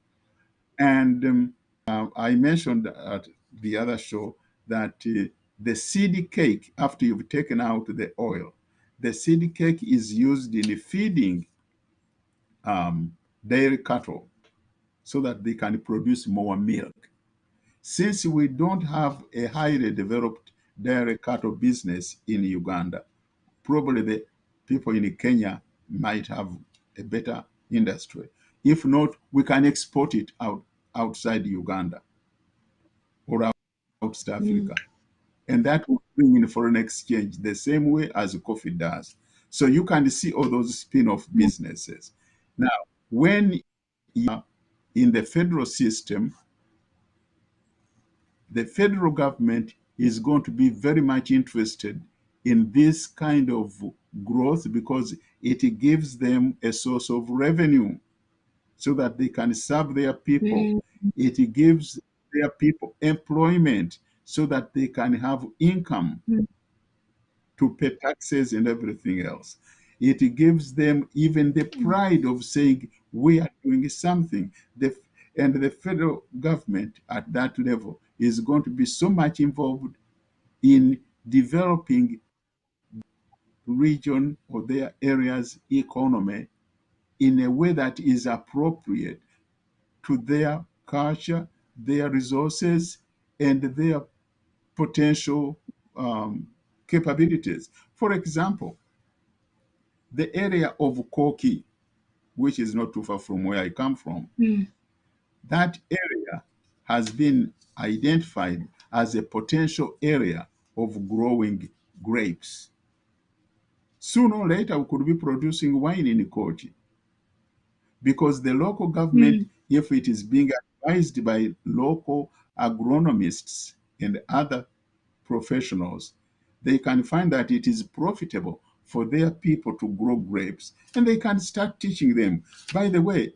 Speaker 3: And I mentioned at the other show that the seed cake, after you've taken out the oil, the seed cake is used in feeding dairy cattle so that they can produce more milk. Since we don't have a highly developed dairy cattle business in Uganda, probably the people in Kenya might have a better industry. If not, we can export it outside Uganda or outside Africa. And that will bring in foreign exchange the same way as coffee does. So you can see all those spin-off businesses. Now, when you are in the federal system, the federal government is going to be very much interested in this kind of growth because it gives them a source of revenue so that they can serve their people.
Speaker 1: mm,
Speaker 3: It gives their people employment so that they can have income
Speaker 1: mm,
Speaker 3: to pay taxes and everything else. It gives them even the pride of saying, we are doing something. And the federal government at that level is going to be so much involved in developing region or their area's economy in a way that is appropriate to their culture, their resources, and their potential um, capabilities. For example, the area of Koki, which is not too far from where I come from,
Speaker 1: mm,
Speaker 3: that area has been identified as a potential area of growing grapes. Sooner or later, we could be producing wine in Kochi because the local government,
Speaker 1: mm,
Speaker 3: if it is being advised by local agronomists and other professionals, they can find that it is profitable for their people to grow grapes and they can start teaching them. By the way,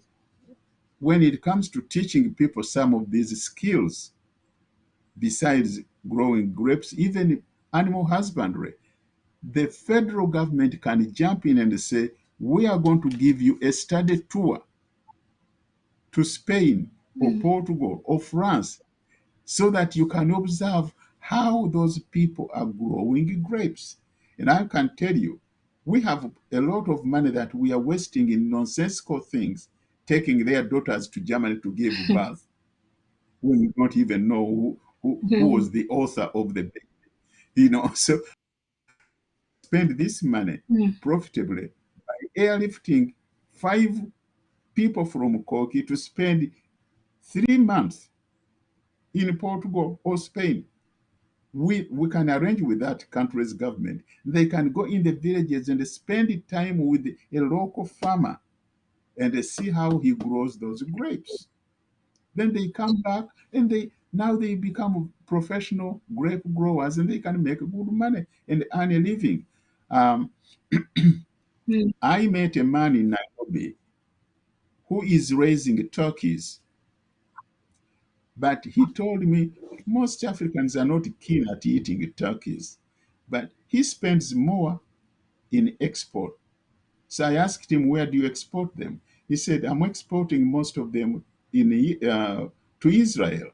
Speaker 3: when it comes to teaching people some of these skills, besides growing grapes, even animal husbandry, the federal government can jump in and say, we are going to give you a study tour to Spain or
Speaker 1: mm,
Speaker 3: Portugal or France so that you can observe how those people are growing grapes. And I can tell you, we have a lot of money that we are wasting in nonsensical things, taking their daughters to Germany to give birth when we don't even know who
Speaker 1: mm,
Speaker 3: was the author of the book. You know, so spend this money
Speaker 1: mm,
Speaker 3: profitably by airlifting 5 people from Koki to spend 3 months in Portugal or Spain. We can arrange with that country's government. They can go in the villages and spend time with a local farmer and see how he grows those grapes. Then they come back and they become professional grape growers and they can make good money and earn a living. Um,
Speaker 1: mm,
Speaker 3: I met a man in Nairobi who is raising turkeys, but he told me most Africans are not keen at eating turkeys, but he spends more in export. So I asked him, where do you export them? He said, I'm exporting most of them to Israel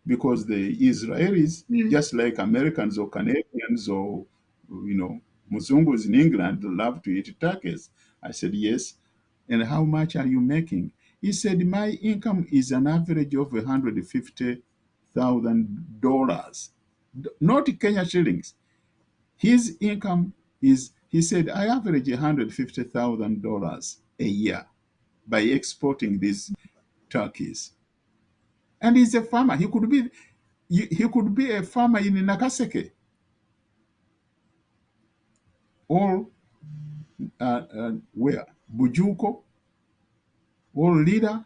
Speaker 3: because the Israelis,
Speaker 1: mm,
Speaker 3: just like Americans or Canadians or, Muzungus in England, love to eat turkeys. I said, yes. And how much are you making? He said, my income is an average of $150,000, not Kenya shillings. His income is, he said, I average $150,000 a year by exporting these turkeys. And he's a farmer. He could be a farmer in Nakaseke or where Bujuko or Leader.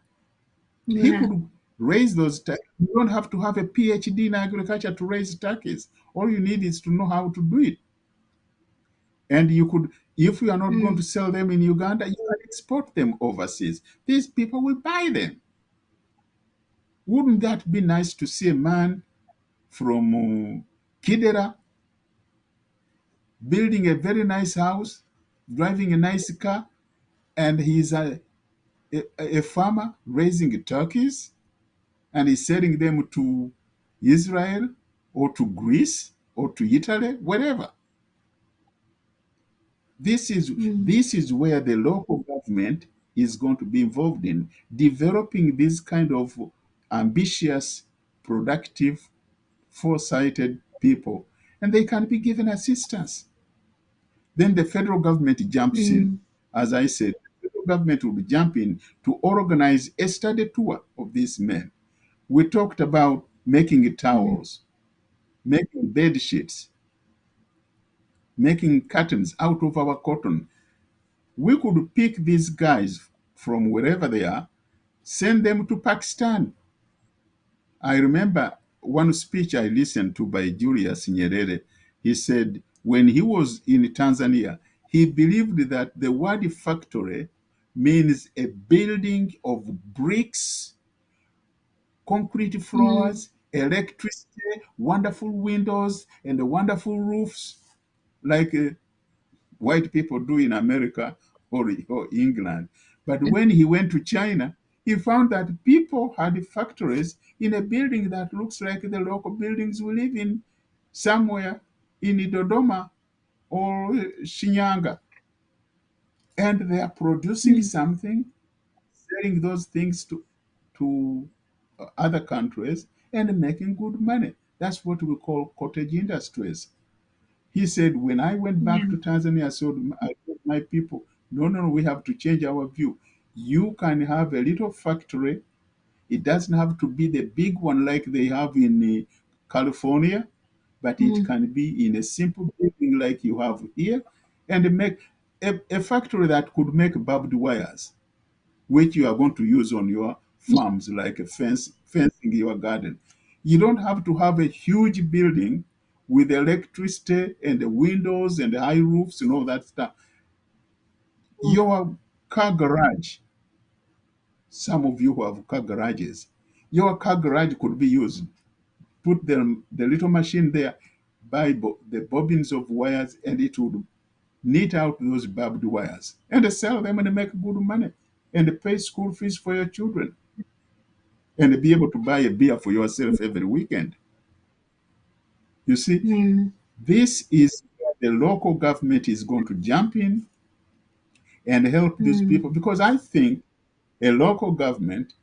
Speaker 3: He
Speaker 1: yeah,
Speaker 3: could raise those turkeys. You don't have to have a PhD in agriculture to raise turkeys. All you need is to know how to do it. And you could, if you are not going
Speaker 1: mm,
Speaker 3: to sell them in Uganda, you can export them overseas. These people will buy them. Wouldn't that be nice to see a man from Kidera building a very nice house, driving a nice car, and he's a farmer raising turkeys, and he's selling them to Israel or to Greece or to Italy, wherever. This is
Speaker 1: mm,
Speaker 3: this is where the local government is going to be involved in developing this kind of ambitious, productive, foresighted people, and they can be given assistance. Then the federal government jumps in.
Speaker 1: mm,
Speaker 3: As I said, the federal government will jump in to organize a study tour of these men. We talked about making
Speaker 1: mm,
Speaker 3: towels, making bed sheets, making curtains out of our cotton. We could pick these guys from wherever they are, send them to Pakistan. I remember one speech I listened to by Julius Nyerere. He said when he was in Tanzania, he believed that the word factory means a building of bricks, concrete
Speaker 1: mm,
Speaker 3: floors, electricity, wonderful windows, and wonderful roofs, like white people do in America or England. But when he went to China, he found that people had factories in a building that looks like the local buildings we live in somewhere in Dodoma or Shinyanga. And they are producing
Speaker 1: mm,
Speaker 3: something, selling those things to other countries and making good money. That's what we call cottage industries. He said, when I went
Speaker 1: yeah,
Speaker 3: back to Tanzania, I told my people, no, no, no, we have to change our view. You can have a little factory. It doesn't have to be the big one like they have in California, but it
Speaker 1: mm,
Speaker 3: can be in a simple building like you have here, and make a factory that could make barbed wires, which you are going to use on your farms, like a fencing your garden. You don't have to have a huge building with electricity and the windows and the high roofs and all that stuff.
Speaker 1: mm,
Speaker 3: Your car garage, some of you who have car garages, your car garage could be used. Put the little machine there, buy the bobbins of wires, and it would knit out those barbed wires and sell them and make good money and pay school fees for your children and be able to buy a beer for yourself every weekend. You see,
Speaker 1: mm,
Speaker 3: this is where the local government is going to jump in and help these
Speaker 1: mm,
Speaker 3: people because I think a local government,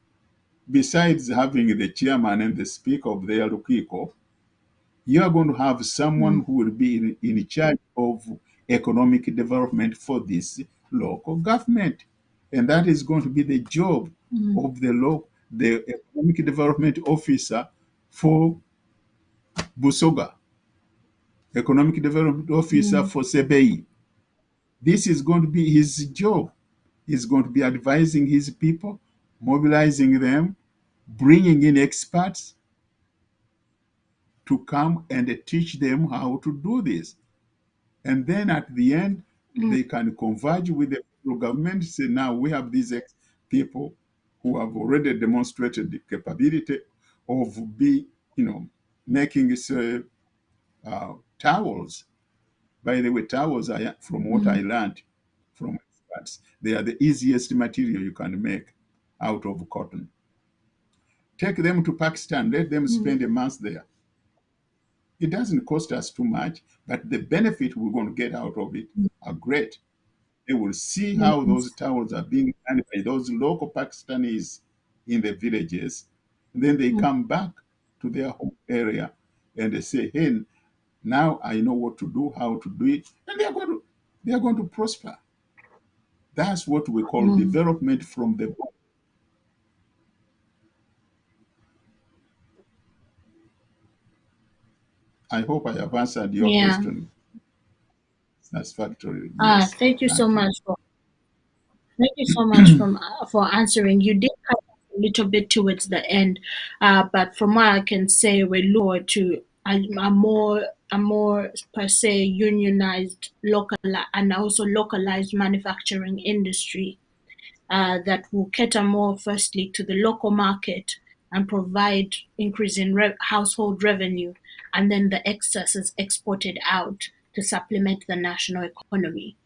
Speaker 3: besides having the chairman and the speaker of their Lukiko, you are going to have someone
Speaker 1: mm,
Speaker 3: who will be in charge of economic development for this local government. And that is going to be the job
Speaker 1: mm,
Speaker 3: of the economic development officer for Busoga, economic development officer
Speaker 1: mm,
Speaker 3: for Sebei. This is going to be his job. He's going to be advising his people, mobilizing them, bringing in experts to come and teach them how to do this. And then at the end,
Speaker 1: mm,
Speaker 3: they can converge with the federal government, say, now we have these people who have already demonstrated the capability of making towels. By the way, towels are, from what I
Speaker 1: mm,
Speaker 3: learned from experts, they are the easiest material you can make out of cotton. Take them to Pakistan, let them
Speaker 1: mm,
Speaker 3: spend a month there. It doesn't cost us too much, but the benefit we're going to get out of it are great. They will see how those
Speaker 1: yes,
Speaker 3: towels are being done by those local Pakistanis in the villages. And then they
Speaker 1: mm,
Speaker 3: come back to their home area and they say, hey, now I know what to do, how to do it, and they are going to prosper. That's what we call
Speaker 1: mm,
Speaker 3: development from the bottom. I hope I have answered your
Speaker 1: yeah.
Speaker 3: question satisfactorily. Yes,
Speaker 1: Thank you so
Speaker 3: thank you.
Speaker 1: much for answering. You did cover a little bit towards the end, but from what I can say, we look forward to a more per se unionized local and also localized manufacturing industry that will cater more firstly to the local market and provide increase in household revenue, and then the excess is exported out to supplement the national economy.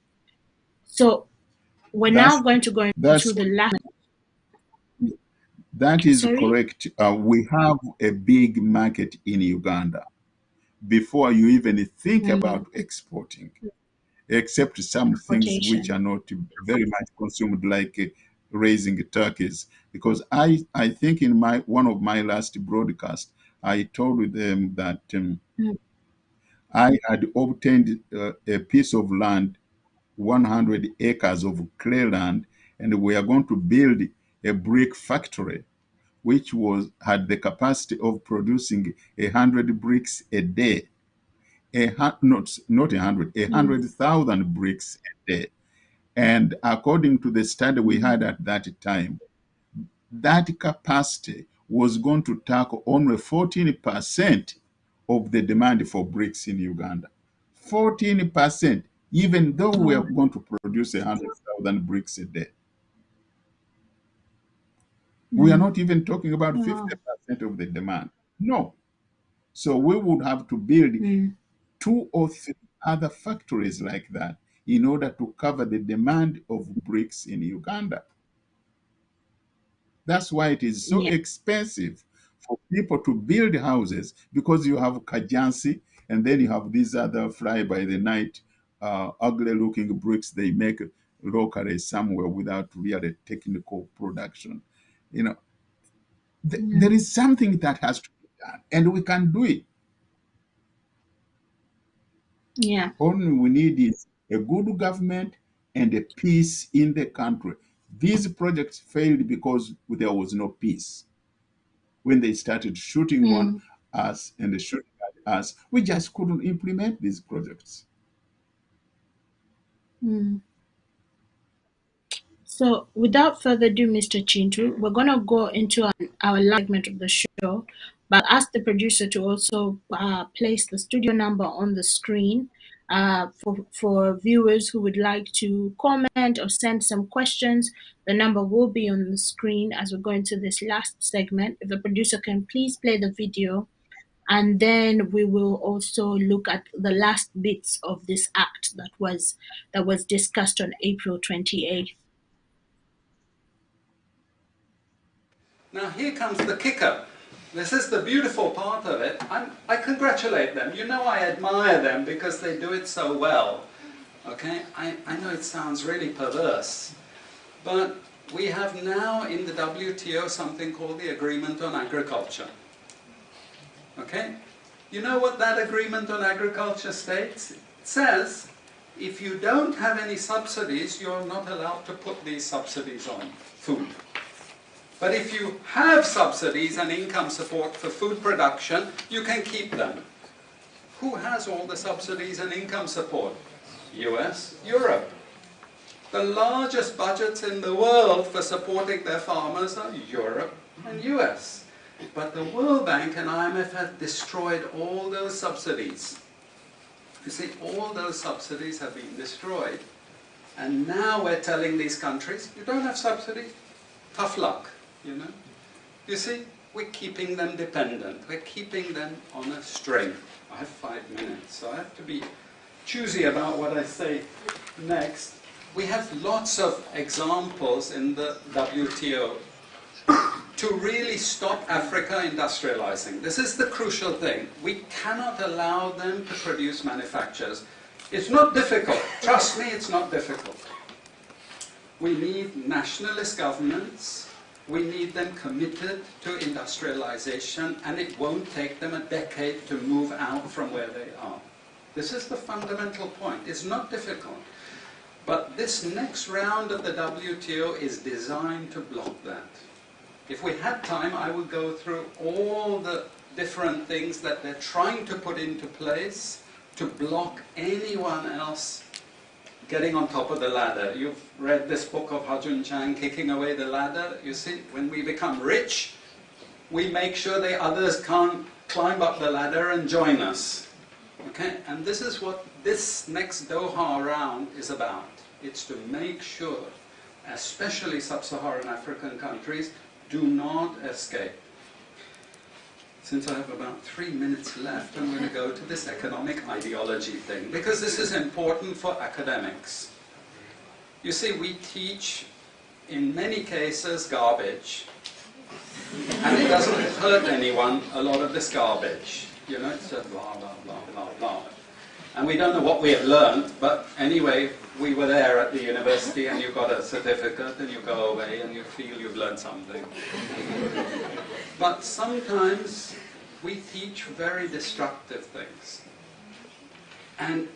Speaker 1: So we're
Speaker 3: That's
Speaker 1: now going to go into
Speaker 3: that's
Speaker 1: the last.
Speaker 3: that is
Speaker 1: Sorry.
Speaker 3: correct. We have a big market in Uganda before you even think about exporting, except some things which
Speaker 1: Quotation.
Speaker 3: are not very much consumed, like raising turkeys. Because I think in my one of my last broadcasts, I told them that
Speaker 1: Mm,
Speaker 3: I had obtained a piece of land, 100 acres of clay land, and we are going to build a brick factory which was had the capacity of producing 100 bricks a day, not 100, a
Speaker 1: mm,
Speaker 3: 100,000 bricks a day. And according to the study we
Speaker 1: mm.
Speaker 3: had at that time, that capacity was going to tackle only 14% of the demand for bricks in Uganda. 14%, even though we are
Speaker 1: Wow.
Speaker 3: going to produce 100,000 bricks a day. We are
Speaker 1: Mm,
Speaker 3: not even talking about
Speaker 1: wow.
Speaker 3: 50% of the demand. No. So we would have to build
Speaker 1: Mm,
Speaker 3: 2 or 3 other factories like that in order to cover the demand of bricks in Uganda. That's why it is so
Speaker 1: yeah.
Speaker 3: expensive for people to build houses, because you have Kajansi and then you have these other fly by the night, ugly looking bricks they make locally somewhere without really technical production. You know, there
Speaker 1: Mm,
Speaker 3: is something that has to be done, and we can do it.
Speaker 1: yeah.
Speaker 3: Only we need is a good government and a peace in the country. These projects failed because there was no peace. When they started shooting on
Speaker 1: Mm,
Speaker 3: us and shooting at us, we just couldn't implement these projects.
Speaker 1: mm. So, without further ado, Mr. Chintu, we're going to go into our last segment of the show. But I'll ask the producer to also place the studio number on the screen for viewers who would like to comment or send some questions. The number will be on the screen as we go into this last segment. If the producer can please play the video, and then we will also look at the last bits of this act that was discussed on April 28th.
Speaker 5: Now here comes the kicker. This is the beautiful part of it. I congratulate them. You know I admire them because they do it so well. Okay? I know it sounds really perverse, but we have now in the WTO something called the Agreement on Agriculture. Okay? You know what that Agreement on Agriculture states? It says, if you don't have any subsidies, you're not allowed to put these subsidies on food. But if you have subsidies and income support for food production, you can keep them. Who has all the subsidies and income support? US, Europe. The largest budgets in the world for supporting their farmers are Europe and US. But the World Bank and IMF have destroyed all those subsidies. You see, all those subsidies have been destroyed. And now we're telling these countries, you don't have subsidies, tough luck. You know? You see, we're keeping them dependent. We're keeping them on a string. I have 5 minutes, so I have to be choosy about what I say next. We have lots of examples in the WTO to really stop Africa industrializing. This is the crucial thing. We cannot allow them to produce manufacturers. It's not difficult. Trust me, it's not difficult. We need nationalist governments. We need them committed to industrialization, and it won't take them a decade to move out from where they are. This is the fundamental point. It's not difficult. But this next round of the WTO is designed to block that. If we had time, I would go through all the different things that they're trying to put into place to block anyone else getting on top of the ladder. You've read this book of Hajun Chang, Kicking Away the Ladder. You see, when we become rich, we make sure the others can't climb up the ladder and join us. Okay? And this is what this next Doha round is about. It's to make sure, especially sub-Saharan African countries, do not escape. Since I have about 3 minutes left, I'm going to go to this economic ideology thing, because this is important for academics. You see, we teach, in many cases, garbage. And it doesn't hurt anyone, a lot of this garbage. You know, it's just blah, blah, blah, blah, blah. And we don't know what we have learned, but anyway, we were there at the university and you got a certificate and you go away and you feel you've learned something. But sometimes we teach very destructive things. And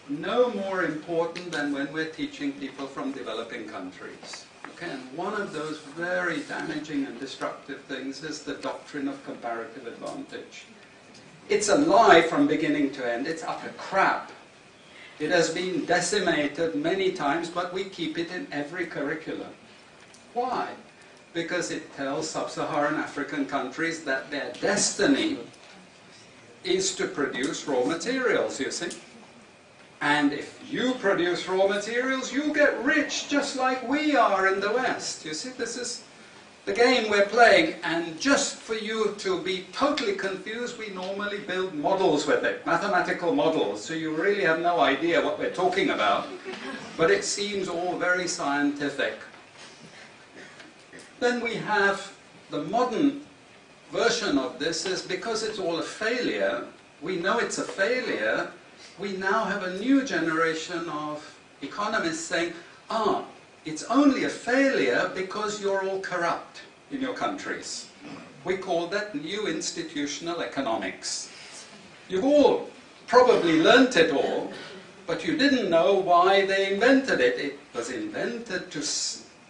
Speaker 5: no more important than when we're teaching people from developing countries. Okay, and one of those very damaging and destructive things is the doctrine of comparative advantage. It's a lie from beginning to end. It's utter crap. It has been decimated many times, but we keep it in every curriculum. Why? Because it tells sub-Saharan African countries that their destiny is to produce raw materials, you see. And if you produce raw materials, you get rich just like we are in the West. You see, this is the game we're playing, and just for you to be totally confused, we normally build models with it, mathematical models, so you really have no idea what we're talking about, but it seems all very scientific. Then we have the modern version of this is because it's all a failure, we know it's a failure, we now have a new generation of economists saying, it's only a failure because you're all corrupt in your countries. We call that new institutional economics. You've all probably learnt it all, but you didn't know why they invented it. It was invented to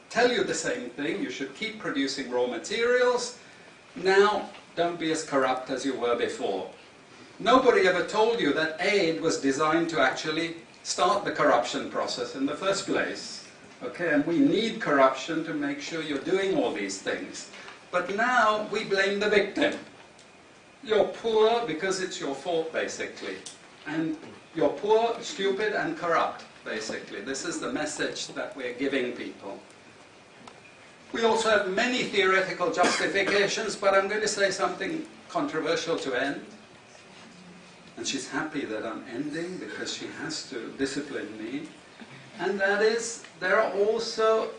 Speaker 5: tell you the same thing. You should keep producing raw materials. Now, don't be as corrupt as you were before. Nobody ever told you that aid was designed to actually start the corruption process in the first place. Okay, and we need corruption to make sure you're doing all these things. But now we blame the victim. You're poor because it's your fault, basically. And you're poor, stupid, and corrupt, basically. This is the message that we're giving people. We also have many theoretical justifications, but I'm going to say something controversial to end. And she's happy that I'm ending because she has to discipline me. And that is, there are also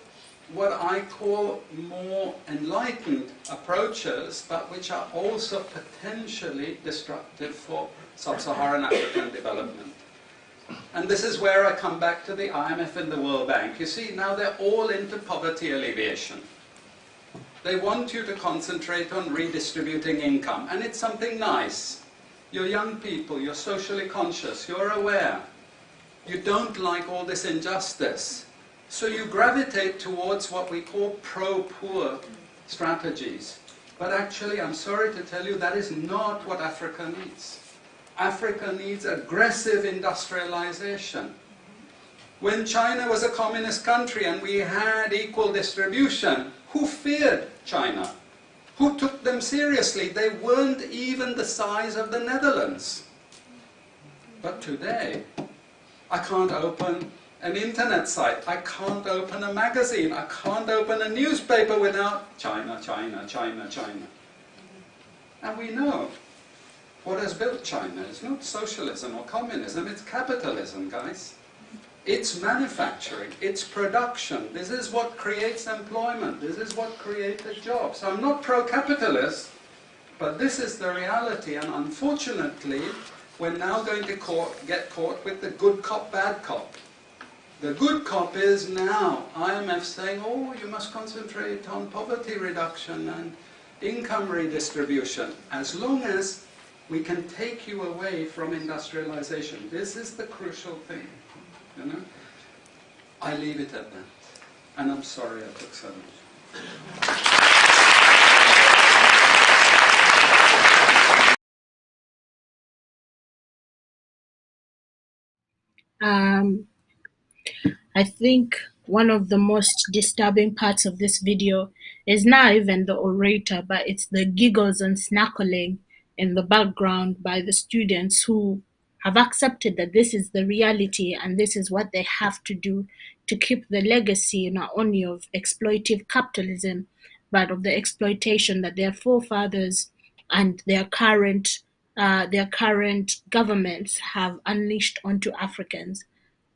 Speaker 5: what I call more enlightened approaches, but which are also potentially destructive for sub-Saharan African development. And this is where I come back to the IMF and the World Bank. You see, now they're all into poverty alleviation. They want you to concentrate on redistributing income, and it's something nice. You're young people, you're socially conscious, you're aware. You don't like all this injustice. So you gravitate towards what we call pro-poor strategies. But actually, I'm sorry to tell you, that is not what Africa needs. Africa needs aggressive industrialization. When China was a communist country and we had equal distribution, who feared China? Who took them seriously? They weren't even the size of the Netherlands. But today, I can't open an internet site, I can't open a magazine, I can't open a newspaper without China, China, China, China. And we know what has built China is not socialism or communism, it's capitalism, guys. It's manufacturing, it's production. This is what creates employment, this is what created jobs. I'm not pro-capitalist, but this is the reality, and unfortunately, we're now going to get caught with the good cop, bad cop. The good cop is now IMF saying, oh, you must concentrate on poverty reduction and income redistribution, as long as we can take you away from industrialization. This is the crucial thing, you know. I leave it at that. And I'm sorry I took so much.
Speaker 1: I think one of the most disturbing parts of this video is not even the orator, but it's the giggles and snackling in the background by the students who have accepted that this is the reality and this is what they have to do to keep the legacy not only of exploitive capitalism, but of the exploitation that their forefathers and their current governments have unleashed onto Africans.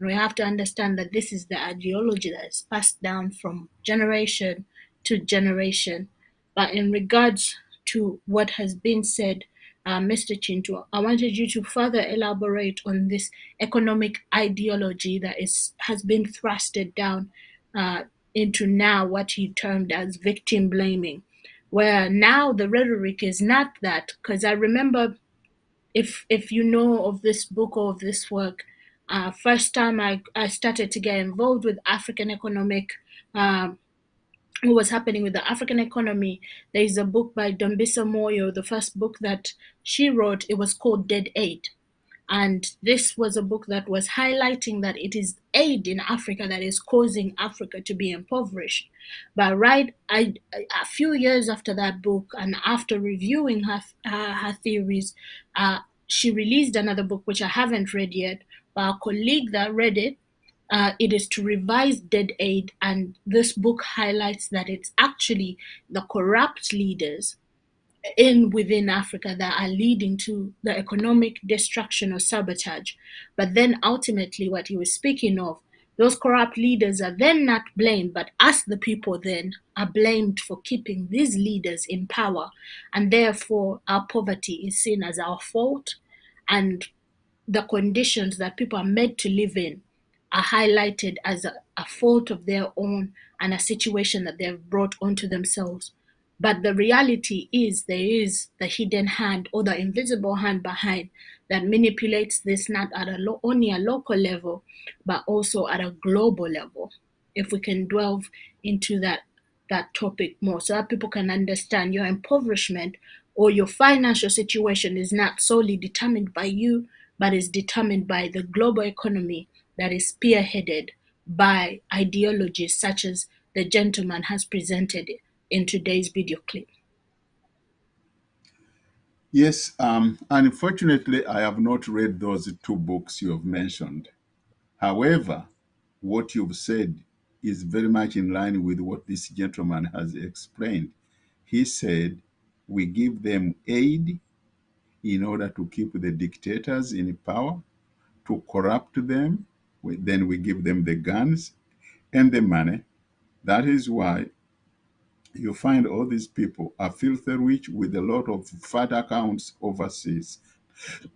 Speaker 1: We have to understand that this is the ideology that is passed down from generation to generation. But in regards to what has been said, Mr. Chintu, I wanted you to further elaborate on this economic ideology that has been thrusted down uh, into now what he termed as victim blaming, where now the rhetoric is not that. Because I remember, if you know of this book or of this work, first time I started to get involved with African economic, um, what was happening with the African economy, there is a book by Dombisa Moyo, the first book that she wrote. It was called Dead Aid. And this was a book that was highlighting that it is aid in Africa that is causing Africa to be impoverished. But a few years after that book, and after reviewing her theories, she released another book which I haven't read yet. But a colleague that read it, it is to revise dead aid, and this book highlights that it's actually the corrupt leaders within Africa that are leading to the economic destruction or sabotage. But then ultimately, what he was speaking of, those corrupt leaders are then not blamed, but us, the people, then are blamed for keeping these leaders in power. And therefore, our poverty is seen as our fault. And the conditions that people are made to live in are highlighted as a fault of their own and a situation that they've brought onto themselves. But the reality is there is the hidden hand or the invisible hand behind that manipulates this not at only a local level, but also at a global level. If we can delve into that topic more, so that people can understand your impoverishment or your financial situation is not solely determined by you, but is determined by the global economy that is spearheaded by ideologies such as the gentleman has presented in today's video clip.
Speaker 3: Yes, unfortunately, I have not read those two books you have mentioned. However, what you've said is very much in line with what this gentleman has explained. He said, we give them aid in order to keep the dictators in power, to corrupt them. Then we give them the guns and the money. That is why you find all these people are filthy rich with a lot of fat accounts overseas,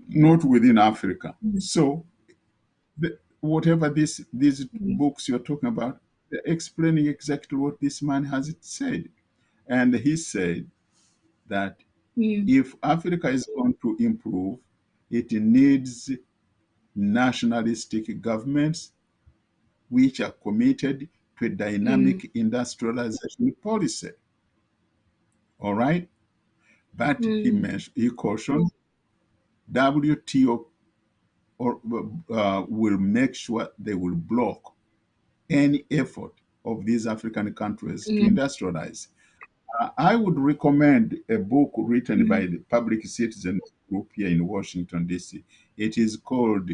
Speaker 3: not within Africa. So, whatever these books you're talking about, they're explaining exactly what this man has said. And he said that
Speaker 1: Mm,
Speaker 3: if Africa is going to improve, it needs nationalistic governments which are committed to a
Speaker 1: mm,
Speaker 3: dynamic industrialization policy. All right? But
Speaker 1: mm,
Speaker 3: he cautioned WTO will make sure they will block any effort of these African countries to
Speaker 1: mm,
Speaker 3: industrialize. I would recommend a book written by
Speaker 1: mm,
Speaker 3: the Public Citizens Group here in Washington, D.C. It is called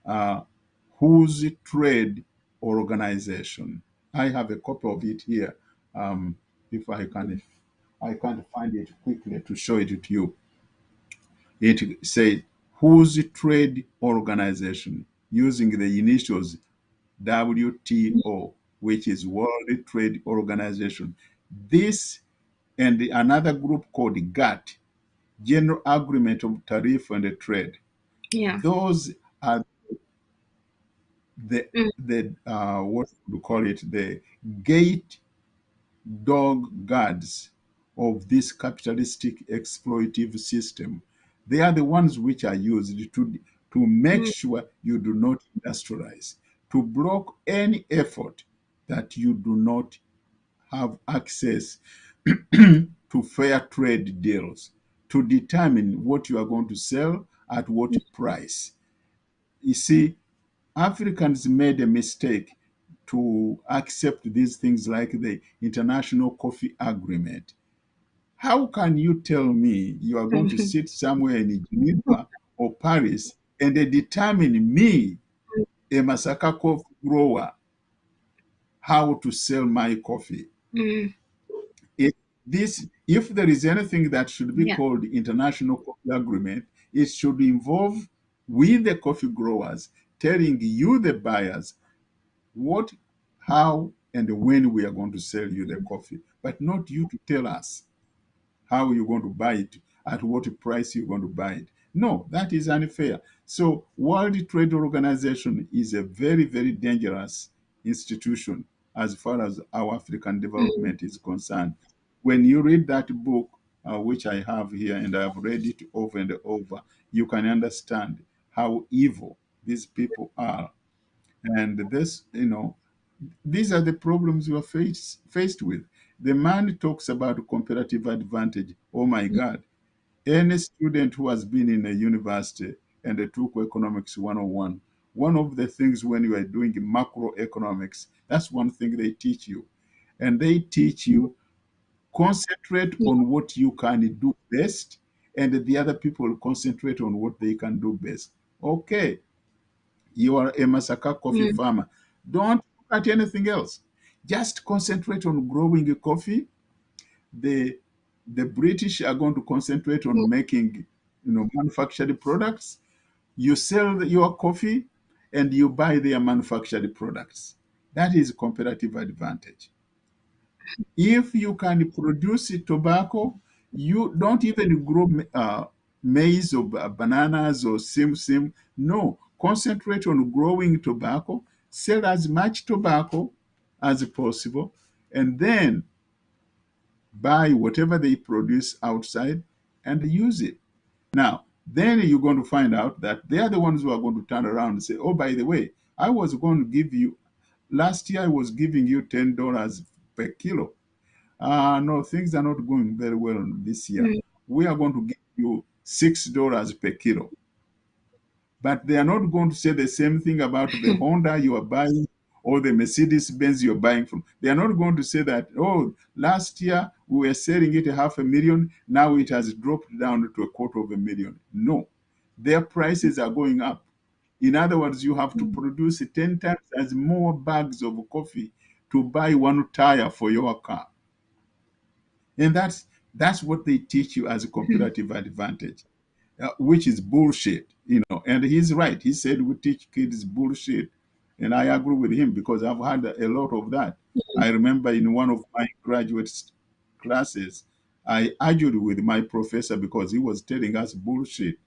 Speaker 3: uh, Whose Trade Organization. I have a copy of it here. If I can't find it quickly to show it to you. It says Whose Trade Organization, using the initials WTO, which is World Trade Organization. This and another group called GATT, General Agreement of Tariff and Trade.
Speaker 1: yeah.
Speaker 3: Those are the
Speaker 1: Mm,
Speaker 3: what we call it, the gate dog guards of this capitalistic exploitative system. They are the ones which are used to make
Speaker 1: mm,
Speaker 3: sure you do not industrialize, to block any effort that you do not have access to fair trade deals, to determine what you are going to sell at what price. You see, Africans made a mistake to accept these things like the International Coffee Agreement. How can you tell me you are going to
Speaker 1: mm,
Speaker 3: sit somewhere in Geneva or Paris and they determine me, a Masaka coffee grower, how to sell my coffee?
Speaker 1: mm,
Speaker 3: If if there is anything that should be
Speaker 1: yeah.
Speaker 3: called international coffee agreement, it should involve with the coffee growers telling you, the buyers, what, how, and when we are going to sell you the coffee, but not you to tell us how you're going to buy it, at what price you're going to buy it. No, that is unfair. So World Trade Organization is a very, very dangerous institution as far as our African development is concerned. When you read that book, which I have here, and I've read it over and over, you can understand how evil these people are. And this, these are the problems we are faced with. The man talks about comparative advantage. Oh my God. Any student who has been in a university and they took economics 101, one of the things when you are doing macroeconomics, that's one thing they teach you. And they teach you concentrate on what you can do best, and the other people concentrate on what they can do best. Okay, you are a Masaka coffee farmer. Don't look at anything else. Just concentrate on growing a coffee. The the British are going to concentrate on making, manufactured products. You sell your coffee and you buy their manufactured products. That is comparative advantage. If you can produce tobacco, you don't even grow maize or bananas or sim. No, concentrate on growing tobacco, sell as much tobacco as possible, and then buy whatever they produce outside and use it. Now, then you're going to find out that they are the ones who are going to turn around and say, oh, by the way, I was going to give you, last year I was giving you $10 per kilo. No, things are not going very well this year. We are going to give you $6 per kilo. But they are not going to say the same thing about the Honda you are buying or the Mercedes Benz you're buying from. They are not going to say that, oh, last year we were selling it at 500,000, now it has dropped down to 250,000. No, their prices are going up. In other words, you have to produce 10 times as more bags of coffee to buy one tire for your car. And that's what they teach you as a comparative advantage, which is bullshit. And he's right. He said we teach kids bullshit, and I agree with him because I've had a lot of that. I remember in one of my graduate classes, I argued with my professor because he was telling us bullshit.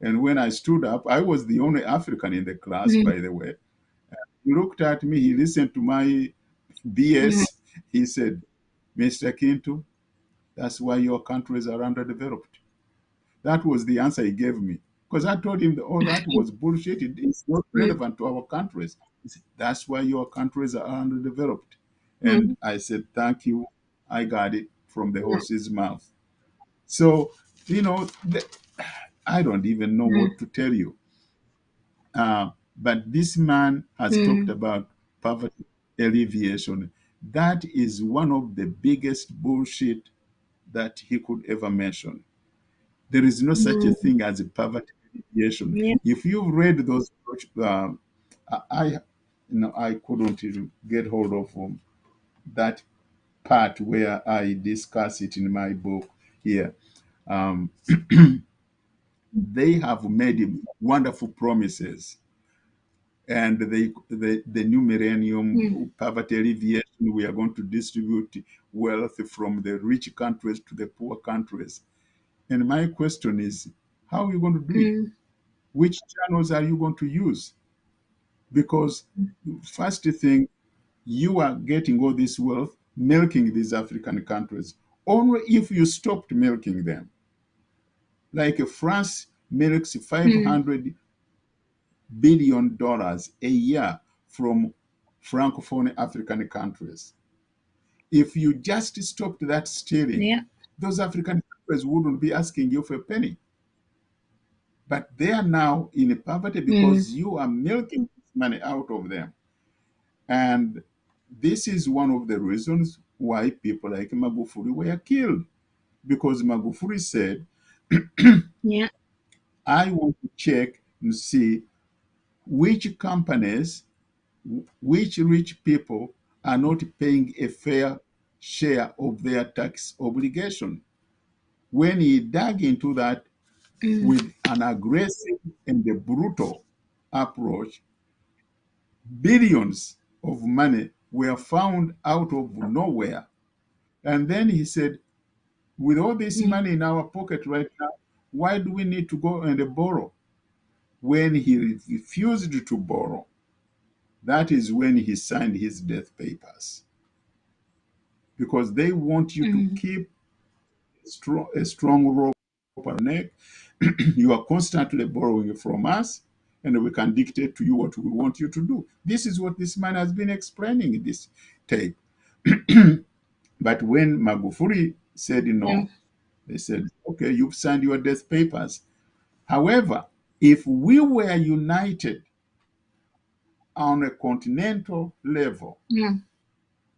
Speaker 3: And when I stood up, I was the only African in the class, by the way. He looked at me, he listened to my BS. He said, Mr. Kintu, that's why your countries are underdeveloped. That was the answer he gave me. Because I told him, oh, that was bullshit. It's not relevant to our countries. He said, that's why your countries are underdeveloped. And I said, thank you. I got it from the horse's mouth. So, I don't even know what to tell you. But this man has talked about poverty alleviation. That is one of the biggest bullshit that he could ever mention. There is no such a thing as a poverty alleviation.
Speaker 1: Yeah.
Speaker 3: If you've read those, I, I couldn't even get hold of that part where I discuss it in my book here. Um, they have made wonderful promises, and the new millennium poverty alleviation, we are going to distribute wealth from the rich countries to the poor countries. And my question is, how are you going to do it? Which channels are you going to use? Because first thing, you are getting all this wealth, milking these African countries. Only if you stopped milking them. Like France milks $500 billion a year from Francophone African countries. If you just stopped that stealing,
Speaker 1: Yeah.
Speaker 3: those African countries wouldn't be asking you for a penny. But they are now in poverty because you are milking money out of them. And this is one of the reasons why people like Magufuli were killed. Because Magufuli said,
Speaker 1: Yeah.
Speaker 3: I want to check and see which companies, which rich people are not paying a fair share of their tax obligation. When he dug into that with an aggressive and a brutal approach, Billions of money were found out of nowhere. And then he said, with all this money in our pocket right now, why do we need to go and borrow? When he refused to borrow, that is when he signed his death papers. Because they want you to keep a strong rope on your neck. You are constantly borrowing from us, and we can dictate to you what we want you to do. This is what this man has been explaining in this tape. But when Magufuli said no, they said, okay, you've signed your death papers. However, if we were united on a continental level,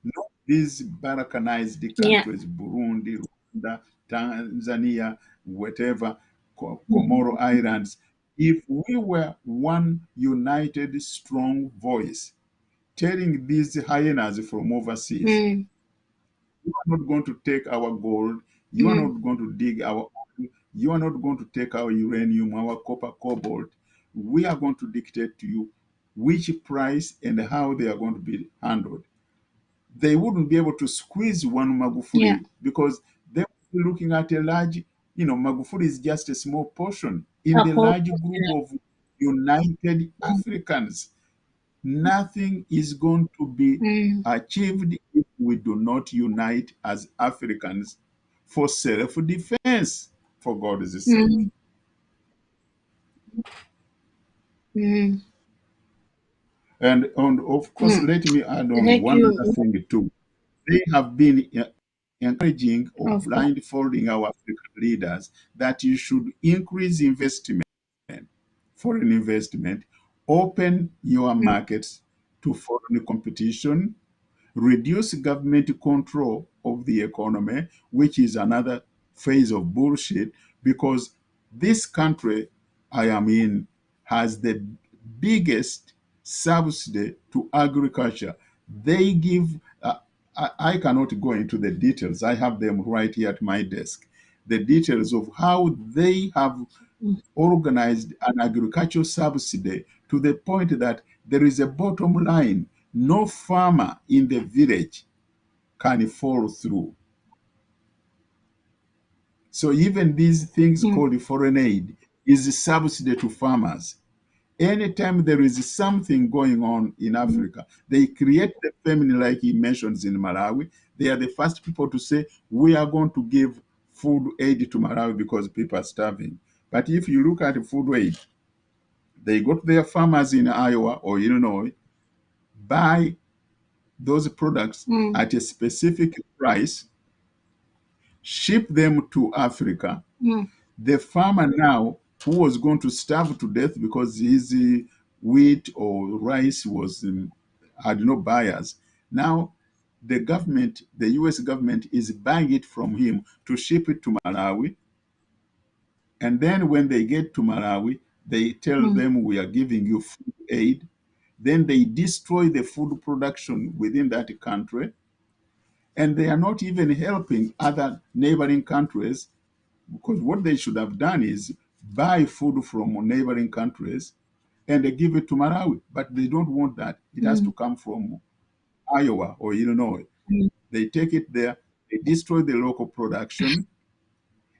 Speaker 3: not these Balkanized
Speaker 1: Yeah.
Speaker 3: countries, Burundi, Rwanda, Tanzania, whatever, Comoro Islands, if we were one united, strong voice telling these hyenas from overseas, you are not going to take our gold, you are not going to dig our oil, you are not going to take our uranium, our copper, cobalt. We are going to dictate to you which price and how they are going to be handled. They wouldn't be able to squeeze one
Speaker 1: Yeah.
Speaker 3: Magufuli because they would be looking at a large, Magufuli is just a small portion in
Speaker 1: A
Speaker 3: the
Speaker 1: whole.
Speaker 3: large group of united Africans. Nothing is going to be achieved if we do not unite as Africans for self-defense, for God's sake.
Speaker 1: Mm, mm,
Speaker 3: And of course,
Speaker 1: mm.
Speaker 3: let me add on
Speaker 1: Thank
Speaker 3: one
Speaker 1: you.
Speaker 3: other thing too. They have been encouraging or
Speaker 1: Of course.
Speaker 3: blindfolding our African leaders that you should increase investment, foreign investment, open your markets to foreign competition, reduce government control of the economy, which is another phase of bullshit, because this country I am in has the biggest subsidy to agriculture. They give, I cannot go into the details, I have them right here at my desk. The details of how they have
Speaker 1: Mm,
Speaker 3: organized an agricultural subsidy to the point that there is a bottom line. No farmer in the village can fall through. So even these things
Speaker 1: mm,
Speaker 3: called foreign aid is a subsidy to farmers. Anytime there is something going on in Africa, they create the famine like he mentions in Malawi. They are the first people to say, we are going to give food aid to Malawi because people are starving. But if you look at food aid, they go to their farmers in Iowa or Illinois, buy those products
Speaker 1: mm,
Speaker 3: at a specific price, ship them to Africa.
Speaker 1: mm,
Speaker 3: The farmer now, who was going to starve to death because his wheat or rice had no buyers, now the government, the US government, is buying it from him to ship it to Malawi. And then when they get to Malawi, they tell
Speaker 1: mm,
Speaker 3: them, we are giving you food aid. Then they destroy the food production within that country. And they are not even helping other neighboring countries, because what they should have done is buy food from neighboring countries and they give it to Malawi. But they don't want that. It has to
Speaker 1: mm,
Speaker 3: come from Iowa or Illinois.
Speaker 1: mm,
Speaker 3: They take it there, they destroy the local production,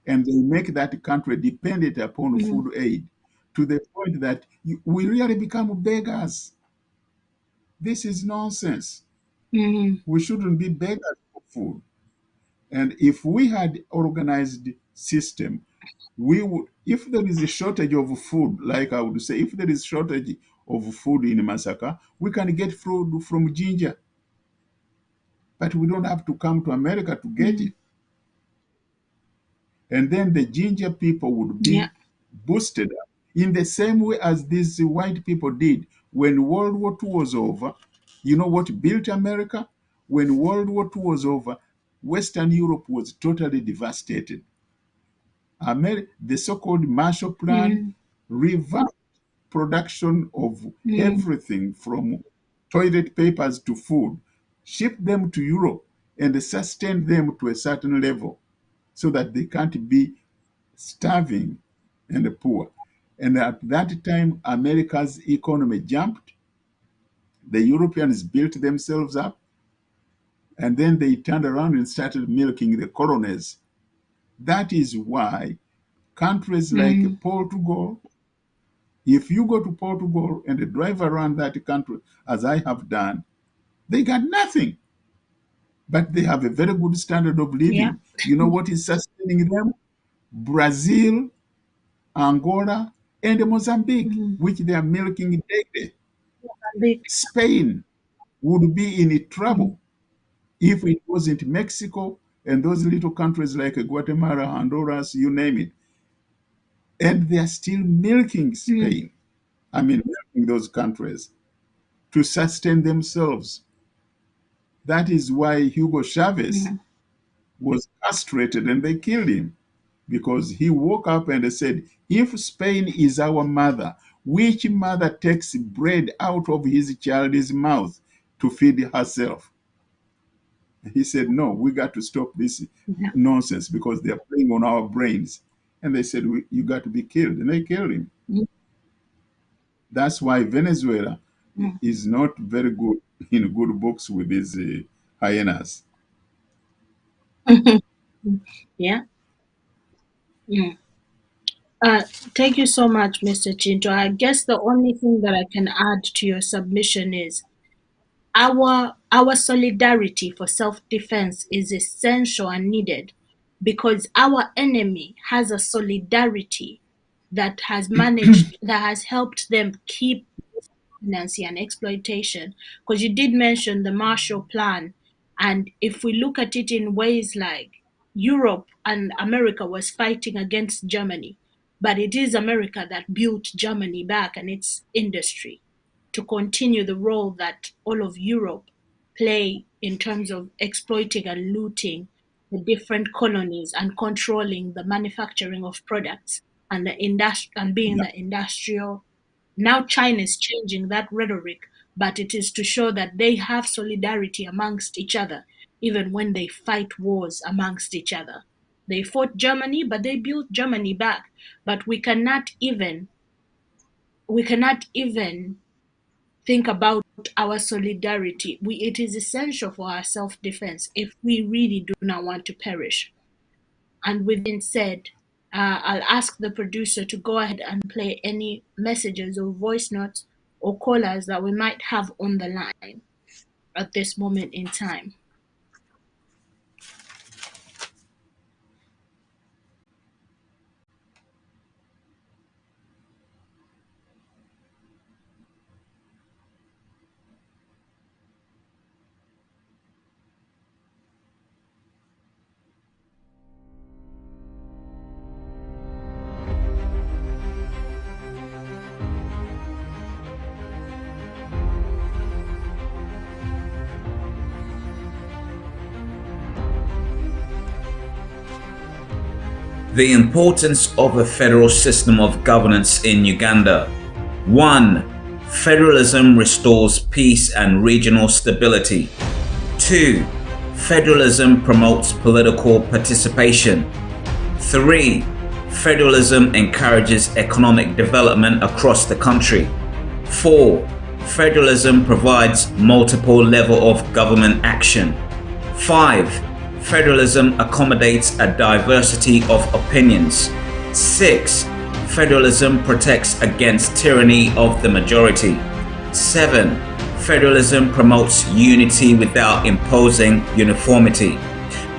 Speaker 3: and they make that country dependent upon
Speaker 1: mm,
Speaker 3: food aid to the point that we really become beggars. This is nonsense.
Speaker 1: mm,
Speaker 3: We shouldn't be beggars for food. And if we had organized system, we would, if there is a shortage of food, like I would say, if there is shortage of food in Masaka, we can get food from Ginger, but we don't have to come to America to get
Speaker 1: mm.
Speaker 3: it. And then the Ginger people would
Speaker 1: Yeah.
Speaker 3: be boosted up in the same way as these white people did when World War II was over. You know what built America? When World War II was over, Western Europe was totally devastated. The so-called Marshall Plan
Speaker 1: Mm,
Speaker 3: revamped production of
Speaker 1: mm,
Speaker 3: everything from toilet papers to food, shipped them to Europe, and sustained them to a certain level so that they can't be starving and poor. And at that time, America's economy jumped. The Europeans built themselves up, and then they turned around and started milking the colonies. That is why countries like Portugal, if you go to Portugal and drive around that country, as I have done, they got nothing. But they have a very good standard of living.
Speaker 1: Yeah.
Speaker 3: You know what is sustaining them? Brazil, Angola, and Mozambique, which they are milking daily. Spain would be in trouble if it wasn't Mexico and those little countries like Guatemala, Honduras, you name it. And they are still milking Spain. I mean, milking those countries to sustain themselves. That is why Hugo Chavez was castrated and they killed him, because he woke up and said, if Spain is our mother, which mother takes bread out of his child's mouth to feed herself? He said, no, we got to stop this nonsense because they're playing on our brains. And they said, you got to be killed. And they killed him. That's why Venezuela is not very good in good books with these hyenas.
Speaker 1: Yeah. Thank you so much, Mr. Chinto. I guess the only thing that I can add to your submission is our solidarity for self-defense is essential and needed, because our enemy has a solidarity that has managed that has helped them keep stagnancy and exploitation. Because you did mention the Marshall Plan, and if we look at it in ways like Europe and America was fighting against Germany, but it is America that built Germany back and its industry to continue the role that all of Europe play in terms of exploiting and looting the different colonies and controlling the manufacturing of products and being the industrial. Now China is changing that rhetoric, but it is to show that they have solidarity amongst each other, even when they fight wars amongst each other. They fought Germany, but they built Germany back. But we cannot even think about our solidarity. It is essential for our self-defense if we really do not want to perish. And with that said, I'll ask the producer to go ahead and play any messages or voice notes or callers that we might have on the line at this moment in time.
Speaker 6: The importance of a federal system of governance in Uganda. 1. Federalism restores peace and regional stability. 2. Federalism promotes political participation. 3. Federalism encourages economic development across the country. 4. Federalism provides multiple levels of government action. 5. Federalism accommodates a diversity of opinions. 6. Federalism protects against tyranny of the majority. 7. Federalism promotes unity without imposing uniformity.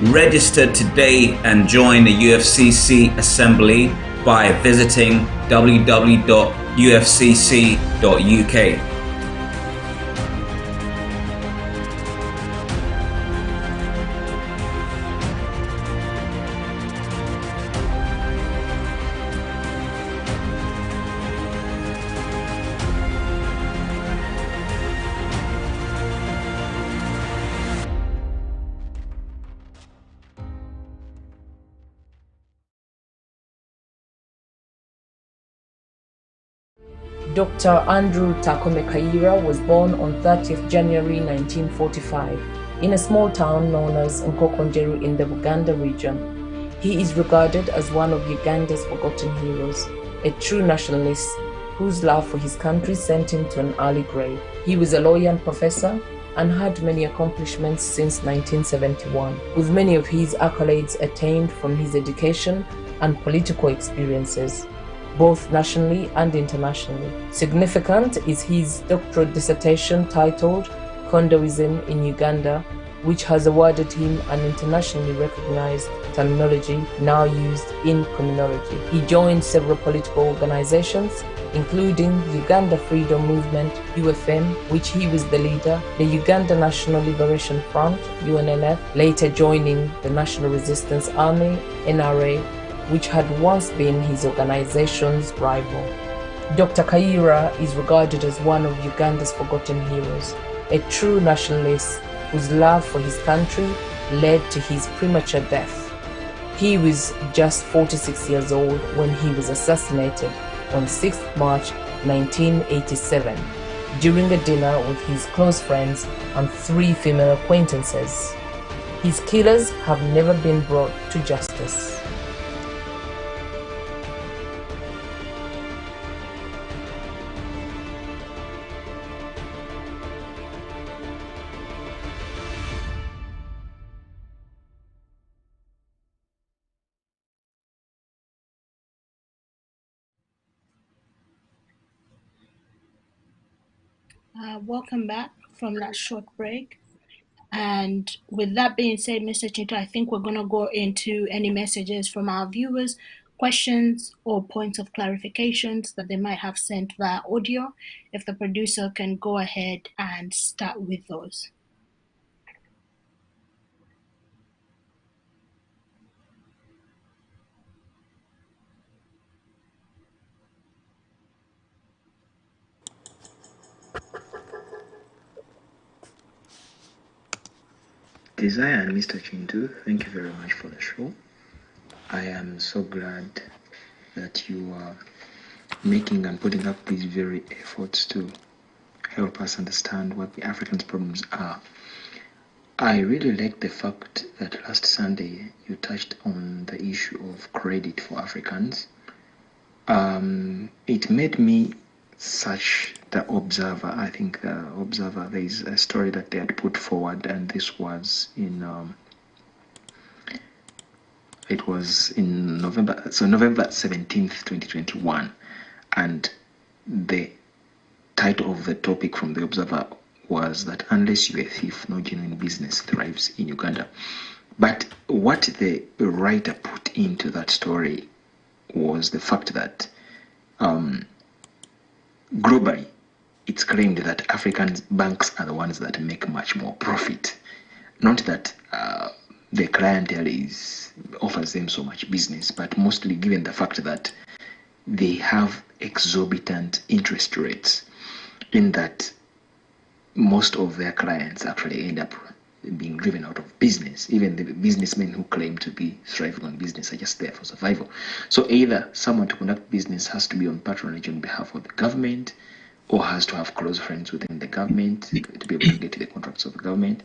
Speaker 6: Register today and join the UFCC Assembly by visiting www.ufcc.uk.
Speaker 7: Dr. Andrew Kwame Ture was born on 30th January 1945 in a small town known as Nkokonjeru in the Buganda region. He is regarded as one of Uganda's forgotten heroes, a true nationalist, whose love for his country sent him to an early grave. He was a lawyer and professor and had many accomplishments since 1971, with many of his accolades attained from his education and political experiences, both nationally and internationally. Significant is his doctoral dissertation titled Congolese in Uganda, which has awarded him an internationally recognized terminology now used in criminology. He joined several political organizations, including Uganda Freedom Movement, UFM, which he was the leader, the Uganda National Liberation Front, UNNF, later joining the National Resistance Army, NRA, which had once been his organization's rival. Dr. Kayira is regarded as one of Uganda's forgotten heroes, a true nationalist whose love for his country led to his premature death. He was just 46 years old when he was assassinated on 6th March 1987 during a dinner with his close friends and 3 female acquaintances. His killers have never been brought to justice.
Speaker 1: Welcome back from that short break. And with that being said, Mr. Kintu, I think we're going to go into any messages from our viewers, questions or points of clarifications that they might have sent via audio. If the producer can go ahead and start with those.
Speaker 8: Desire and Mr. Kintu, thank you very much for the show. I am so glad that you are making and putting up these very efforts to help us understand what the Africans' problems are. I really like the fact that last Sunday you touched on the issue of credit for Africans. It made me search the Observer. I think the Observer, there is a story that they had put forward, and this was in it was in November 17th, 2021, and the title of the topic from the Observer was that unless you're a thief, no genuine business thrives in Uganda. But what the writer put into that story was the fact that globally, it's claimed that African banks are the ones that make much more profit. Not that the clientele offers them so much business, but mostly given the fact that they have exorbitant interest rates, in that most of their clients actually end up being driven out of business. Even the businessmen who claim to be thriving on business are just there for survival. So either someone to conduct business has to be on patronage on behalf of the government, or has to have close friends within the government to be able to get the contracts of the government.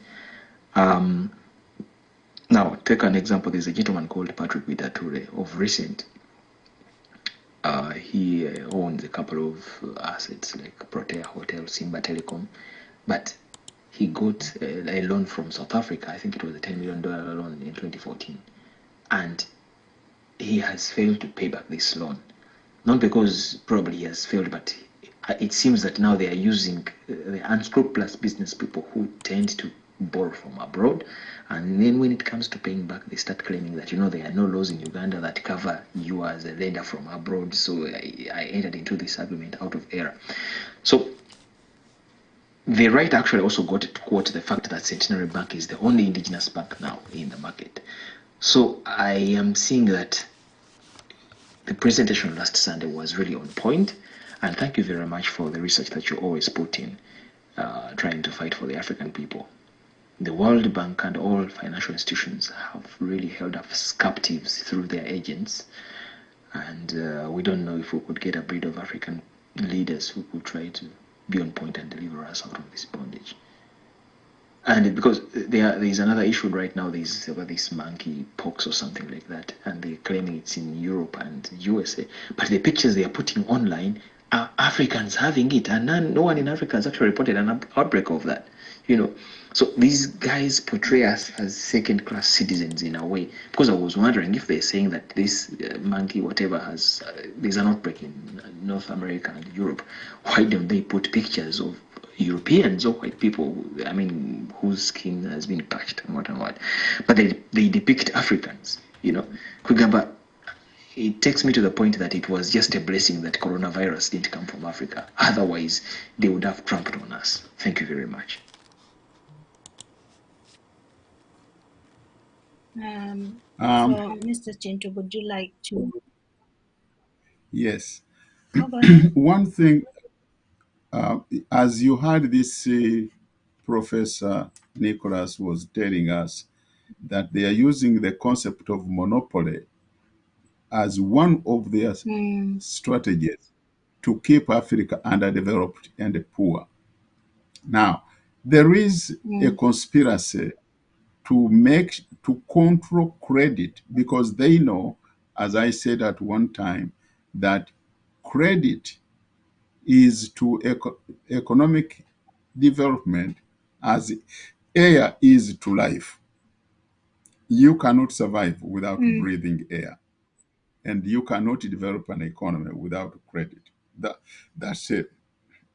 Speaker 8: Now, take an example. There's a gentleman called Kwame Ture of recent. He owns a couple of assets like Protea Hotel, Simba Telecom, but he got a loan from South Africa. I think it was a $10 million loan in 2014. And he has failed to pay back this loan. Not because probably he has failed, but it seems that now they are using the unscrupulous business people who tend to borrow from abroad. And then when it comes to paying back, they start claiming that, there are no laws in Uganda that cover you as a lender from abroad. So I entered into this agreement out of error. So the writer actually also got to quote the fact that Centenary Bank is the only indigenous bank now in the market. So I am seeing that the presentation last Sunday was really on point, and thank you very much for the research that you always put in trying to fight for the African people. The World Bank and all financial institutions have really held us captives through their agents, and we don't know if we could get a breed of African leaders who could try to be on point and deliver us out of this bondage. And because there is another issue right now, there's about this monkey pox or something like that, and they're claiming it's in Europe and USA, but the pictures they are putting online Africans having it, and no one in Africa has actually reported an outbreak of that. You know, so these guys portray us as second-class citizens in a way. Because I was wondering if they're saying that this monkey, whatever, has there's an outbreak in North America and Europe. Why don't they put pictures of Europeans or white people? I mean, whose skin has been touched and what and what? But they depict Africans. You know, Kugamba, it takes me to the point that it was just a blessing that coronavirus didn't come from Africa. Otherwise, they would have trampled on us. Thank you very much.
Speaker 1: So, Mr. Chintu, would you like to?
Speaker 3: Yes.
Speaker 1: Oh, go ahead.
Speaker 3: One thing, as you heard this Professor Nicholas was telling us, that they are using the concept of monopoly as one of their strategies to keep Africa underdeveloped and poor. Now, there is a conspiracy to control credit, because they know, as I said at one time, that credit is to economic development as air is to life. You cannot survive without breathing air, and you cannot develop an economy without credit. That, that's it.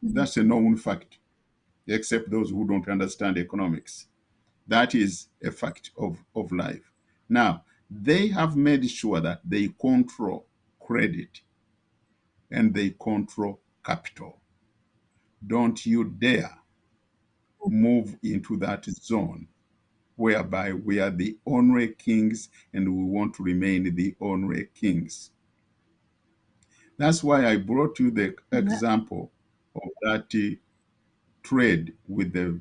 Speaker 3: That's a known fact, except those who don't understand economics. That is a fact of life. Now, they have made sure that they control credit and they control capital. Don't you dare move into that zone whereby we are the only kings and we want to remain the only kings. That's why I brought you the example of that trade with a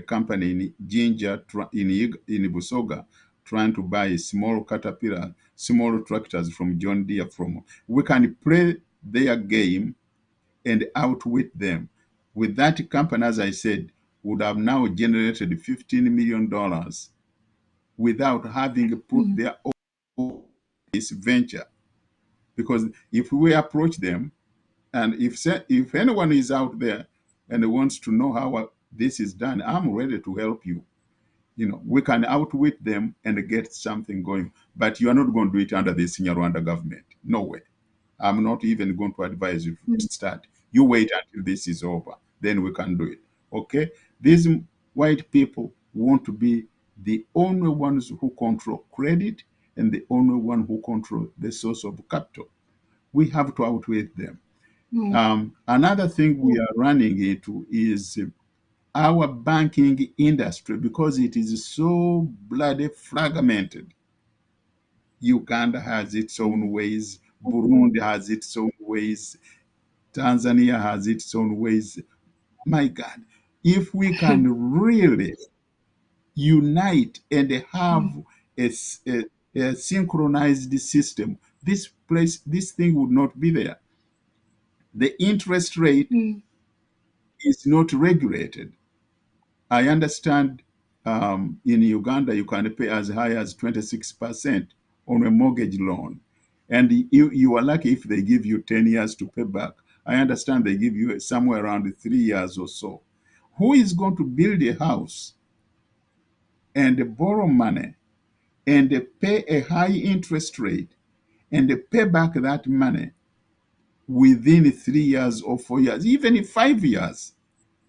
Speaker 3: company in Ginger in Busoga trying to buy small Caterpillar, small tractors from John Deere. We can play their game and outwit them. With that company, as I said, would have now generated $15 million without having put their own this venture. Because if we approach them, and if anyone is out there and wants to know how this is done, I'm ready to help you. You know, we can outwit them and get something going. But you are not going to do it under the Rwanda government. No way. I'm not even going to advise you to start. You wait until this is over. Then we can do it. Okay? These white people want to be the only ones who control credit and the only one who control the source of capital. We have to outwit them. Another thing we are running into is our banking industry, because it is so bloody fragmented. Uganda has its own ways, Burundi has its own ways, Tanzania has its own ways. My God, if we can really unite and have a synchronized system, this thing would not be there. The interest rate is not regulated. I understand in Uganda you can pay as high as 26% on a mortgage loan. And you are lucky if they give you 10 years to pay back. I understand they give you somewhere around 3 years or so. Who is going to build a house and borrow money and pay a high interest rate and pay back that money within 3 years or 4 years, even in 5 years?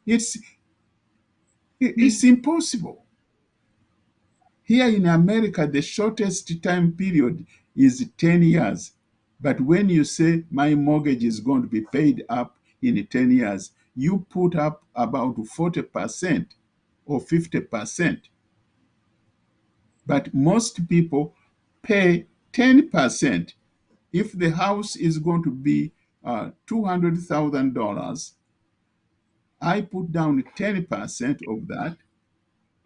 Speaker 3: It's impossible. Here in America, the shortest time period is 10 years. But when you say my mortgage is going to be paid up in 10 years, you put up about 40% or 50%. But most people pay 10%. If the house is going to be $200,000, I put down 10% of that,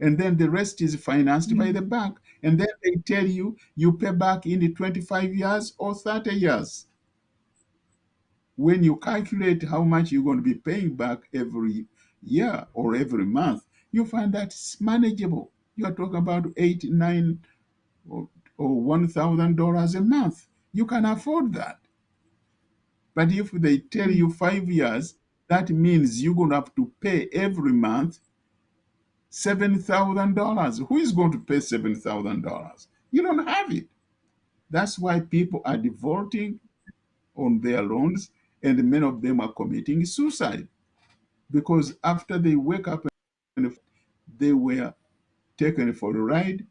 Speaker 3: and then the rest is financed by the bank. And then they tell you you pay back in 25 years or 30 years. When you calculate how much you're going to be paying back every year or every month, you find that it's manageable. You are talking about $8, $9, or $1,000 a month. You can afford that. But if they tell you 5 years, that means you're going to have to pay every month $7,000. Who is going to pay $7,000? You don't have it. That's why people are defaulting on their loans, and many of them are committing suicide because after they wake up and they were taken for a ride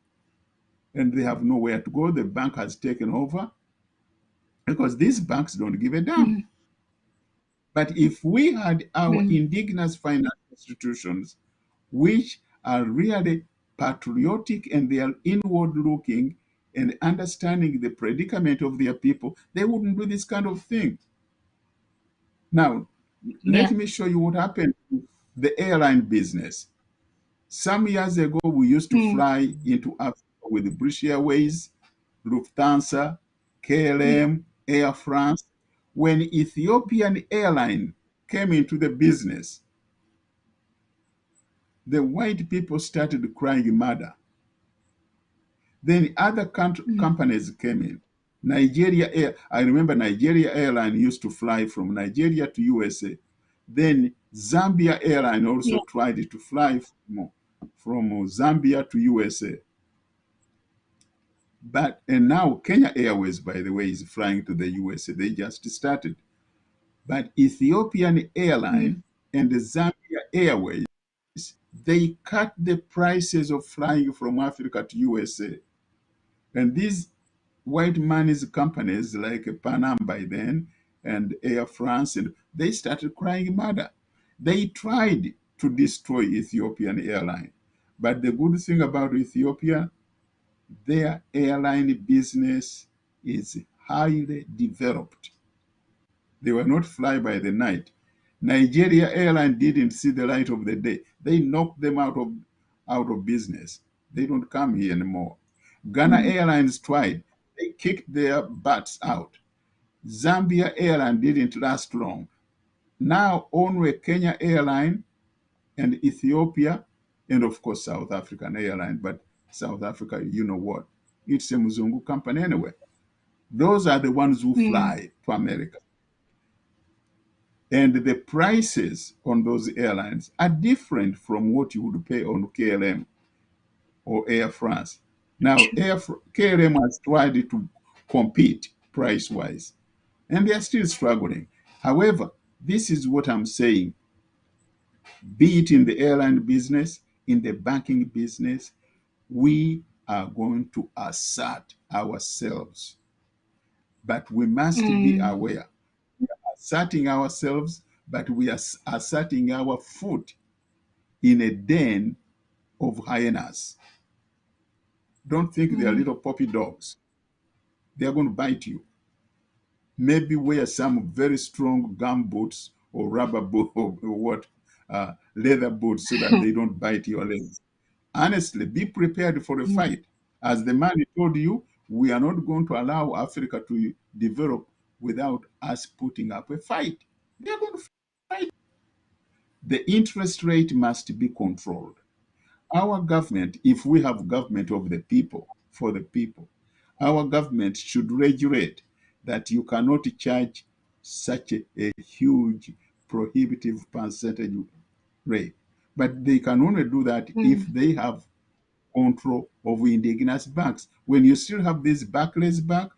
Speaker 3: and they have nowhere to go. The bank has taken over because these banks don't give a damn. But if we had our indigenous financial institutions, which are really patriotic and they are inward looking and understanding the predicament of their people, they wouldn't do this kind of thing. Now, let
Speaker 1: Yeah.
Speaker 3: me show you what happened to the airline business. Some years ago, we used to fly into Africa with British Airways, Lufthansa, KLM, Air France. When Ethiopian Airline came into the business, the white people started crying murder. Then other companies came in. I remember Nigeria Airline used to fly from Nigeria to USA. Then Zambia Airline also
Speaker 1: Yeah.
Speaker 3: tried to fly from Zambia to USA. And now Kenya Airways, by the way, is flying to the USA. They just started. But Ethiopian Airline and the Zambia Airways, they cut the prices of flying from Africa to USA. And these white money's companies like Pan Am by then and Air France, and they started crying murder. They tried to destroy Ethiopian Airline. But the good thing about Ethiopia, their airline business is highly developed. They were not fly by the night. Nigeria Airline didn't see the light of the day. They knocked them out of business. They don't come here anymore. Ghana Airlines tried. They kicked their butts out. Zambia Airline didn't last long. Now only Kenya Airline and Ethiopia, and of course South African Airline. But South Africa, you know what? It's a Muzungu company anyway. Those are the ones who fly to America. And the prices on those airlines are different from what you would pay on KLM or Air France. Now, KLM has tried to compete price-wise, and they are still struggling. However, this is what I'm saying. Be it in the airline business, in the banking business, we are going to assert ourselves. But we must be aware. We are asserting ourselves, but we are asserting our foot in a den of hyenas. Don't think they are little puppy dogs. They are going to bite you. Maybe wear some very strong gum boots or rubber boots or leather boots so that they don't bite your legs. Honestly, be prepared for a fight. As the man told you, we are not going to allow Africa to develop without us putting up a fight. They are going to fight. The interest rate must be controlled. Our government, if we have government of the people, for the people, our government should regulate that you cannot charge such a huge prohibitive percentage rate. But they can only do that if they have control of indigenous banks. When you still have this backless bank,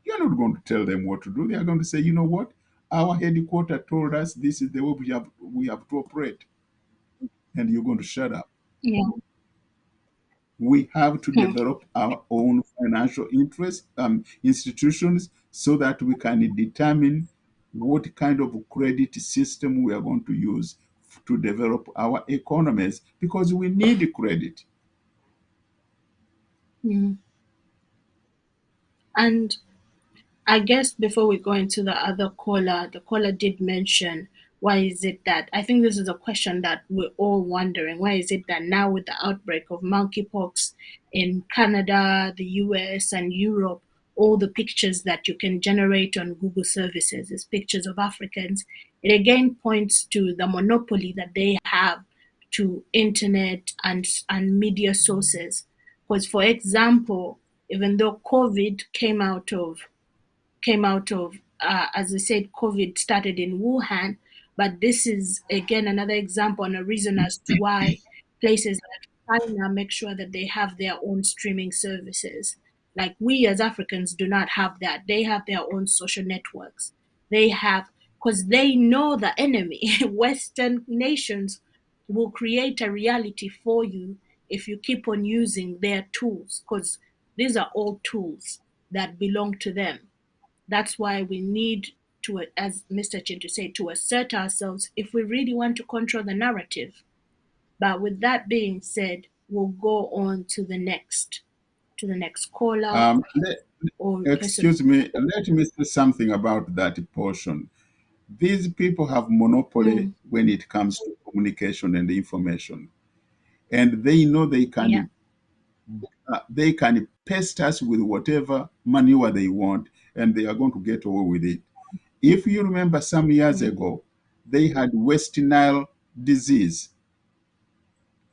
Speaker 3: you're not going to tell them what to do. They are going to say, you know what? Our headquarters told us this is the way we have to operate. And you're going to shut up.
Speaker 1: Yeah.
Speaker 3: We have to develop our own financial institutions so that we can determine what kind of credit system we are going to use to develop our economies because we need credit.
Speaker 1: And I guess before we go into the other caller, the caller did mention why is it that I think this is a question that we're all wondering. Why is it that now with the outbreak of monkeypox in Canada, the US, and Europe, all the pictures that you can generate on Google services is pictures of Africans? It again points to the monopoly that they have to internet and media sources. Because, for example, even though COVID came out of as I said, COVID started in Wuhan, but this is again another example and a reason as to why places like China make sure that they have their own streaming services. Like we as Africans do not have that. They have their own social networks. They have, because they know the enemy. Western nations will create a reality for you if you keep on using their tools, because these are all tools that belong to them. That's why we need to, as Mr. Chintu said, to assert ourselves if we really want to control the narrative. But with that being said, we'll go on to the next caller
Speaker 3: Um, let,
Speaker 1: or person.
Speaker 3: excuse me, let me say something about that portion. These people have monopoly
Speaker 1: Mm,
Speaker 3: when it comes to communication and information, and they know
Speaker 1: yeah.
Speaker 3: they can pest us with whatever manure they want, and they are going to get away with it. If you remember, some years
Speaker 1: Mm,
Speaker 3: ago, they had West Nile disease.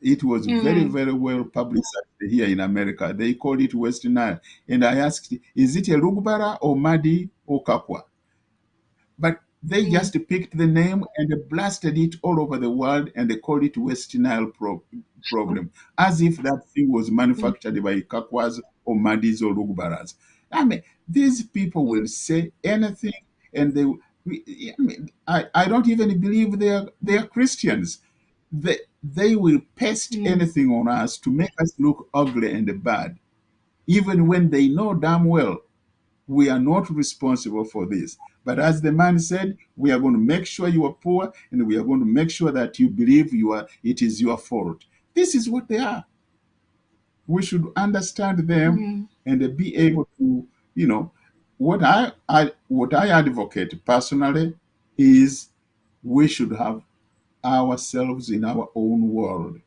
Speaker 3: It was very,
Speaker 1: mm,
Speaker 3: very well publicized here in America. They called it West Nile. And I asked, is it a Rugbara or Madi or Kakwa? But they
Speaker 1: mm,
Speaker 3: just picked the name and they blasted it all over the world and they called it West Nile problem, as if that thing was
Speaker 1: mm,
Speaker 3: manufactured by Kakwas or Madis or Rugbaras. I mean, these people will say anything and I don't even believe they are Christians. They will paste
Speaker 1: mm,
Speaker 3: anything on us to make us look ugly and bad, even when they know damn well we are not responsible for this. But as the man said, we are going to make sure you are poor and we are going to make sure that you believe it is your fault. This is what they are. We should understand them
Speaker 1: mm,
Speaker 3: and be able to, you know, what I advocate personally is we should have ourselves in our own world.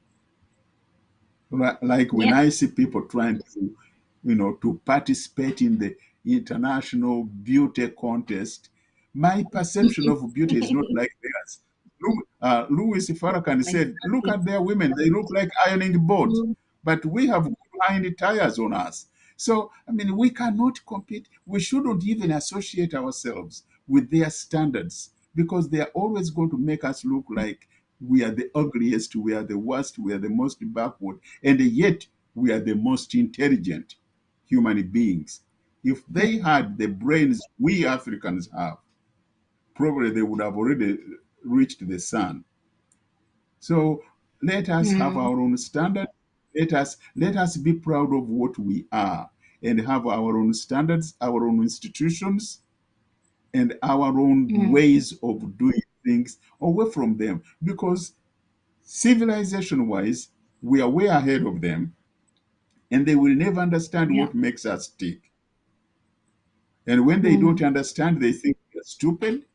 Speaker 3: Like when
Speaker 1: yeah.
Speaker 3: I see people trying to, to participate in the international beauty contest, my perception of beauty is not like theirs. Louis Farrakhan said, look
Speaker 1: Exactly.
Speaker 3: at their women, they look like ironing boards,
Speaker 1: Mm,
Speaker 3: but we have hind tires on us. So, I mean, we cannot compete. We shouldn't even associate ourselves with their standards because they are always going to make us look like we are the ugliest, we are the worst, we are the most backward, and yet we are the most intelligent human beings. If they had the brains we Africans have, probably they would have already reached the sun. So let us have
Speaker 1: mm,
Speaker 3: our own standard. Let us be proud of what we are and have our own standards, our own institutions, and our own
Speaker 1: mm,
Speaker 3: ways of doing things away from them. Because civilization wise, we are way ahead of them, and they will never understand
Speaker 1: yeah.
Speaker 3: what makes us tick. And when they don't
Speaker 1: Mm,
Speaker 3: understand, they think we are stupid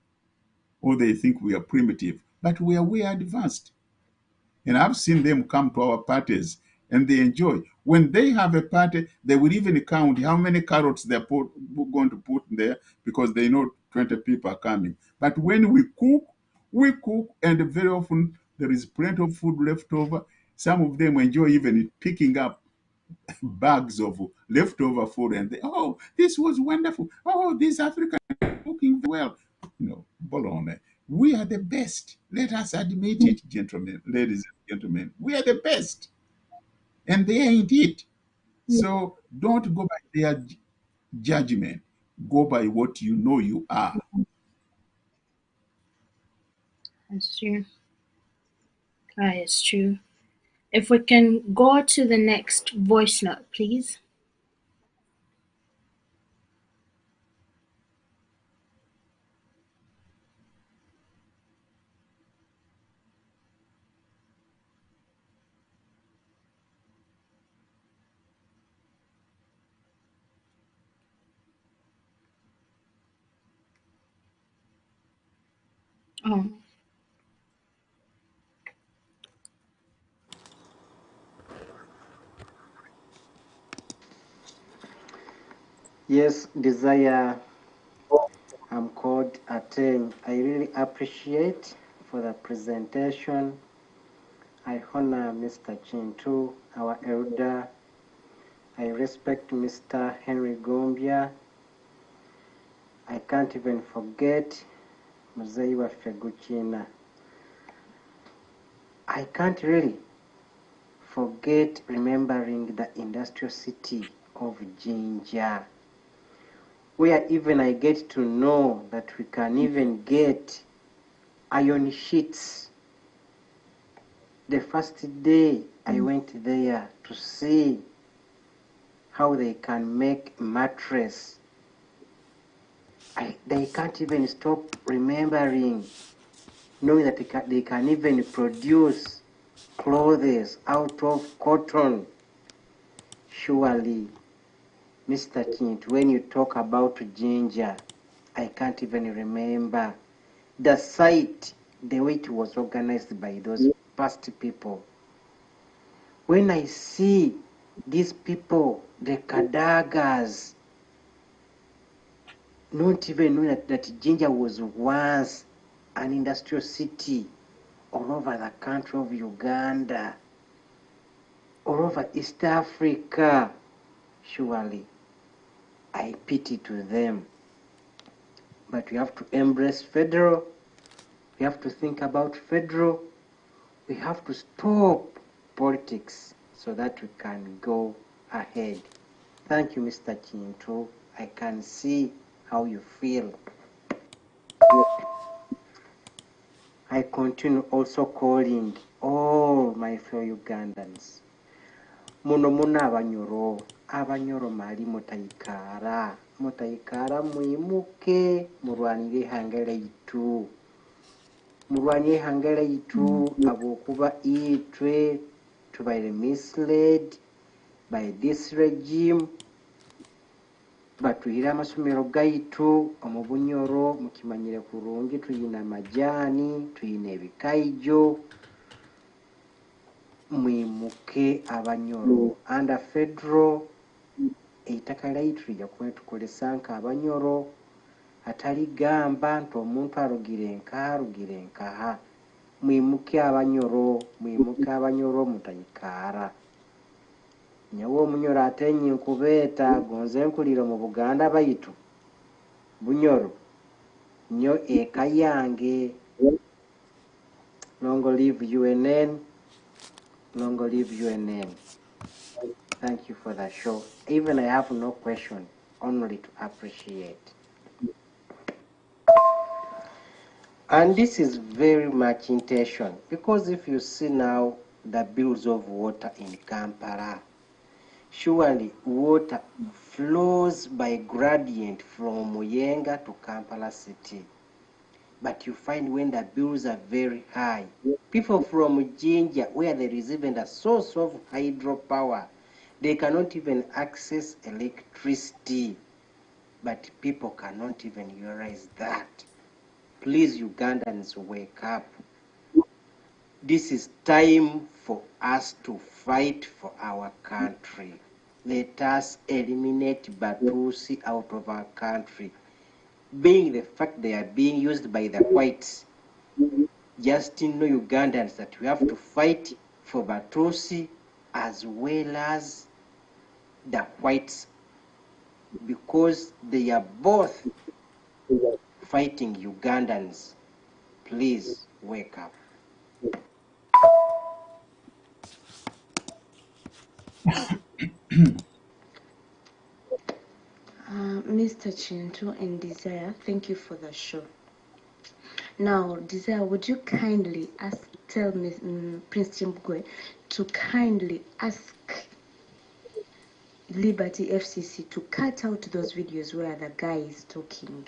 Speaker 3: or they think we are primitive. But we are way advanced. And I've seen them come to our parties and they enjoy. When they have a party, they will even count how many carrots going to put there because they know 20 people are coming. But when we cook, and very often there is plenty of food left over. Some of them enjoy even picking up bags of leftover food and they, oh, this was wonderful. Oh, these Africans are cooking well. Bologna. We are the best. Let us admit it, gentlemen, ladies and gentlemen. We are the best. And they ain't it.
Speaker 1: mm,
Speaker 3: So don't go by their judgment. Go by what you know you are.
Speaker 1: that's true. That is true. If we can go to the next voice note, please. Oh,
Speaker 9: Yes, Desire, I'm called Atem. I really appreciate for the presentation. I honor Mr. Kintu, our elder. I respect Mr. Henry Gombia. I can't even forget Muzeyi waffe Guchina. I can't really forget remembering the industrial city of Jinja, where even I get to know that we can even get iron sheets. The first day I went there to see how they can make mattress. They can't even stop remembering, knowing that they can even produce clothes out of cotton. Surely, Mr. Kintu, when you talk about ginger, I can't even remember the site, the way it was organized by those past people. When I see these people, the Kadagas, not even knowing that Jinja was once an industrial city all over the country of Uganda, all over East Africa. Surely, I pity to them. But we have to embrace federal. We have to think about federal. We have to stop politics so that we can go ahead. Thank you, Mr. Kintu. I can see how you feel. I continue also calling all my fellow Ugandans. Muno muna abanyoro mali mutayikara mwimuke murwanire ihanga leitu. Murwanire ihanga leitu abokuba itwe tubaire misled by this regime. Batuhira amasomero gaitu omu Bunyoro mukimanyire kurungi tuyina amajani tuyina ebikaijo. Mwimuke abanyoro under federal eitaka laitu lijja kuba tukolesa nka abanyoro atali gamba nti omuntu arugire nkaha. Mwimuke abanyoro mutayikara. Nyawo omunyoro ate nkubeeta gonze nkulira mu Buganda baitu Bunyoro nyo eka yange. Long live UNN. Long live UNN. Thank you for the show. Even I have no question, only to appreciate. And this is very much intention, because if you see now the bills of water in Kampala, surely water flows by gradient from Muyenga to Kampala city. But you find when the bills are very high, people from Jinja, where there is even a source of hydropower, they cannot even access electricity. But people cannot even realize that. Please, Ugandans, wake up. This is time for us to fight for our country. Let us eliminate Batusi out of our country. Being the fact they are being used by the whites, just know, Ugandans, that we have to fight for Batusi as well as the whites, because they are both fighting Ugandans. Please wake up.
Speaker 1: Mr. Kintu and Desire, thank you for the show. Now, Desire, would you kindly tell Prince Chimbugwe to kindly ask Liberty FCC to cut out those videos where the guy is talking,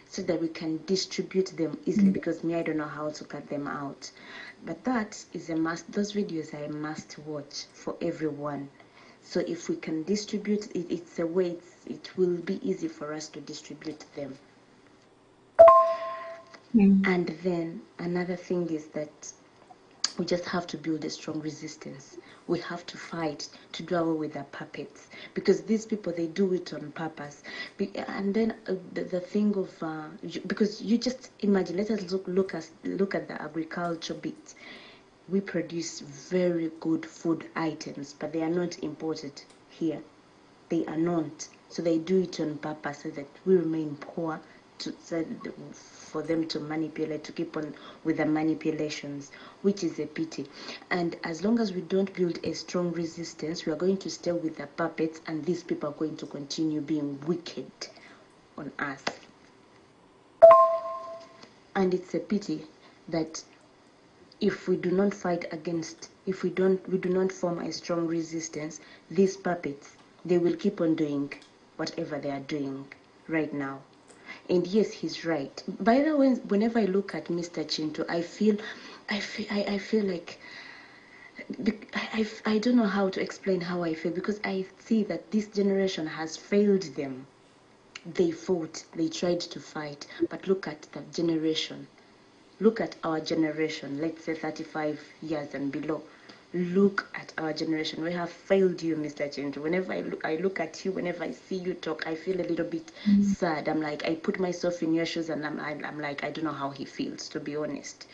Speaker 1: so that we can distribute them easily, because I don't know how to cut them out. But that is a must. Those videos are a must watch for everyone. So if we can distribute it, it's a way it will be easy for us to distribute them. And then another thing is that we just have to build a strong resistance. We have to fight to do away with the puppets, because these people, they do it on purpose. And then the thing of because you just imagine, let us look at the agriculture bit. We produce very good food items, but they are not imported here. They are not. So they do it on purpose so that we remain poor
Speaker 10: for them to manipulate, to keep on with the manipulations, which is a pity. And as long as we don't build a strong resistance, we are going to stay with the puppets, and these people are going to continue being wicked on us. And it's a pity that if we do not fight against, if we do not form a strong resistance, these puppets, they will keep on doing whatever they are doing right now. And yes, he's right. By the way, whenever I look at Mr. Kintu, I feel like I don't know how to explain how I feel, because I see that this generation has failed them. They fought, they tried to fight, but look at the generation. Look at our generation, let's say 35 years and below. Look at our generation. We have failed you, Mr. Kintu. Whenever I look at you, whenever I see you talk, I feel a little bit sad. I'm like, I put myself in your shoes, and I'm like, I don't know how he feels, to be honest.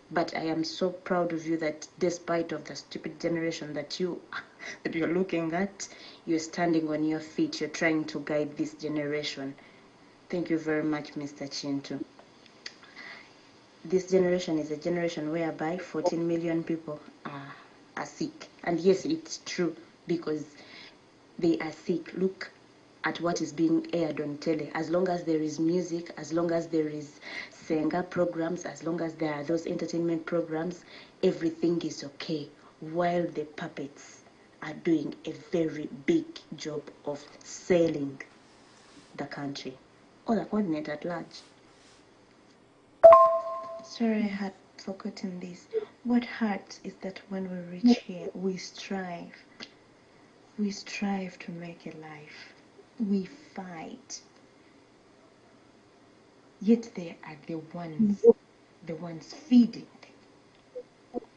Speaker 10: But I am so proud of you that despite of the stupid generation that you're looking at, you're standing on your feet. You're trying to guide this generation. Thank you very much, Mr. Kintu. This generation is a generation whereby 14 million people are sick. And yes, it's true, because they are sick. Look at what is being aired on tele. As long as there is music, as long as there is singer programs, as long as there are those entertainment programs, everything is okay. While the puppets are doing a very big job of selling the country or the continent at large. Sorry, I had forgotten this. What hurts is that when we reach here, we strive. We strive to make a life. We fight. Yet they are the ones feeding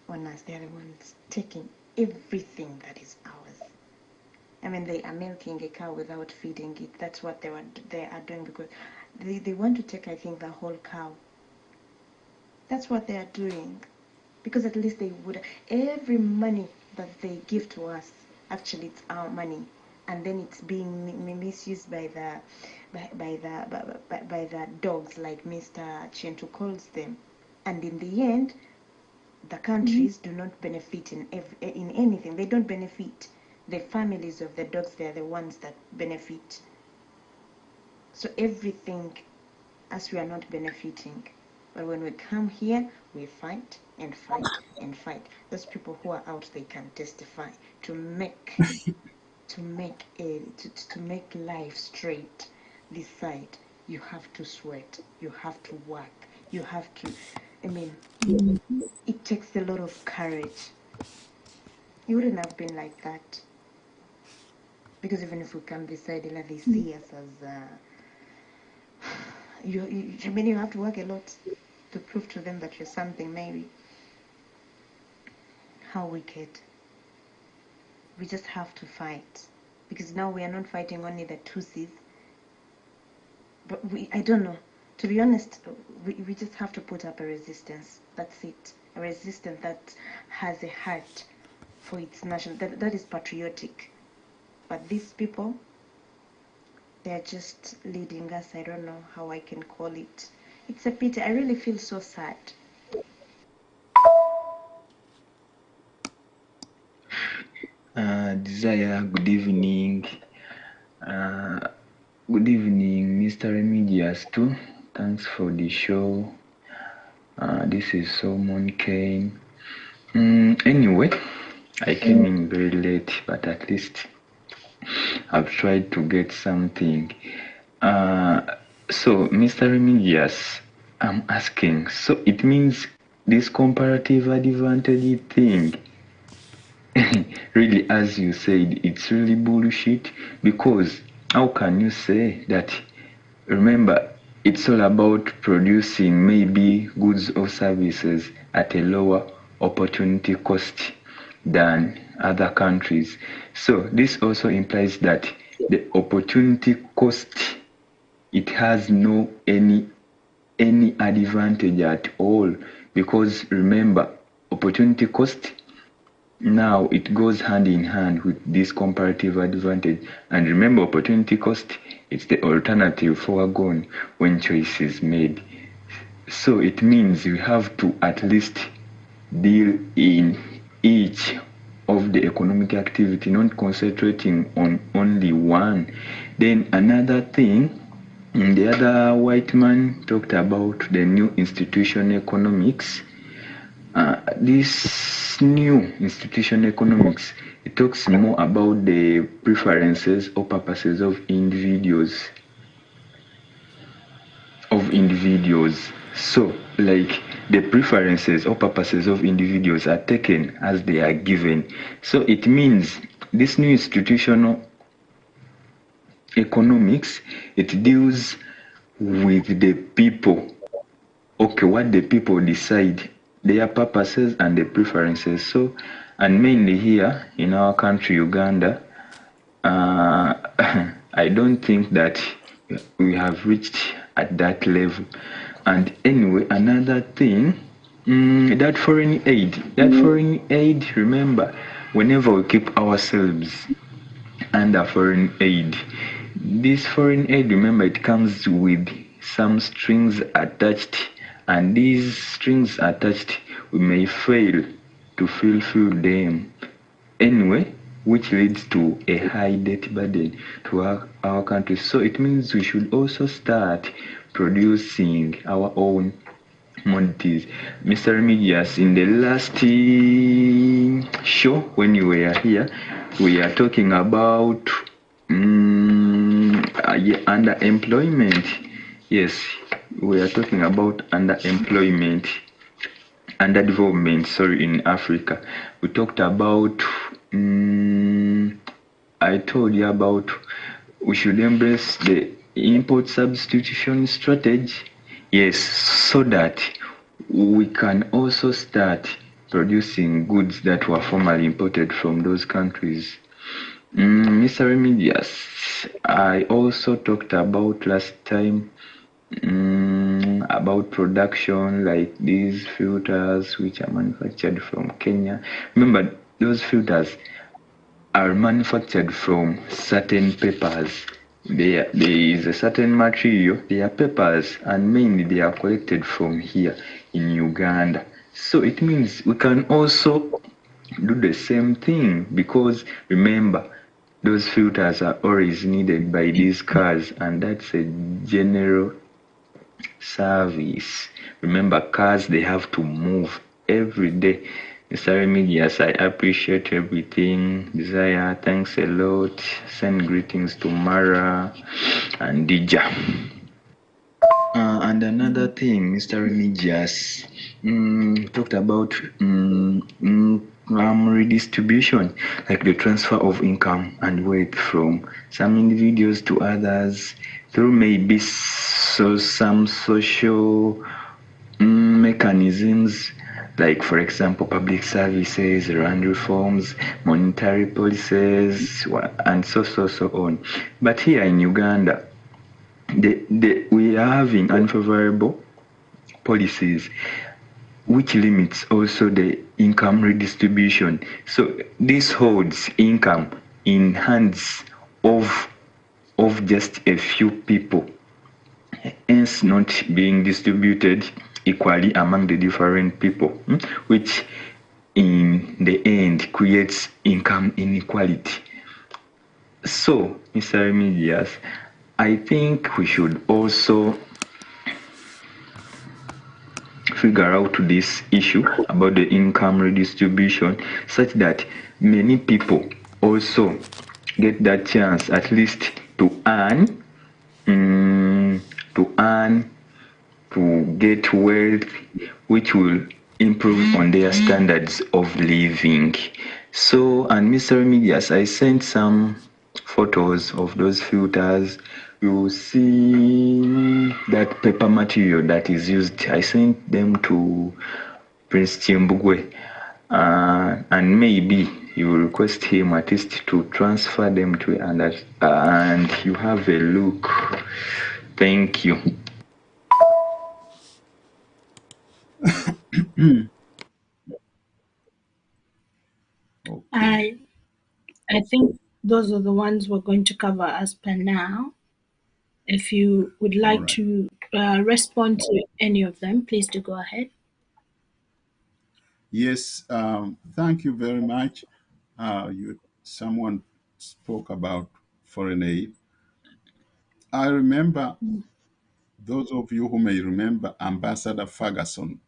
Speaker 10: on us. They are the ones taking everything that is ours. I mean, they are milking a cow without feeding it. That's what they are doing, because they want to take, I think, the whole cow. That's what they are doing, because at least they would. Every money that they give to us, actually, it's our money, and then it's being misused by the dogs, like Mr. Kintu calls them. And in the end, the countries do not benefit in anything. They don't benefit. The families of the dogs, they are the ones that benefit. So everything, as we are not benefiting. But when we come here, we fight and fight and fight. Those people who are out, they can testify to make life straight. This side, you have to sweat, you have to work, you have to. I mean, it takes a lot of courage. It wouldn't have been like that, because even if we come this side, they see us as. I mean, you have to work a lot to prove to them that you're something, maybe. How wicked. We just have to fight, because now we are not fighting only the Tutsis, but I don't know, to be honest, we just have to put up a resistance. That's it. A resistance that has a heart for its nation, that is patriotic. But these people, they're just leading us. I don't know how I can call it. It's a pity. I really feel so sad.
Speaker 8: Desire, good evening. Good evening, Mr. Remedias too. Thanks for the show. This is Solomon Kane. Anyway, I came in very late, but at least I've tried to get something. So, Mr. Remedias, I'm asking, so it means this comparative advantage thing, really, as you said, it's really bullshit, because how can you say that? Remember, it's all about producing maybe goods or services at a lower opportunity cost than other countries. So this also implies that the opportunity cost, it has no any advantage at all, because remember, opportunity cost, now it goes hand in hand with this comparative advantage. And remember, opportunity cost, it's the alternative foregone when choice is made. So it means you have to at least deal in each of the economic activity, not concentrating on only one. Then another thing, the other white man talked about the new institution economics. This new institution economics, it talks more about the preferences or purposes of individuals. So, like, the preferences or purposes of individuals are taken as they are given. So it means this new institutional economics, it deals with the people. Okay, what the people decide, their purposes and the preferences. So, and mainly here in our country, Uganda, I don't think that we have reached at that level. And anyway, another thing, that foreign aid, remember, whenever we keep ourselves under foreign aid, this foreign aid, remember, it comes with some strings attached, and these strings attached, we may fail to fulfill them anyway, which leads to a high debt burden to our country. So it means we should also start producing our own commodities. Mr. Remedias, in the last show when you were here, we are talking about underemployment. Yes, we are talking about underemployment, underdevelopment, in Africa. We talked about, I told you about, we should embrace the import substitution strategy. Yes, so that we can also start producing goods that were formerly imported from those countries. Mr. Remedias, I also talked about last time about production, like these filters which are manufactured from Kenya. Remember, those filters are manufactured from certain papers. There is a certain material, they are papers, and mainly they are collected from here in Uganda. So it means we can also do the same thing, because remember, those filters are always needed by these cars, and that's a general service. Remember, cars, they have to move every day. Mr. Remedias, I appreciate everything. Desire, thanks a lot. Send greetings to Mara and Dija. And another thing, Mr. Remedias, talked about redistribution, like the transfer of income and wealth from some individuals to others through maybe some social mechanisms, like, for example, public services, land reforms, monetary policies, and so on. But here in Uganda, we are having unfavorable policies which limits also the income redistribution. So this holds income in hands of just a few people, hence not being distributed equally among the different people, which in the end creates income inequality. So, Mr. Remedias, I think we should also figure out this issue about the income redistribution, such that many people also get that chance at least to earn, to get wealth, which will improve on their standards of living. So, and Mr. Remedias, I sent some photos of those filters. You will see that paper material that is used. I sent them to Prince Chimbugwe, and maybe you will request him at least to transfer them to another, and you have a look. Thank you.
Speaker 1: I think those are the ones we're going to cover as per now. If you would
Speaker 3: All
Speaker 1: like
Speaker 3: right.
Speaker 1: to respond to any of them, please do go ahead.
Speaker 3: Yes, thank you very much. Someone spoke about foreign aid. I remember, those of you who may remember Ambassador Ferguson.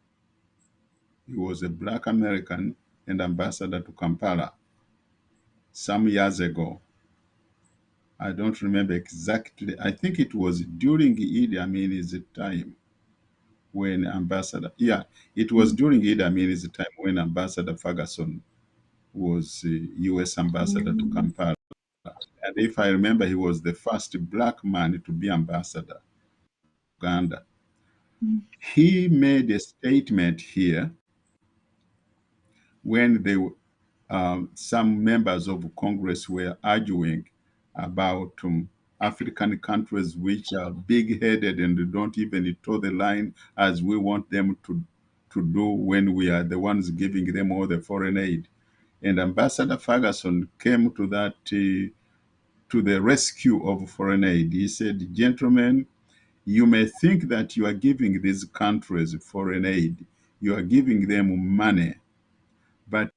Speaker 3: He was a black American and ambassador to Kampala some years ago. I don't remember exactly. I think it was during Idi Amin's time when it was during Idi Amin's time when Ambassador Ferguson was U.S. ambassador to Kampala. And if I remember, he was the first black man to be ambassador to Uganda. He made a statement here when some members of Congress were arguing about African countries which are big-headed and don't even toe the line as we want them to do when we are the ones giving them all the foreign aid. And Ambassador Ferguson came to to the rescue of foreign aid. He said, "Gentlemen, you may think that you are giving these countries foreign aid. You are giving them money, but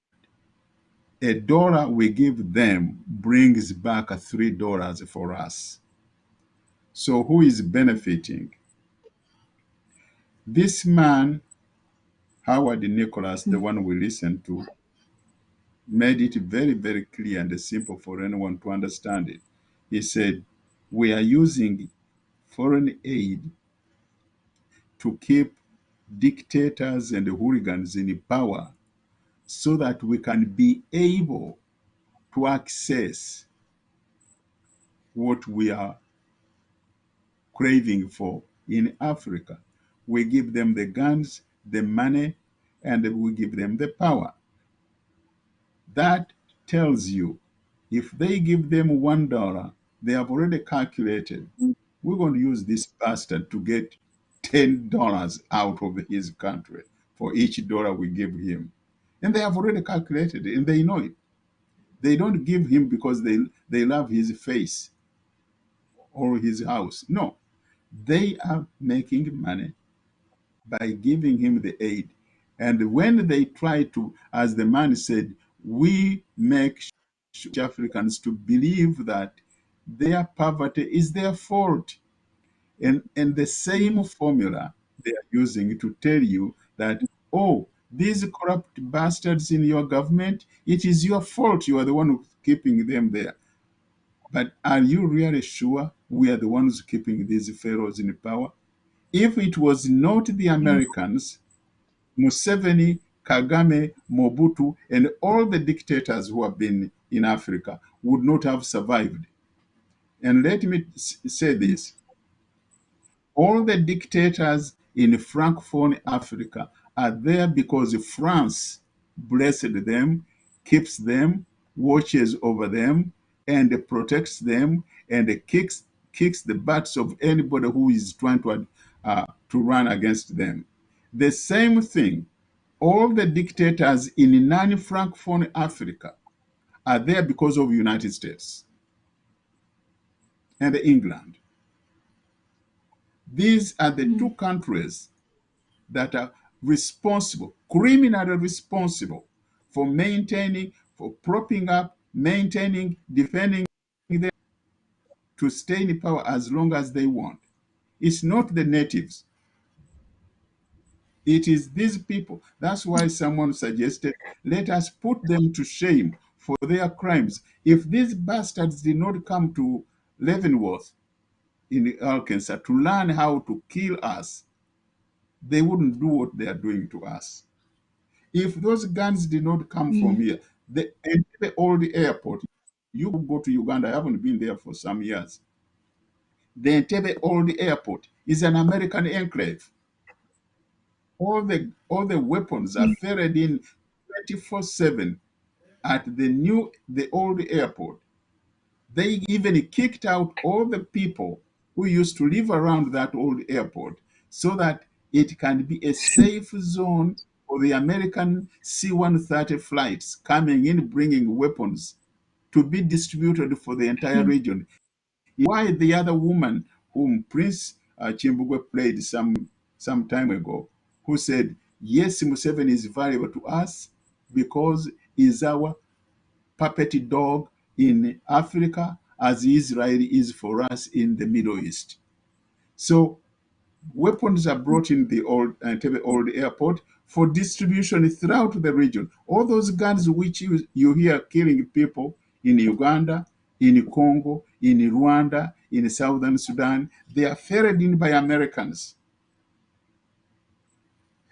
Speaker 3: $1 we give them brings back $3 for us. So who is benefiting?" This man, Howard Nicholas, the one we listened to, made it very, very clear and simple for anyone to understand it. He said, "We are using foreign aid to keep dictators and hooligans in power so that we can be able to access what we are craving for in Africa. We give them the guns, the money, and we give them the power." That tells you if they give them $1, they have already calculated, we're going to use this bastard to get $10 out of his country for each dollar we give him. And they have already calculated it, and they know it. They don't give him because they love his face or his house. No, they are making money by giving him the aid. And when they try to, as the man said, we make Africans to believe that their poverty is their fault. And the same formula they are using to tell you that, oh, these corrupt bastards in your government, it is your fault. You are the one who's keeping them there. But are you really sure we are the ones keeping these pharaohs in power? If it was not the Americans, Museveni, Kagame, Mobutu, and all the dictators who have been in Africa would not have survived. And let me say this. All the dictators in Francophone Africa are there because France blessed them, keeps them, watches over them, and protects them, and kicks the butts of anybody who is trying to run against them. The same thing, all the dictators in non-Francophone Africa are there because of United States and England. These are the two countries that are responsible, criminally responsible for maintaining, for propping up, maintaining, defending them to stay in power as long as they want. It's not the natives. It is these people. That's why someone suggested, let us put them to shame for their crimes. If these bastards did not come to Leavenworth in Arkansas to learn how to kill us, they wouldn't do what they are doing to us. If those guns did not come from here, the old airport, you go to Uganda, I haven't been there for some years. The Entebbe old airport is an American enclave. All the weapons are ferried in 24/7 at the old airport. They even kicked out all the people who used to live around that old airport so that it can be a safe zone for the American C-130 flights coming in, bringing weapons to be distributed for the entire region. Why the other woman whom Prince Chimbugwe played some time ago, who said, yes, Museveni is valuable to us because he's our puppet dog in Africa as Israel is for us in the Middle East. So weapons are brought in the old airport for distribution throughout the region. All those guns which you hear killing people in Uganda, in Congo, in Rwanda, in Southern Sudan, they are ferried in by Americans.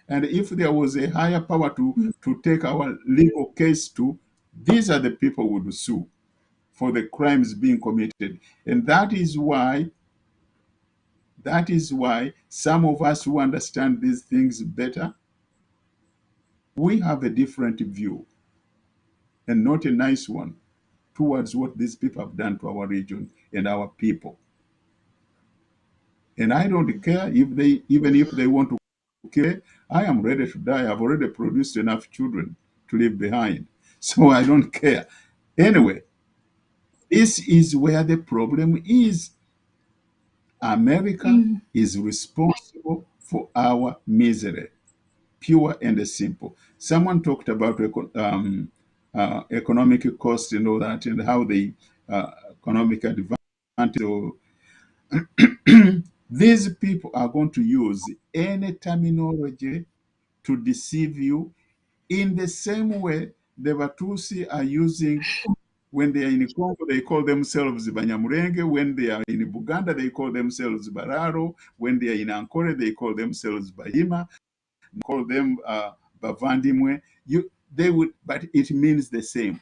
Speaker 3: And if there was a higher power to take our legal case to, these are the people who would sue for the crimes being committed. And that is why some of us who understand these things better, we have a different view, and not a nice one, towards what these people have done to our region and our people. And I don't care even if they want to kill me, I am ready to die. I've already produced enough children to leave behind. So I don't care. Anyway, this is where the problem is. America is responsible for our misery, pure and simple. Someone talked about economic cost and all that, and how the economic advantage. So these people are going to use any terminology to deceive you in the same way the Batusi are using. When they are in Congo, they call themselves Banyamurenge. When they are in Buganda, they call themselves Bararo. When they are in Ankole, they call themselves Bahima. They call them Bavandimwe. But it means the same.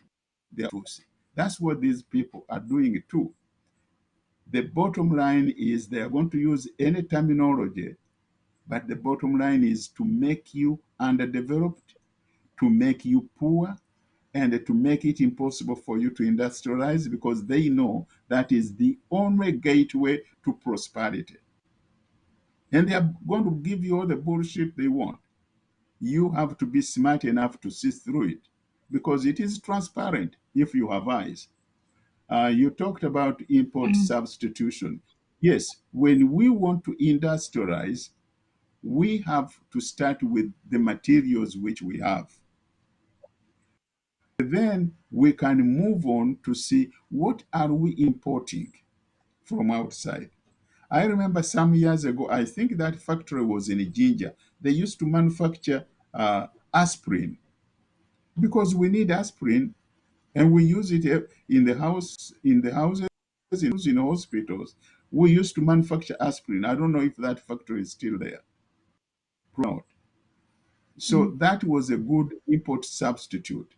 Speaker 3: They are Tutsi. That's what these people are doing too. The bottom line is they are going to use any terminology, but the bottom line is to make you underdeveloped, to make you poor, and to make it impossible for you to industrialize, because they know that is the only gateway to prosperity. And they are going to give you all the bullshit they want. You have to be smart enough to see through it, because it is transparent if you have eyes. You talked about import substitution. Yes, when we want to industrialize, we have to start with the materials which we have. Then we can move on to see what are we importing from outside. I remember some years ago, I think that factory was in Jinja. They used to manufacture aspirin, because we need aspirin, and we use it in the houses, in hospitals. We used to manufacture aspirin. I don't know if that factory is still there. So that was a good import substitute.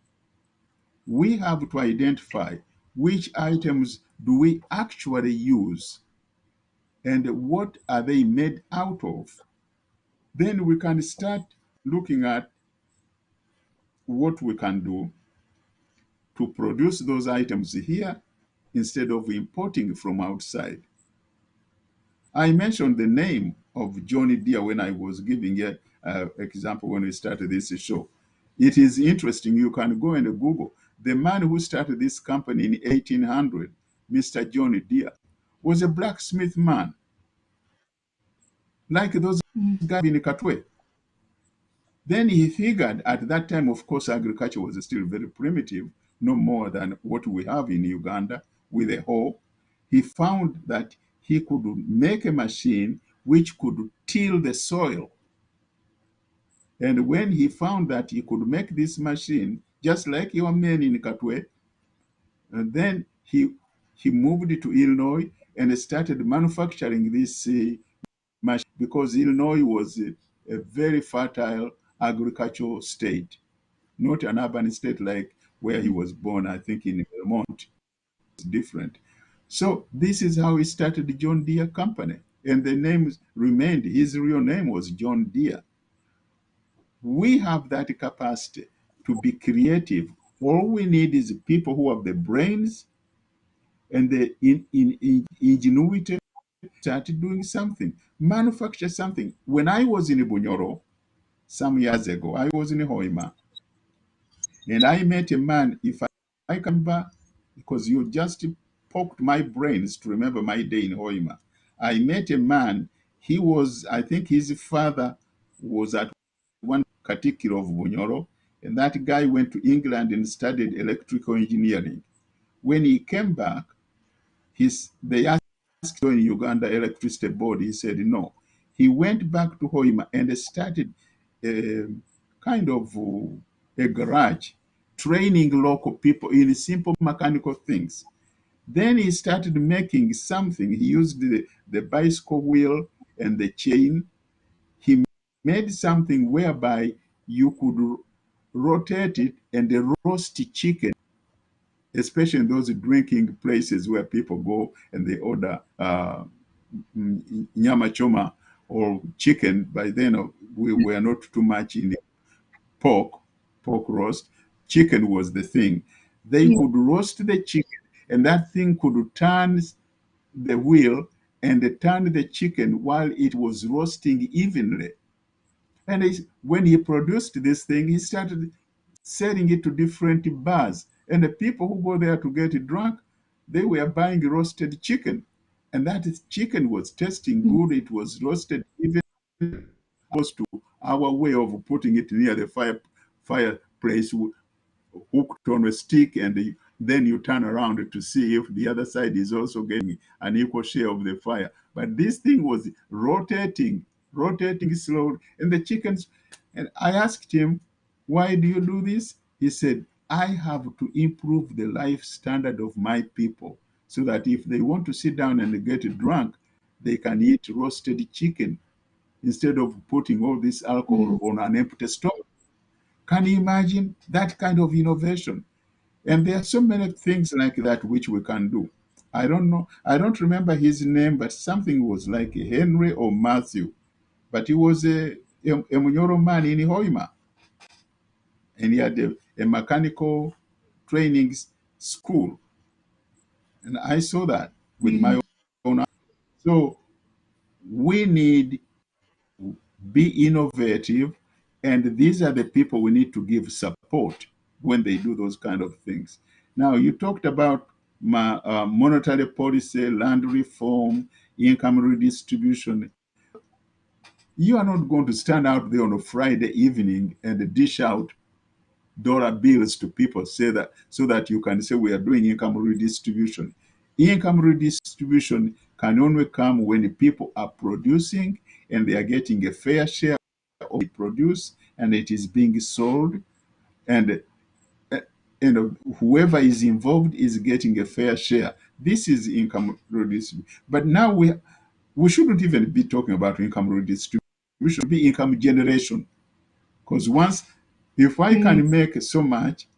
Speaker 3: We have to identify which items do we actually use and what are they made out of. Then we can start looking at what we can do to produce those items here instead of importing from outside. I mentioned the name of Johnny Deere when I was giving an example when we started this show. It is interesting. You can go and Google. The man who started this company in 1800, Mr. Johnny Deere, was a blacksmith man, like those guys in Katwe. Then he figured at that time, of course, agriculture was still very primitive, no more than what we have in Uganda with a hoe. He found that he could make a machine which could till the soil. And when he found that he could make this machine, just like your man in Katwe, and then he moved to Illinois and started manufacturing this machine, because Illinois was a very fertile agricultural state, not an urban state like where he was born, I think in Vermont. It's different. So this is how he started the John Deere Company. And the name remained, his real name was John Deere. We have that capacity to be creative. All we need is people who have the brains and the ingenuity to start doing something, manufacture something. When I was in Bunyoro, some years ago. I was in Hoima, and I met a man. If I can remember, because you just poked my brains to remember my day in Hoima. I met a man. He was, I think his father was at one Katikiro of Bunyoro, and that guy went to England and studied electrical engineering. When he came back, they asked him in Uganda Electricity Board. He said no. He went back to Hoima and started a kind of a garage, training local people in simple mechanical things. Then he started making something. He used the bicycle wheel and the chain. He made something whereby you could rotate it and roast chicken, especially in those drinking places where people go and they order nyama choma or chicken. By then, we were not too much in pork, pork roast. Chicken was the thing. They could roast the chicken, and that thing could turn the wheel and turn the chicken while it was roasting evenly. And when he produced this thing, he started selling it to different bars. And the people who go there to get drunk, they were buying roasted chicken. And that chicken was tasting good. It was roasted even close to our way of putting it near the fireplace, hooked on a stick, and then you turn around to see if the other side is also getting an equal share of the fire. But this thing was rotating slowly, and the chickens. And I asked him, "Why do you do this?" He said, "I have to improve the life standard of my people so that if they want to sit down and get drunk, they can eat roasted chicken instead of putting all this alcohol on an empty stomach." Can you imagine that kind of innovation? And there are so many things like that which we can do. I don't know. I don't remember his name, but something was like Henry or Matthew. But he was a Munyoro man in Hoima. And he had a mechanical training school. And I saw that with my own eyes. So we need to be innovative. And these are the people we need to give support when they do those kind of things. Now, you talked about monetary policy, land reform, income redistribution. You are not going to stand out there on a Friday evening and dish out dollar bills to people, say that so that you can say we are doing income redistribution. Income redistribution can only come when people are producing and they are getting a fair share of what they produce and it is being sold, and whoever is involved is getting a fair share. This is income redistribution. But now we shouldn't even be talking about income redistribution. We should be income generation. Because if I can make so much,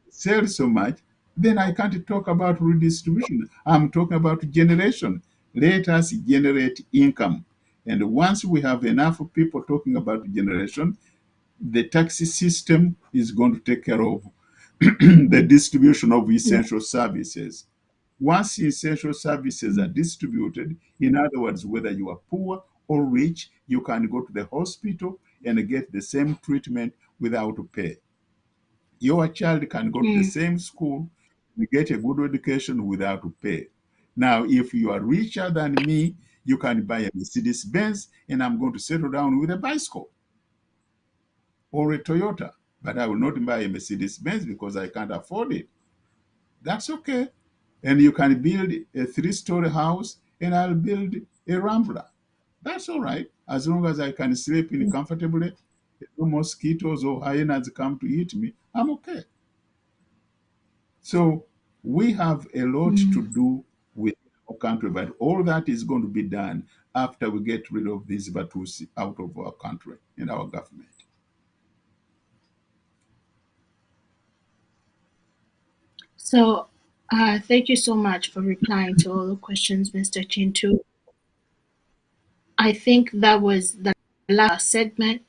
Speaker 3: sell so much, then I can't talk about redistribution. I'm talking about generation. Let us generate income. And once we have enough people talking about generation, the tax system is going to take care of the distribution of essential services. Once essential services are distributed, in other words, whether you are poor or rich, you can go to the hospital and get the same treatment without pay. Your child can go to the same school and get a good education without pay. Now, if you are richer than me, you can buy a Mercedes Benz, and I'm going to settle down with a bicycle or a Toyota. But I will not buy a Mercedes Benz because I can't afford it. That's okay. And you can build a 3-story house, and I'll build a Rambler. That's all right, as long as I can sleep in comfortably. No mosquitoes or hyenas come to eat me. I'm okay. So we have a lot to do with our country, but all that is going to be done after we get rid of these Batusi out of our country and our government.
Speaker 1: So, thank you so much for replying to all the questions, Mr. Kintu. I think that was the last segment,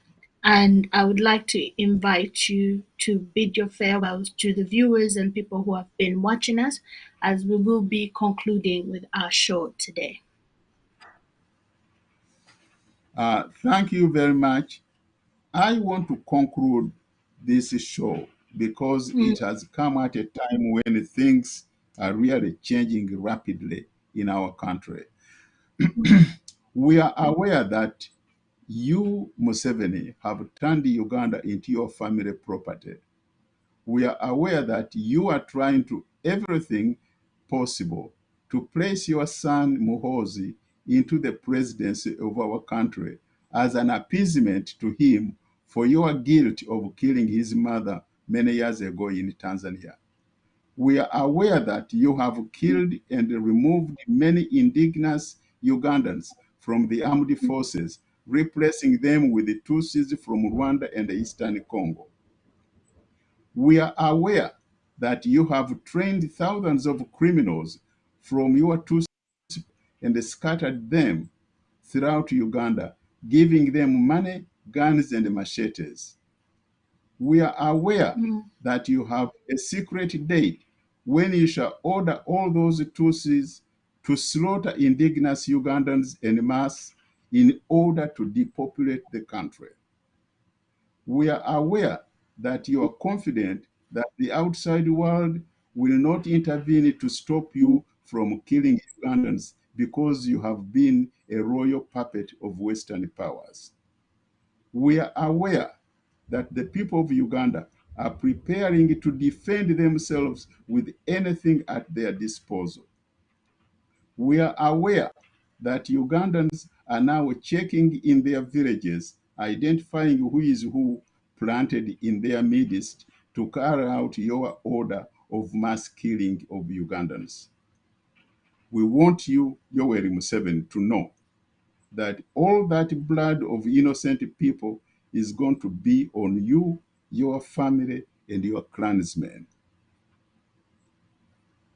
Speaker 1: and I would like to invite you to bid your farewells to the viewers and people who have been watching us, as we will be concluding with our show today.
Speaker 3: Thank you very much. I want to conclude this show because
Speaker 1: Mm,
Speaker 3: it has come at a time when things are really changing rapidly in our country. We are aware that you, Museveni, have turned Uganda into your family property. We are aware that you are trying to everything possible to place your son Muhozi into the presidency of our country as an appeasement to him for your guilt of killing his mother many years ago in Tanzania. We are aware that you have killed and removed many indigenous Ugandans from the armed forces, replacing them with the Tutsis from Rwanda and Eastern Congo. We are aware that you have trained thousands of criminals from your two and scattered them throughout Uganda, giving them money, guns, and machetes. We are aware
Speaker 1: mm,
Speaker 3: that you have a secret date when you shall order all those Tutsis to slaughter indigenous Ugandans en masse in order to depopulate the country. We are aware that you are confident that the outside world will not intervene to stop you from killing Ugandans because you have been a royal puppet of Western powers. We are aware that the people of Uganda are preparing to defend themselves with anything at their disposal. We are aware that Ugandans are now checking in their villages, identifying who is who planted in their midst to carry out your order of mass killing of Ugandans. We want you, Yoweri Museveni, to know that all that blood of innocent people is going to be on you, your family, and your clansmen.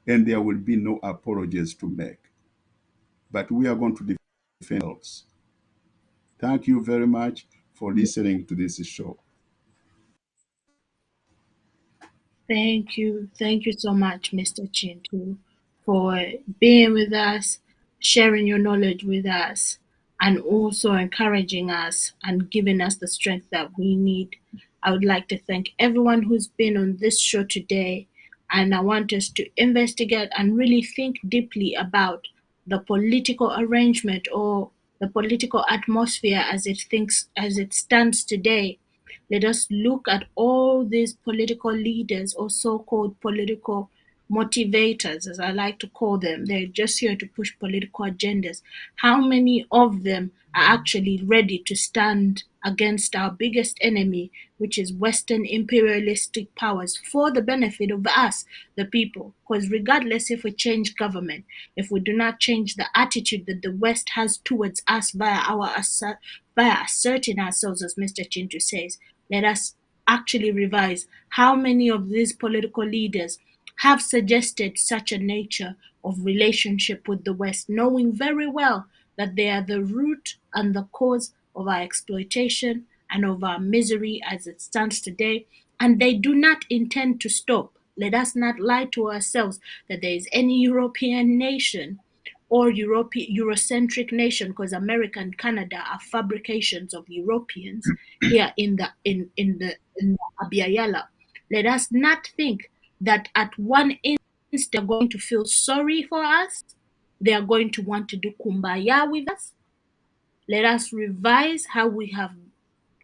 Speaker 3: And there will be no apologies to make. But we are going to defend ourselves. Thank you very much for listening to this show.
Speaker 1: thank you. Thank you so much, Mr. Chintu, for being with us, sharing your knowledge with us, and also encouraging us and giving us the strength that we need. I would like to thank everyone who's been on this show today, and I want us to investigate and really think deeply about the political arrangement or the political atmosphere as it stands today. Let us look at all these political leaders or so-called political motivators, as I like to call them. They're just here to push political agendas. How many of them are actually ready to stand against our biggest enemy, which is Western imperialistic powers, for the benefit of us, the people? Because regardless if we change government, if we do not change the attitude that the West has towards us by asserting ourselves, as Mr. Chintu says, let us actually revise how many of these political leaders have suggested such a nature of relationship with the West, knowing very well that they are the root and the cause of our exploitation and of our misery as it stands today, and they do not intend to stop. Let us not lie to ourselves that there is any European nation or Eurocentric nation, because America and Canada are fabrications of Europeans here in the Abiyala. Let us not think that at one instance they're going to feel sorry for us. They are going to want to do kumbaya with us. Let us revise how we have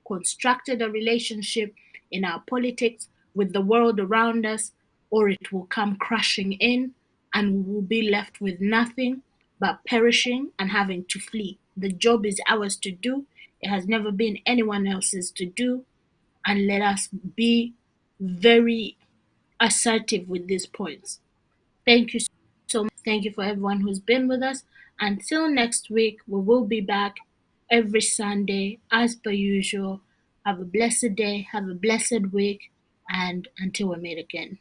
Speaker 1: constructed a relationship in our politics with the world around us, or it will come crashing in and we will be left with nothing but perishing and having to flee. The job is ours to do, it has never been anyone else's to do, and let us be very assertive with these points. Thank you so much. Thank you for everyone who's been with us. Until next week, we will be back every Sunday as per usual. Have a blessed day, have a blessed week, and until we meet again.